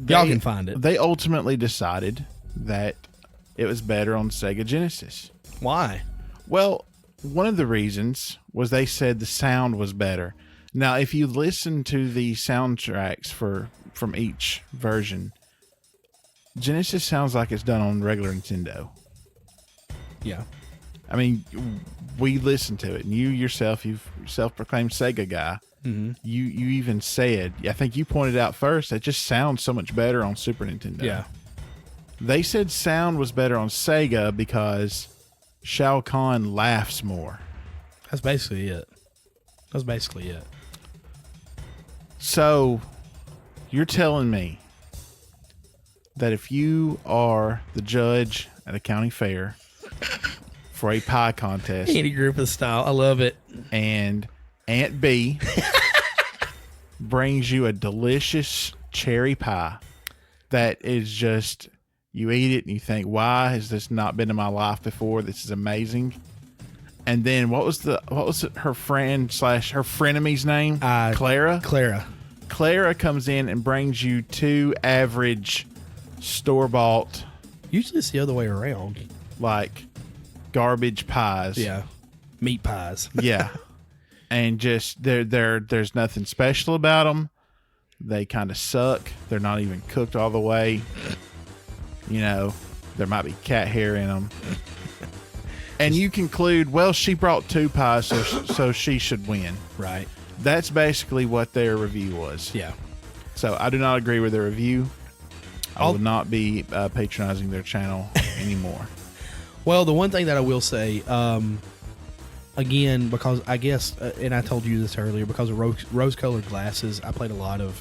Y'all can find it. They ultimately decided that it was better on Sega Genesis. Why? Well, one of the reasons was they said the sound was better. Now, if you listen to the soundtracks from each version, Genesis sounds like it's done on regular Nintendo. Yeah. I mean, we listened to it, and you yourself, you've self-proclaimed Sega guy. Mm-hmm. You even said, I think you pointed out first, it just sounds so much better on Super Nintendo. Yeah. They said sound was better on Sega because Shao Kahn laughs more. That's basically it. So, you're telling me that if you are the judge at a county fair for a pie contest, Andy Griffith style, I love it. and Aunt B brings you a delicious cherry pie that is just, you eat it and you think, why has this not been in my life before? This is amazing. And then what was her friend / her frenemy's name? Clara. Clara comes in and brings you 2 average store-bought, Usually it's the other way around. like, garbage pies. Yeah. Meat pies. Yeah. And just there's nothing special about them. They kind of suck. They're not even cooked all the way. You know, there might be cat hair in them. And you conclude, well, she brought 2 pies, so she should win. Right. That's basically what their review was. Yeah. So I do not agree with their review. I will not be patronizing their channel anymore. Well, the one thing that I will say, again, because I guess, and I told you this earlier, because of rose-colored glasses, I played a lot of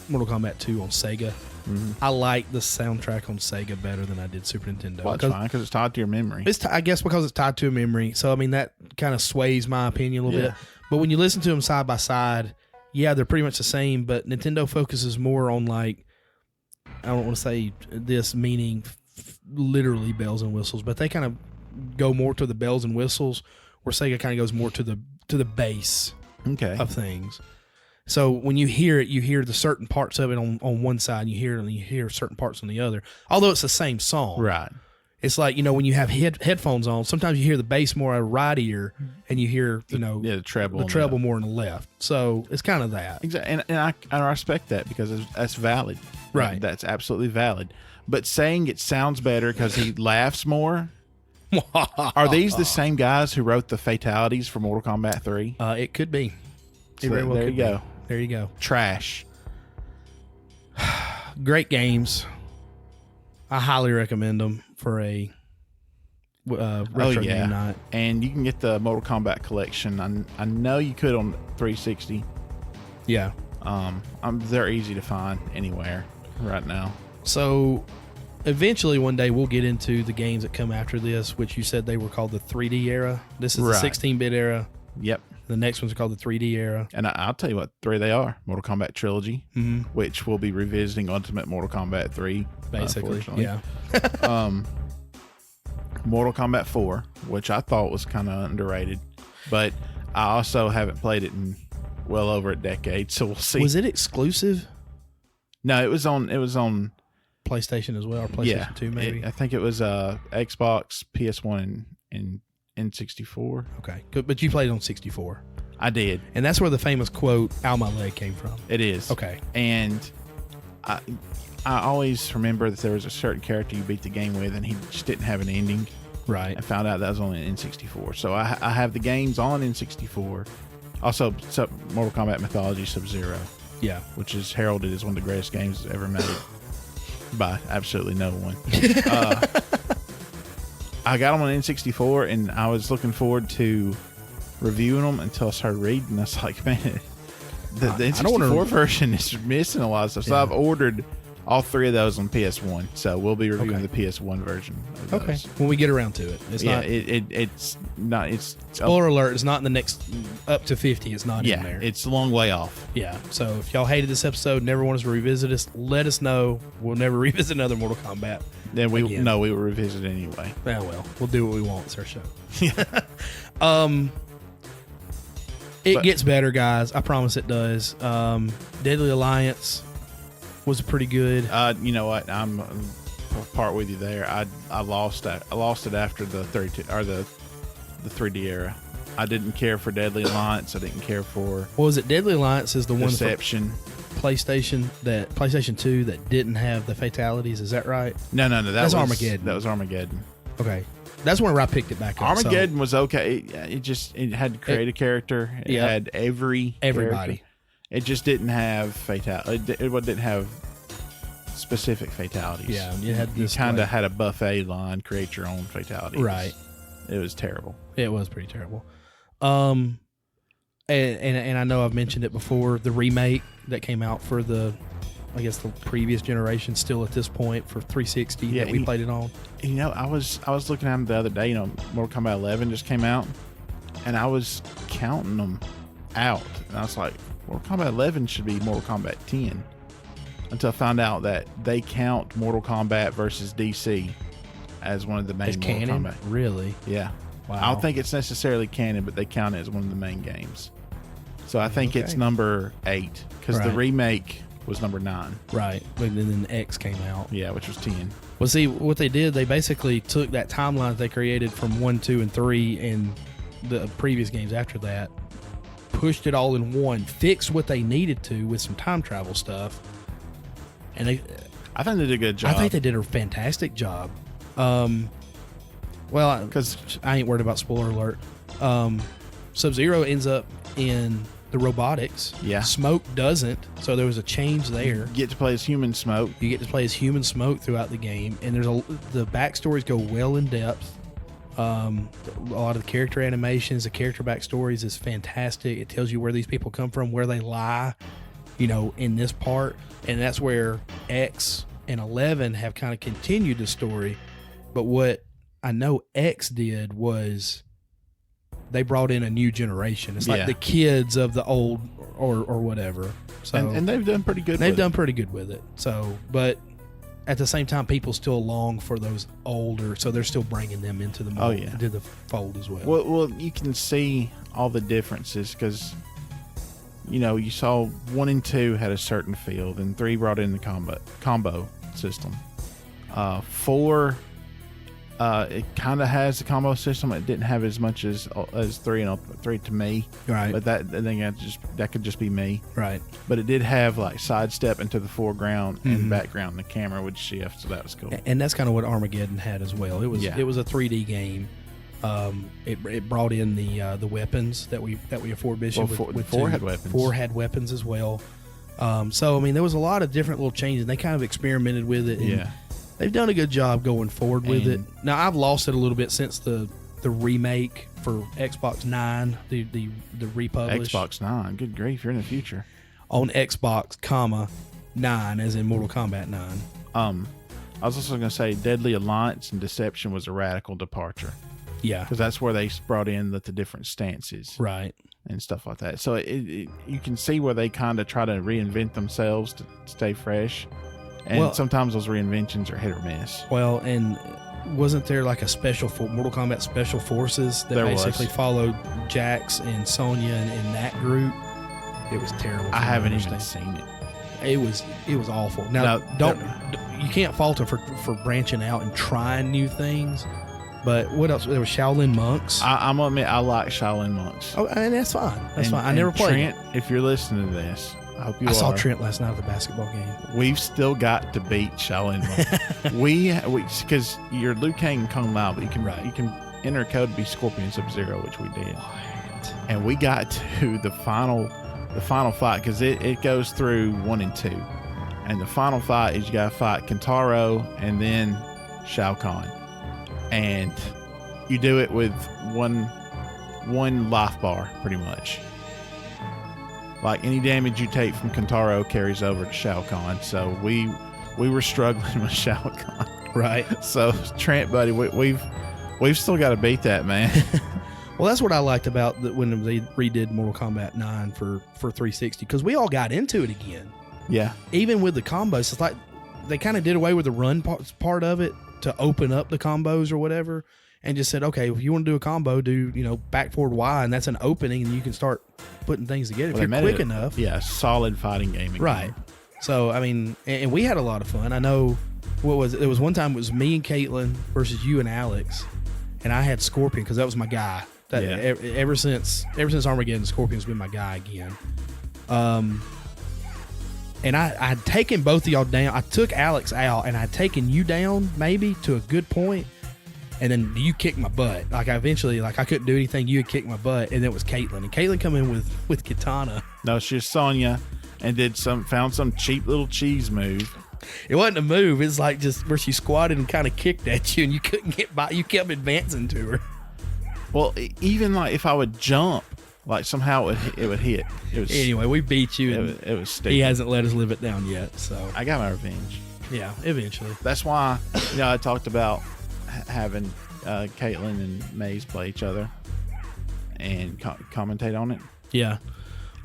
Mortal Kombat 2 on Sega. Mm-hmm. I like the soundtrack on Sega better than I did Super Nintendo. Well, that's fine, because it's tied to your memory. I guess because it's tied to a memory. So, I mean, that kind of sways my opinion a little bit. But when you listen to them side by side, yeah, they're pretty much the same, but Nintendo focuses more on, like, I don't want to say this meaning literally bells and whistles, but they kind of go more to the bells and whistles, where Sega kind of goes more to the base of things. So when you hear it, you hear the certain parts of it on one side, and you hear certain parts on the other. Although it's the same song, right? It's like, you know, when you have headphones on, sometimes you hear the bass more out of right ear, and you hear the treble more in the left. So it's kind of that. Exactly, and I respect that, because that's valid. Right, that's absolutely valid. But saying it sounds better because he laughs more. Are these the same guys who wrote the fatalities for Mortal Kombat 3? It could be. So there you go. There you go. Trash. Great games. I highly recommend them for a retro game night. And you can get the Mortal Kombat collection. I know you could on 360. Yeah. They're easy to find anywhere right now. So eventually one day we'll get into the games that come after this, which you said they were called the 3D era. This is the 16-bit era. Yep. The next one's called the 3D era. And I'll tell you what 3 they are. Mortal Kombat Trilogy, which we'll be revisiting Ultimate Mortal Kombat 3. Basically, yeah. Mortal Kombat 4, which I thought was kind of underrated, but I also haven't played it in well over a decade, so we'll see. Was it exclusive? No, it was on PlayStation as well, or PlayStation 2 maybe. I think it was Xbox, PS1, and N64. Okay, good, but you played on 64. I did, and that's where the famous quote "Ow, my leg" came from. It is okay, and I always remember that there was a certain character you beat the game with, and he just didn't have an ending. Right. I found out that was only an N64. So I have the games on N64. Also, Mortal Kombat Mythology Sub-Zero. Yeah. Which is heralded as one of the greatest games ever made by absolutely no one. I got them on N64, and I was looking forward to reviewing them until I started reading. I was like, man, the N64 version is missing a lot of stuff. So I've ordered all 3 of those on PS1. So we'll be reviewing the PS1 version of those. Okay. When we get around to it. It's not. It's not. It's spoiler alert. It's not in the next up to 50. It's not in there. It's a long way off. Yeah. So if y'all hated this episode, never want us to revisit us, let us know. We'll never revisit another Mortal Kombat. Then we will revisit anyway. Yeah, well, we'll do what we want. It's our show. It gets better, guys. I promise it does. Deadly Alliance was pretty good. You know what? I'm part with you there. I lost it after the 32 or the 3D era. I didn't care for Deadly Alliance. I didn't care for. What was it? Deadly Alliance is the Deception. one for PlayStation 2 that didn't have the fatalities. Is that right? No. That's Armageddon. That was Armageddon. Okay. That's whenever I picked it back up. Armageddon was okay. It had to create a character. It had everybody. Character. It just didn't have fatality. It didn't have specific fatalities. Yeah, you kind of had a buffet line. Create your own fatalities. Right. It was terrible. It was pretty terrible. And I know I've mentioned it before. The remake that came out for the previous generation, still at this point for 360 that we played it on. You know, I was looking at them the other day. You know, Mortal Kombat 11 just came out, and I was counting them out, and I was like, Mortal Kombat 11 should be Mortal Kombat 10. Until I found out that they count Mortal Kombat versus DC as one of the main Mortal canon? Kombat. Really? Yeah. Wow. I don't think it's necessarily canon, but they count it as one of the main games. So I think it's number 8 because the remake was number 9. Right. And then X came out. Yeah, which was 10. Well, see, what they did, they basically took that timeline that they created from 1, 2, and 3 and the previous games after that, pushed it all in one, fixed what they needed to with some time travel stuff. And I think they did a good job. I think they did a fantastic job. Well, because I ain't worried about spoiler alert. Sub-Zero ends up in the robotics. Yeah. Smoke doesn't. So there was a change there. You get to play as human Smoke. You get to play as human Smoke throughout the game, and the backstories go well in depth. A lot of the character animations, the character backstories is fantastic. It tells you where these people come from, where they lie, in this part. And that's where X and 11 have kind of continued the story. But what I know X did was they brought in a new generation. It's like the kids of the old or whatever. So and they've done pretty good. They've done pretty good with it. So, but at the same time, people still long for those older, so they're still bringing them into the mold, into the fold as well. Well, you can see all the differences because you saw 1 and 2 had a certain feel, and 3 brought in the combo system. 4. It kind of has the combo system. It didn't have as much as 3 and 3 to me. Right. But I think that could just be me. Right. But it did have like sidestep into the foreground and background. The camera would shift, so that was cool. And that's kind of what Armageddon had as well. It was a 3D game. It brought in the weapons that we afford Bishop. Well, with 4 had weapons. 4 had weapons as well. So I mean, there was a lot of different little changes. They kind of experimented with it. And they've done a good job going forward with it. Now I've lost it a little bit since the remake for Xbox 9, the republish. Xbox 9. Good grief, you're in the future. On Xbox, 9 as in Mortal Kombat 9. I was also going to say Deadly Alliance and Deception was a radical departure. Yeah. Because that's where they brought in the different stances. Right. And stuff like that. So you can see where they kind of try to reinvent themselves to stay fresh. And sometimes those reinventions are hit or miss. Well, and wasn't there like a Mortal Kombat Special Forces that basically followed Jax and Sonya and that group? It was terrible. I haven't even seen it. It was awful. Now, you can't fault him for branching out and trying new things. But what else? There was Shaolin monks. I'm gonna admit I like Shaolin monks. Oh, and that's fine. That's fine. I never played Trent, if you're listening to this, I hope you are. I saw Trent last night at the basketball game. We've still got to beat Shaolin monks. we because you're Liu Kang and Kung Lao, but you can enter a code to be Scorpion Sub-Zero, which we did. What? And we got to the final fight because it goes through 1 and 2, and the final fight is you got to fight Kentaro and then Shao Kahn, and you do it with one life bar pretty much. Like any damage you take from Kentaro carries over to Shao Kahn, so we were struggling with Shao Kahn. Right. So Trent, buddy, we've still got to beat that, man. Well, that's what I liked about when they redid Mortal Kombat 9 for 360, because we all got into it again. Yeah. Even with the combos, it's like they kind of did away with the run part of it to open up the combos or whatever, and just said, okay, if you want to do a combo, do back forward Y, and that's an opening, and you can start putting things together if you're quick enough. Yeah, solid fighting game again. Right. So I mean, and we had a lot of fun. I know what was it? There was one time it was me and Caitlin versus you and Alex, and I had Scorpion because that was my guy. Ever since Armageddon, Scorpion's been my guy again. And I had taken both of y'all down. I took Alex out, and I had taken you down maybe to a good point, and then you kicked my butt. Like I eventually, I couldn't do anything. You had kicked my butt, and then it was Caitlin. And Caitlin come in with Katana. No, she was Sonya, and found some cheap little cheese move. It wasn't a move. It's like just where she squatted and kind of kicked at you, and you couldn't get by. You kept advancing to her. Well, even like if I would jump, like somehow it would hit. Anyway, we beat you. It was stupid. He hasn't let us live it down yet, so I got my revenge. Yeah, eventually. That's why I talked about having Caitlin and Maze play each other and commentate on it. Yeah.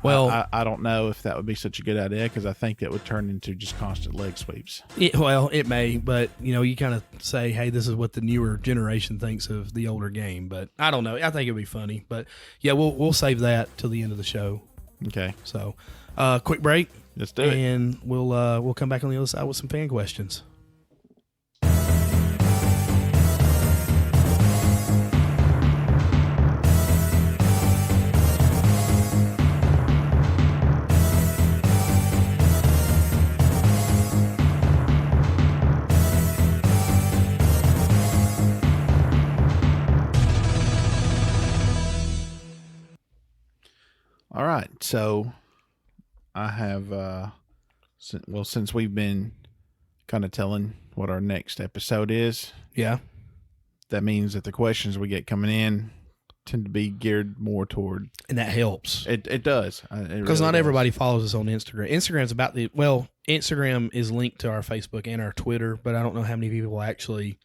Well, I don't know if that would be such a good idea because I think that would turn into just constant leg sweeps. It may, but you kind of say, hey, this is what the newer generation thinks of the older game. But I don't know. I think it'd be funny. But yeah, we'll save that till the end of the show. Okay. So, quick break. Let's do it, and we'll come back on the other side with some fan questions. All right, so I have, since we've been kind of telling what our next episode is, yeah, that means that the questions we get coming in tend to be geared more toward, and that helps. It does, because not everybody follows us on Instagram. Instagram is linked to our Facebook and our Twitter, but I don't know how many people actually,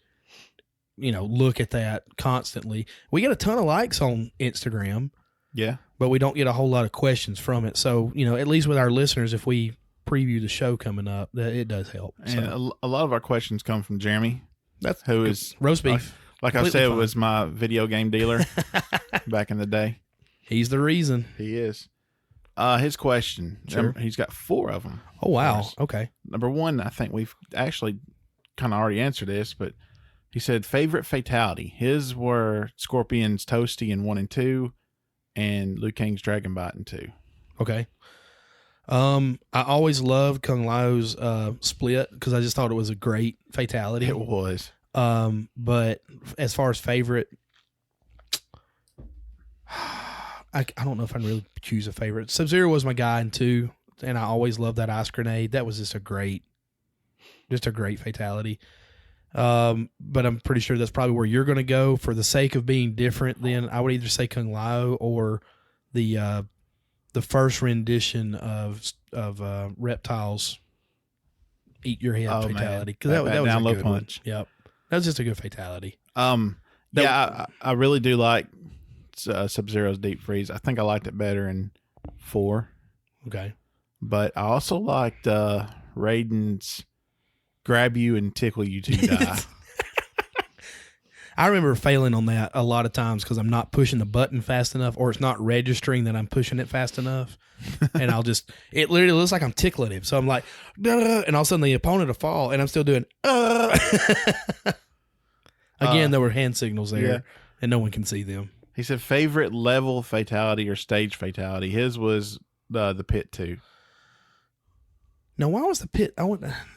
look at that constantly. We get a ton of likes on Instagram. Yeah. But we don't get a whole lot of questions from it. So, at least with our listeners, if we preview the show coming up, that it does help. And a lot of our questions come from Jeremy. Who is roast beef. Like I said, was my video game dealer back in the day. He's the reason. He is. His question. Sure. He's got 4 of them. Oh, wow. Okay. Number 1, I think we've actually kind of already answered this, but he said favorite fatality. His were Scorpion's Toasty in 1 and 2. And Liu Kang's Dragon Bite in 2. Okay. I always loved Kung Lao's split because I just thought it was a great fatality. It was. But as far as favorite, I don't know if I can really choose a favorite. Sub-Zero was my guy in 2, and I always loved that ice grenade. That was just a great fatality. But I'm pretty sure that's probably where you're going to go. For the sake of being different, then I would either say Kung Lao or the first rendition of Reptile's Eat Your Head fatality, because that was down a low good punch. One. Yep, that was just a good fatality. I really do like Sub-Zero's Deep Freeze. I think I liked it better in 4. Okay, but I also liked Raiden's Grab You and Tickle You to Die. I remember failing on that a lot of times because I'm not pushing the button fast enough, or it's not registering that I'm pushing it fast enough. And it literally looks like I'm tickling him. So I'm like, duh, and all of a sudden the opponent will fall, and I'm still doing, Again, there were hand signals there, and no one can see them. He said favorite level fatality or stage fatality. His was the pit 2. Now, why was the pit?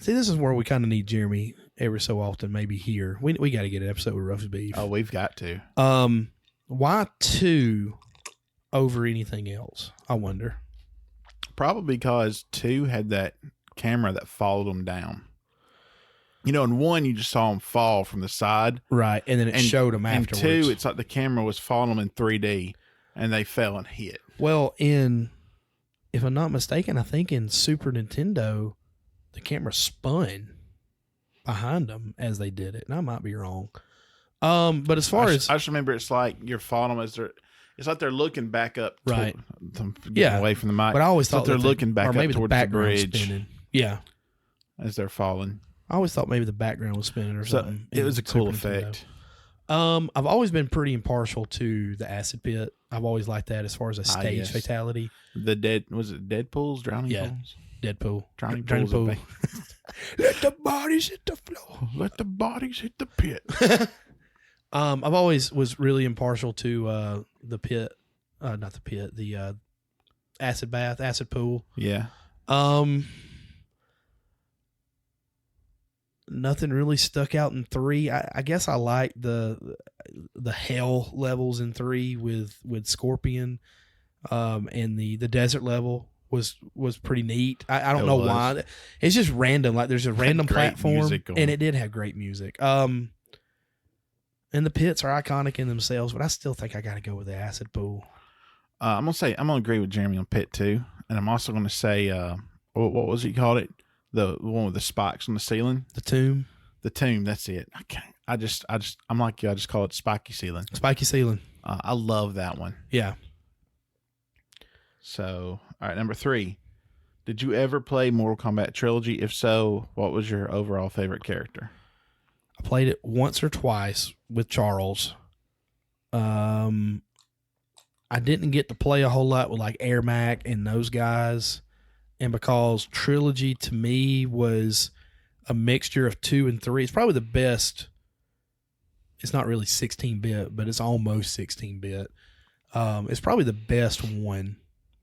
See, this is where we kind of need Jeremy every so often, maybe here. We got to get an episode with roast beef. Oh, we've got to. Why 2 over anything else? I wonder. Probably because 2 had that camera that followed them down. You know, in 1, you just saw them fall from the side. Right, and then it showed them afterwards. And 2, it's like the camera was following them in 3D, and they fell and hit. Well, if I'm not mistaken, I think in Super Nintendo, the camera spun behind them as they did it, and I might be wrong. But as far as I just remember, it's like you're following them as it's like they're looking back up, right? Getting away from the mic. But I always thought they're looking back up towards the bridge. Spinning. Yeah, as they're falling. I always thought maybe the background was spinning or something. It was a cool effect. I've always been pretty impartial to the acid pit. I've always liked that as far as a stage fatality. Was it Deadpool's drowning pools? Deadpool. Drowning pool. Let the bodies hit the floor. Let the bodies hit the pit. I've always was really impartial to the pit, not the pit, the acid bath, acid pool. Yeah. Nothing really stuck out in 3. I guess I like the hell levels in 3 with Scorpion, and the desert level was pretty neat. I don't know why. It's just random. Like there's a random platform, and it did have great music. And the pits are iconic in themselves, but I still think I got to go with the acid pool. I'm gonna agree with Jeremy on pit 2, and I'm also gonna say what was it you called it? The one with the spikes on the ceiling. The tomb. The tomb. That's it. I can't. I'm like you. I just call it spiky ceiling. Spiky ceiling. I love that one. Yeah. So, all right, number 3. Did you ever play Mortal Kombat Trilogy? If so, what was your overall favorite character? I played it once or twice with Charles. I didn't get to play a whole lot with like Ermac and those guys. And because Trilogy to me was a mixture of 2 and 3, it's probably the best. It's not really 16-bit, but it's almost 16-bit. It's probably the best one,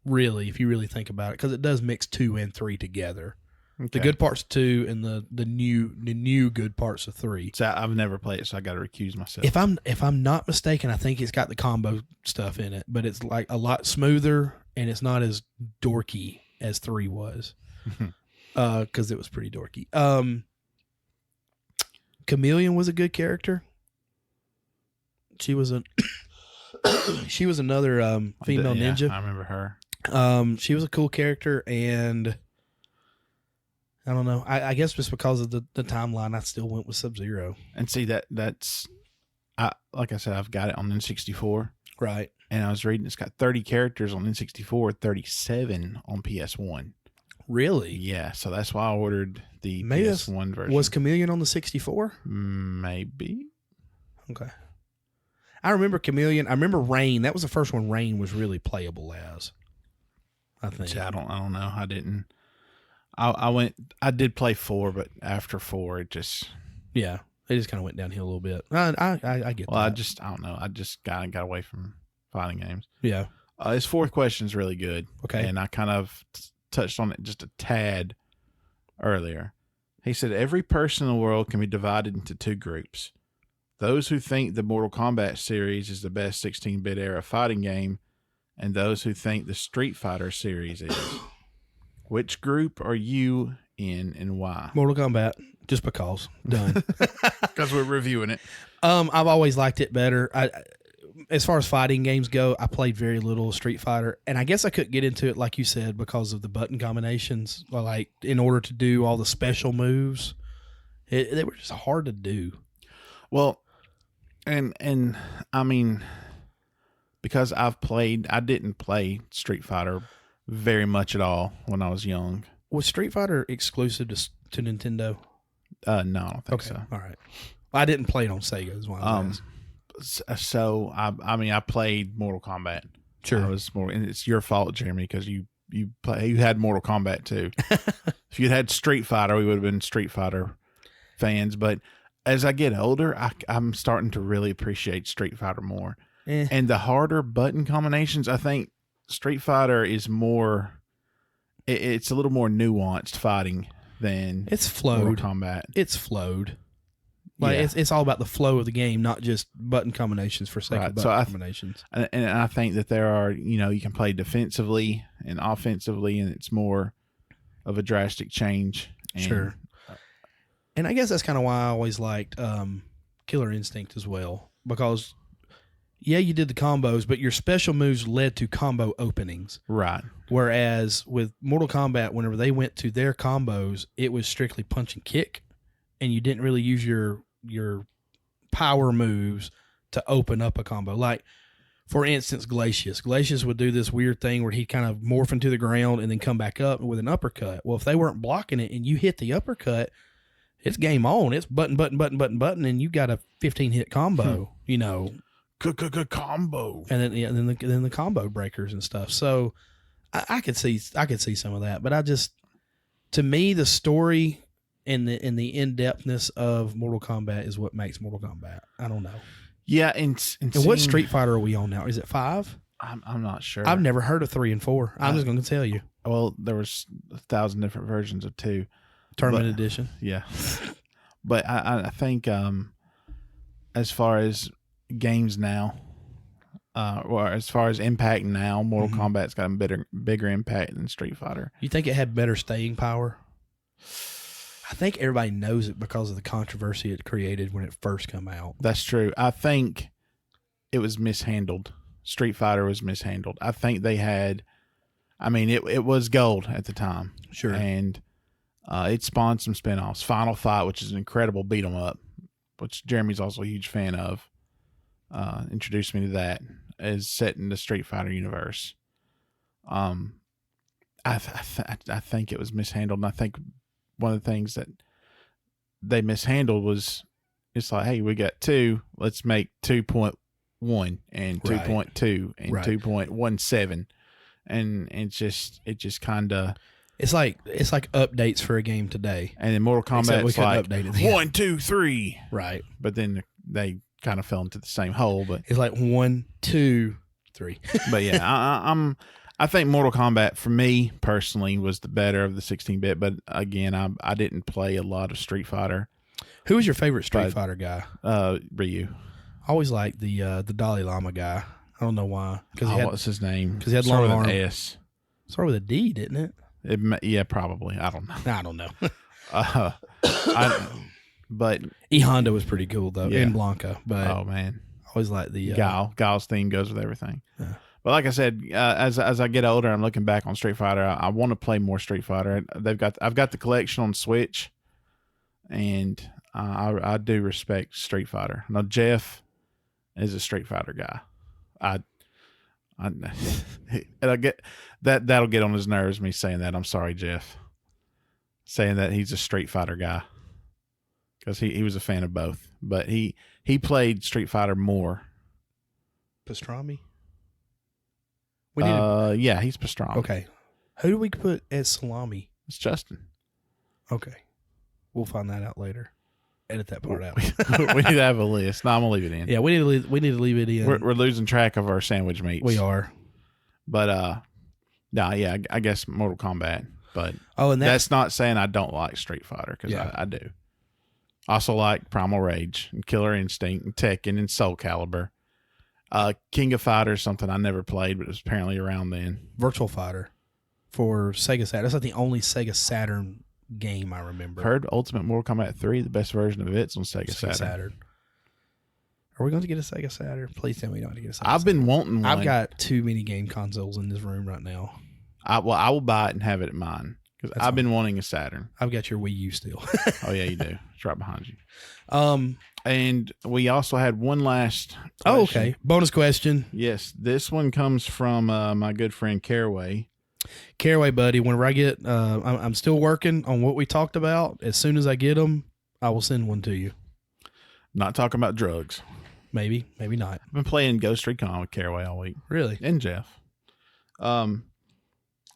really, if you really think about it, because it does mix 2 and 3 together. Okay. The good parts of 2 and the new good parts of 3. So I've never played it, so I got to recuse myself. If I'm not mistaken, I think it's got the combo stuff in it, but it's like a lot smoother and it's not as dorky as 3 was, because it was pretty dorky. Chameleon was a good character. She was she was another female ninja. I remember her. She was a cool character, and I don't know. I guess just because of the timeline, I still went with Sub-Zero. And see that's like I said, I've got it on N64. Right. And I was reading, it's got 30 characters on N64, 37 on PS1. Really? Yeah, so that's why I ordered the PS1 version. Was Chameleon on the 64? Maybe. Okay. I remember Chameleon. I remember Rain. That was the first one Rain was really playable as, I think. See, I don't know. I didn't. I did play 4, but after 4, it just. Yeah, it just kind of went downhill a little bit. I get that. Well, I don't know. I just got away from fighting games. Yeah. His 4th question is really good. Okay. And I kind of touched on it just a tad earlier. He said, every person in the world can be divided into 2 groups. Those who think the Mortal Kombat series is the best 16-bit era fighting game, and those who think the Street Fighter series is. Which group are you in and why? Mortal Kombat, just because. Done. Because we're reviewing it. I've always liked it better. As far as fighting games go, I played very little Street Fighter, and I guess I couldn't get into it, like you said, because of the button combinations. Like, in order to do all the special moves, they were just hard to do. Well, and I mean, because I didn't play Street Fighter very much at all when I was young. Was Street Fighter exclusive to Nintendo? No, I don't think so. All right. I didn't play it on Sega. Is why I was So I played Mortal Kombat. Sure. And it's your fault, Jeremy, because you had Mortal Kombat too. If you'd had Street Fighter, we would have been Street Fighter fans. But as I get older, I'm starting to really appreciate Street Fighter more. And the harder button combinations, I think Street Fighter is more. It's a little more nuanced fighting than Mortal Kombat. It's flowed. Like it's all about the flow of the game, not just button combinations for sake of button combinations. And I think that there are, you can play defensively and offensively, and it's more of a drastic change. Sure. And I guess that's kind of why I always liked Killer Instinct as well, because you did the combos, but your special moves led to combo openings. Right. Whereas with Mortal Kombat, whenever they went to their combos, it was strictly punch and kick, and you didn't really use your power moves to open up a combo. Like, for instance, Glacius. Glacius would do this weird thing where he'd kind of morph into the ground and then come back up with an uppercut. Well, if they weren't blocking it and you hit the uppercut, it's game on. It's button, and you got a 15-hit combo, Combo. And then the combo breakers and stuff. So I could see some of that, but to me, the story and the in-depthness of Mortal Kombat is what makes Mortal Kombat. I don't know. Yeah, and what Street Fighter are we on now? Is it 5? I'm not sure. I've never heard of 3 and 4. I'm just going to tell you. Well, there was 1,000 different versions of 2. Tournament edition. Yeah. But I think as far as games now, or as far as impact now, Mortal Kombat's got a bigger impact than Street Fighter. You think it had better staying power? I think everybody knows it because of the controversy it created when it first came out. That's true. I think it was mishandled. Street Fighter was mishandled. I think they had, it was gold at the time. Sure. And it spawned some spinoffs. Final Fight, which is an incredible beat 'em up, which Jeremy's also a huge fan of, introduced me to that, is set in the Street Fighter universe. I think it was mishandled, and I think one of the things that they mishandled was it's like, hey, we got 2, let's make 2.1 and 2.2 and 2.17, and it just kind of it's like updates for a game today. And in Mortal Kombat, it's like 1, 2, 3, right? But then they kind of fell into the same hole. But it's like 1, 2, 3. But yeah, I think Mortal Kombat for me personally was the better of the 16-bit. But again, I didn't play a lot of Street Fighter. Who was your favorite Street Fighter guy? Ryu. I always liked the Dalai Lama guy. I don't know why. What's his name? Because he had long arms. S. Started with a D, didn't it? Yeah, probably. I don't know. I don't know. But E Honda was pretty cool though, and Blanca. But oh man, I always like the Guile's theme goes with everything. Yeah. But like I said, as I get older, I'm looking back on Street Fighter. I want to play more Street Fighter. I've got the collection on Switch, and I do respect Street Fighter. Now Jeff is a Street Fighter guy. And I get that'll get on his nerves, me saying that. I'm sorry, Jeff, saying that he's a Street Fighter guy, because he was a fan of both, but he played Street Fighter more. Pastrami. Yeah, he's Pastrami. Okay, who do we put as Salami? It's Justin. Okay, we'll find that out later. Edit that part out. We need to have a list. No, I'm gonna leave it in. Yeah, we need to leave it in. We're losing track of our sandwich meats. We are. But yeah, I guess Mortal Kombat. But and that's not saying I don't like Street Fighter, because I do. I also like Primal Rage and Killer Instinct and Tekken and Soul Calibur. King of Fighters, something I never played, but it was apparently around then. Virtual Fighter for Sega Saturn. That's like the only Sega Saturn game I remember. Heard Ultimate Mortal Kombat 3, the best version of it's on Sega Saturn. Are we going to get a Sega Saturn? Please tell me we don't get a Sega Saturn. I've been wanting one. I've got too many game consoles in this room right now. I will buy it and have it at mine, because I've been wanting a Saturn. I've got your Wii U still. Oh yeah, you do. It's right behind you. And we also had one last question. Oh, okay. Bonus question. Yes, this one comes from my good friend Caraway. Caraway, buddy, whenever I get, I'm still working on what we talked about. As soon as I get them, I will send one to you. Not talking about drugs. Maybe not. I've been playing Ghost Recon with Caraway all week. Really? And Jeff. So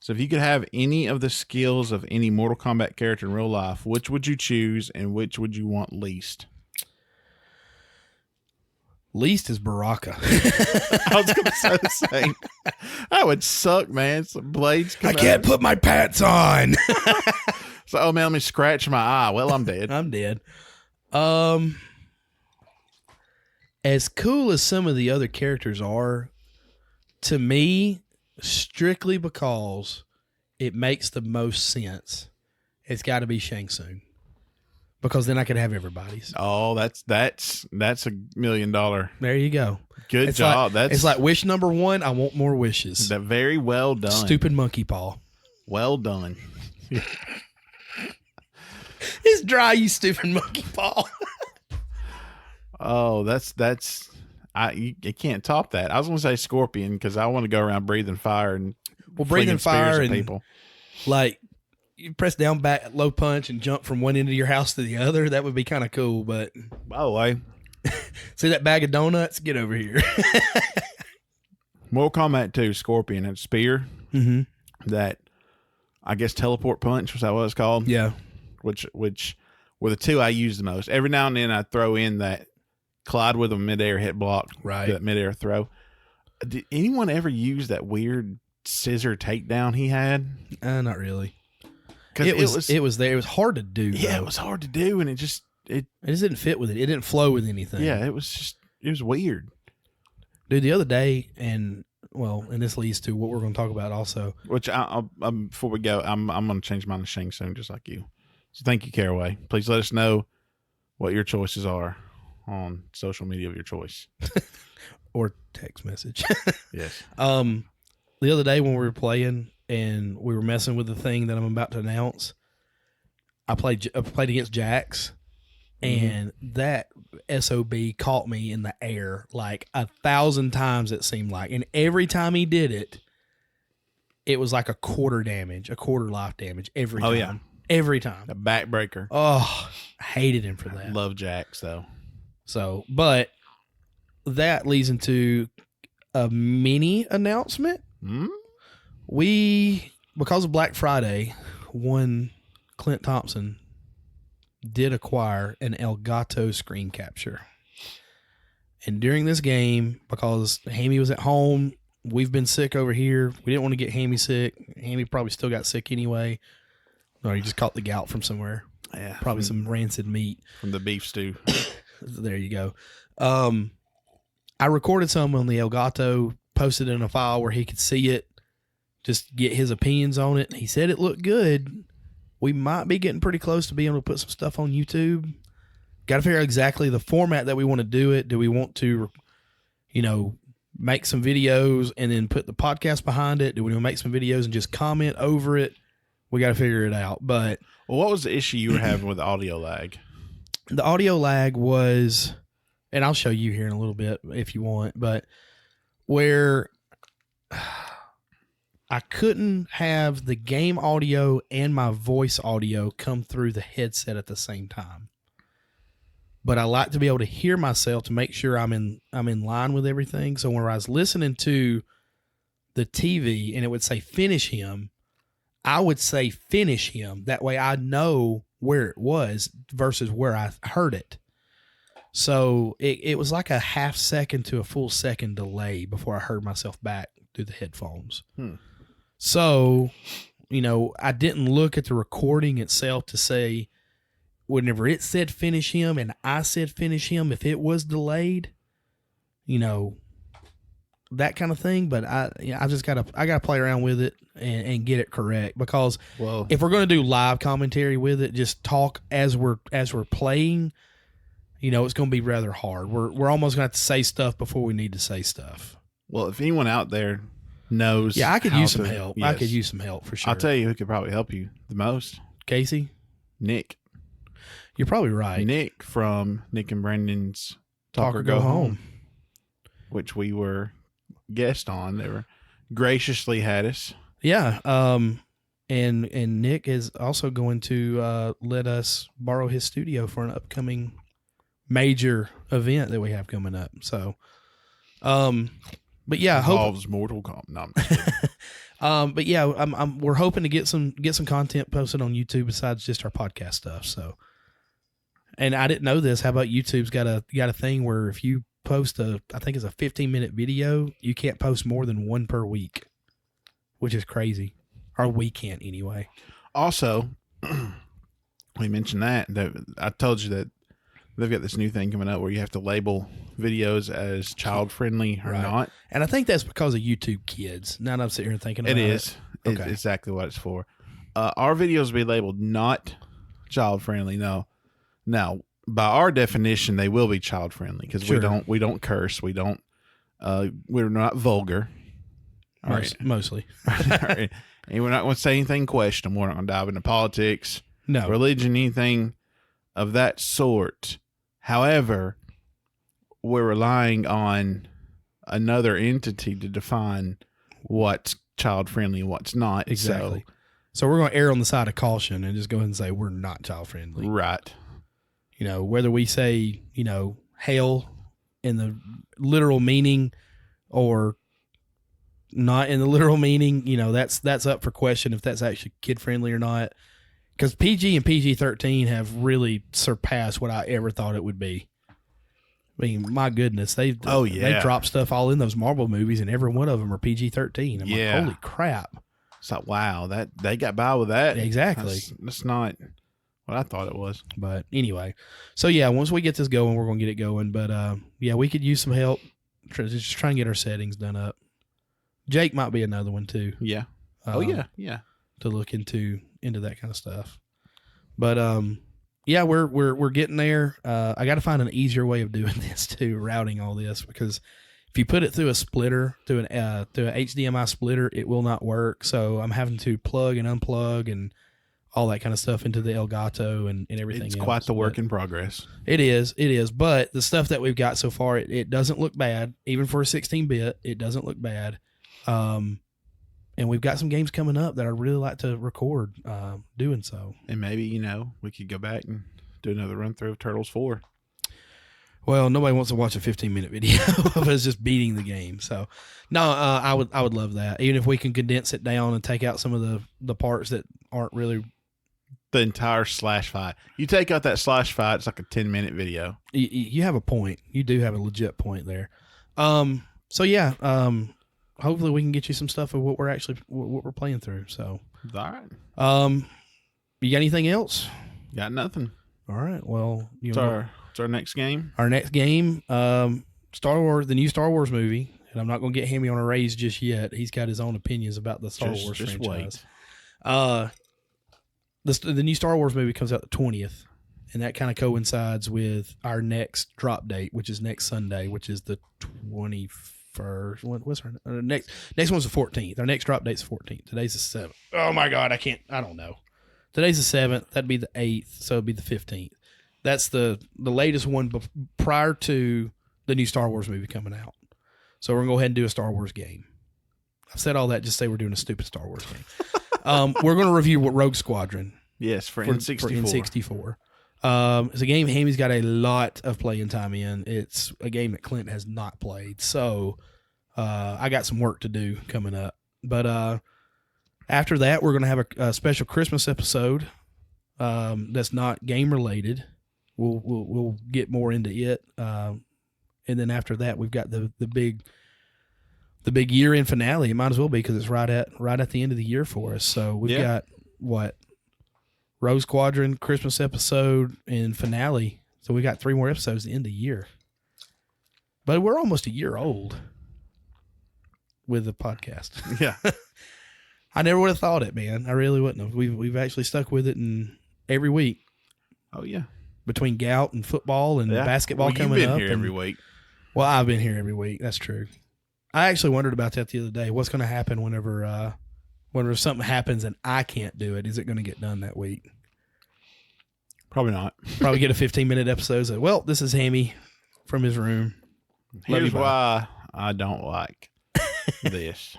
if you could have any of the skills of any Mortal Kombat character in real life, which would you choose and which would you want least? Least is Baraka. I was going to say the same. That would suck, man. Some blades come I can't out. put my pants on. So, oh man, let me scratch my eye. Well, I'm dead. I'm dead. As cool as some of the other characters are, to me, strictly because it makes the most sense, it's got to be Shang Tsung. Because then I could have everybody's. Oh, that's $1 million. There you go. Good It's job. Like, it's like wish number one. I want more wishes. That very well done. Stupid monkey paw. Well done. It's dry, you stupid monkey paw. Oh, you can't top that. I was going to say Scorpion because I want to go around breathing fire and breathing fire spears at and people. Like you press down back low punch and jump from one end of your house to the other. That would be kind of cool. But by the way, see that bag of donuts? Get over here. Mortal Kombat 2, Scorpion and spear. Mm-hmm. That I guess teleport punch, was that what it's called? Yeah. Which were the two I use the most. Every now and then I throw in that collide with a midair hit block, right? That midair throw. Did anyone ever use that weird scissor takedown he had? Not really. Because it was there. It was hard to do. Yeah, though. it was hard to do, and it just didn't fit with it. It didn't flow with anything. Yeah, it was weird. Dude, the other day, and this leads to what we're going to talk about also. Which before we go, I'm going to change mine to Shang Tsung just like you. So thank you, Caraway. Please let us know what your choices are on social media of your choice. Or text message. Yes. The other day when we were playing and we were messing with the thing that I'm about to announce, I played against Jax, and that SOB caught me in the air like 1,000 times, it seemed like. And every time he did it, it was like a quarter life damage every time. Oh, yeah. Every time. A backbreaker. Oh, I hated him for that. Love Jax, though. So, but that leads into a mini announcement. We, because of Black Friday, one Clint Thompson did acquire an Elgato screen capture. And during this game, because Hammy was at home, we've been sick over here. We didn't want to get Hammy sick. Hammy probably still got sick anyway. Or he just caught the gout from somewhere. Yeah. Probably some rancid meat. From the beef stew. There you go. I recorded some on the Elgato, posted in a file where he could see it, just get his opinions on it. He said it looked good. We might be getting pretty close to being able to put some stuff on YouTube. Got to figure out exactly the format that we want to do it. Do we want to, make some videos and then put the podcast behind it? Do we want to make some videos and just comment over it? We got to figure it out. But what was the issue you were having with audio lag? The audio lag was, and I'll show you here in a little bit if you want, but where I couldn't have the game audio and my voice audio come through the headset at the same time. But I like to be able to hear myself to make sure I'm in line with everything. So when I was listening to the TV and it would say finish him, I would say finish him. That way I know where it was versus where I heard it. So it was like a half second to a full second delay before I heard myself back through the headphones. So, I didn't look at the recording itself to say whenever it said finish him and I said finish him, if it was delayed, that kind of thing. But I gotta play around with it and get it correct, because if we're going to do live commentary with it, just talk as we're playing, it's going to be rather hard. We're almost going to have to say stuff before we need to say stuff. Well, if anyone out there knows, I could use some help. Yes. I could use some help for sure. I'll tell you who could probably help you the most. Casey? Nick. You're probably right. Nick from Nick and Brandon's Talk or Go Home, which we were guest on. They were graciously had us. Yeah. And Nick is also going to let us borrow his studio for an upcoming major event that we have coming up. So, but yeah, involves Mortal Kombat. No, I'm just kidding. but yeah, we're hoping to get some content posted on YouTube besides just our podcast stuff. So, and I didn't know this. How about YouTube's got a thing where if you post I think it's a 15-minute video, you can't post more than one per week, which is crazy. Or we can't anyway. Also, we mentioned that I told you that they've got this new thing coming up where you have to label videos as child friendly or not. And I think that's because of YouTube Kids. Now that I'm sitting here thinking about it. It is. Okay. It's exactly what it's for. Our videos will be labeled not child friendly. No. Now, by our definition, they will be child friendly because we don't curse. We're not vulgar. Mostly. Right. And we're not going to say anything questionable. We're not going to dive into politics, religion, anything of that sort. However, we're relying on another entity to define what's child friendly and what's not. Exactly. So we're going to err on the side of caution and just go ahead and say we're not child friendly. Right. Whether we say, hell in the literal meaning or not in the literal meaning, that's up for question if that's actually kid friendly or not. Because PG and PG-13 have really surpassed what I ever thought it would be. I mean, my goodness, they drop stuff all in those Marvel movies, and every one of them are PG-13. I'm like, holy crap! It's like, wow, that they got by with that. Exactly. That's not what I thought it was. But anyway, so yeah, once we get this going, we're gonna get it going. But yeah, we could use some help. Just try and get our settings done up. Jake might be another one too. Yeah. Yeah. To look into that kind of stuff. But yeah, we're getting there. I got to find an easier way of doing this too, routing all this, because if you put it through a splitter, through an HDMI splitter, it will not work. So I'm having to plug and unplug and all that kind of stuff into the Elgato and everything. It's quite the work in progress. It is. But the stuff that we've got so far, it doesn't look bad. Even for a 16-bit, it doesn't look bad. And we've got some games coming up that I'd really like to record doing so. And maybe, we could go back and do another run through of Turtles 4. Well, nobody wants to watch a 15-minute video of us just beating the game. So, no, I would love that. Even if we can condense it down and take out some of the parts that aren't really... The entire slash fight. You take out that slash fight, it's like a 10-minute video. You have a point. You do have a legit point there. So, yeah, hopefully we can get you some stuff of what we're playing through. So, all right. You got anything else? Got nothing. All right. Well, it's our next game. Our next game, Star Wars, the new Star Wars movie. And I'm not going to get Hammy on a raise just yet. He's got his own opinions about the Star Wars franchise. Wait. The new Star Wars movie comes out the 20th, and that kind of coincides with our next drop date, which is next Sunday, which is the 21st. What's our next one's the 14th. Our next drop date's the 14th. Today's the 7th. Oh my God, I don't know. Today's the 7th. That'd be the 8th, so it'd be the 15th. That's the latest one prior to the new Star Wars movie coming out. So we're gonna go ahead and do a Star Wars game. I've said all that just say we're doing a stupid Star Wars game. We're going to review Rogue Squadron. Yes, for N64. For N64. It's a game Hammy's got a lot of playing time in. It's a game that Clint has not played. So I got some work to do coming up. But after that, we're going to have a special Christmas episode that's not game related. We'll get more into it. And then after that, we've got the big year-end finale. It might as well be because it's right at the end of the year for us. So we've got Rogue Squadron, Christmas episode, and finale. So we got 3 more episodes at the end of the year. But we're almost a year old with the podcast. Yeah. I never would have thought it, man. I really wouldn't have. We've actually stuck with it every week. Oh yeah. Between gout and football and basketball coming up. You've been here every week. Well, I've been here every week. That's true. I actually wondered about that the other day. What's going to happen whenever something happens and I can't do it? Is it going to get done that week? Probably not. Probably get a 15-minute episode. So, well, this is Hammy from his room. Here's why I don't like this.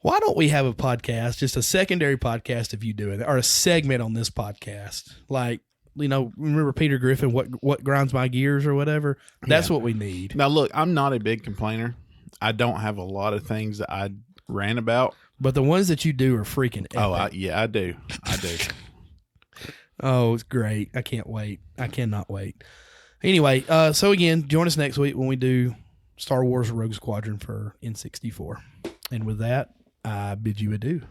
Why don't we have a podcast, just a secondary podcast of you doing it, or a segment on this podcast? Like remember Peter Griffin, what grinds my gears or whatever. That's what we need. Now, look, I'm not a big complainer. I don't have a lot of things that I rant about. But the ones that you do are freaking epic. Oh, I do. Oh, it's great. I can't wait. I cannot wait. Anyway, so again, join us next week when we do Star Wars Rogue Squadron for N64. And with that, I bid you adieu.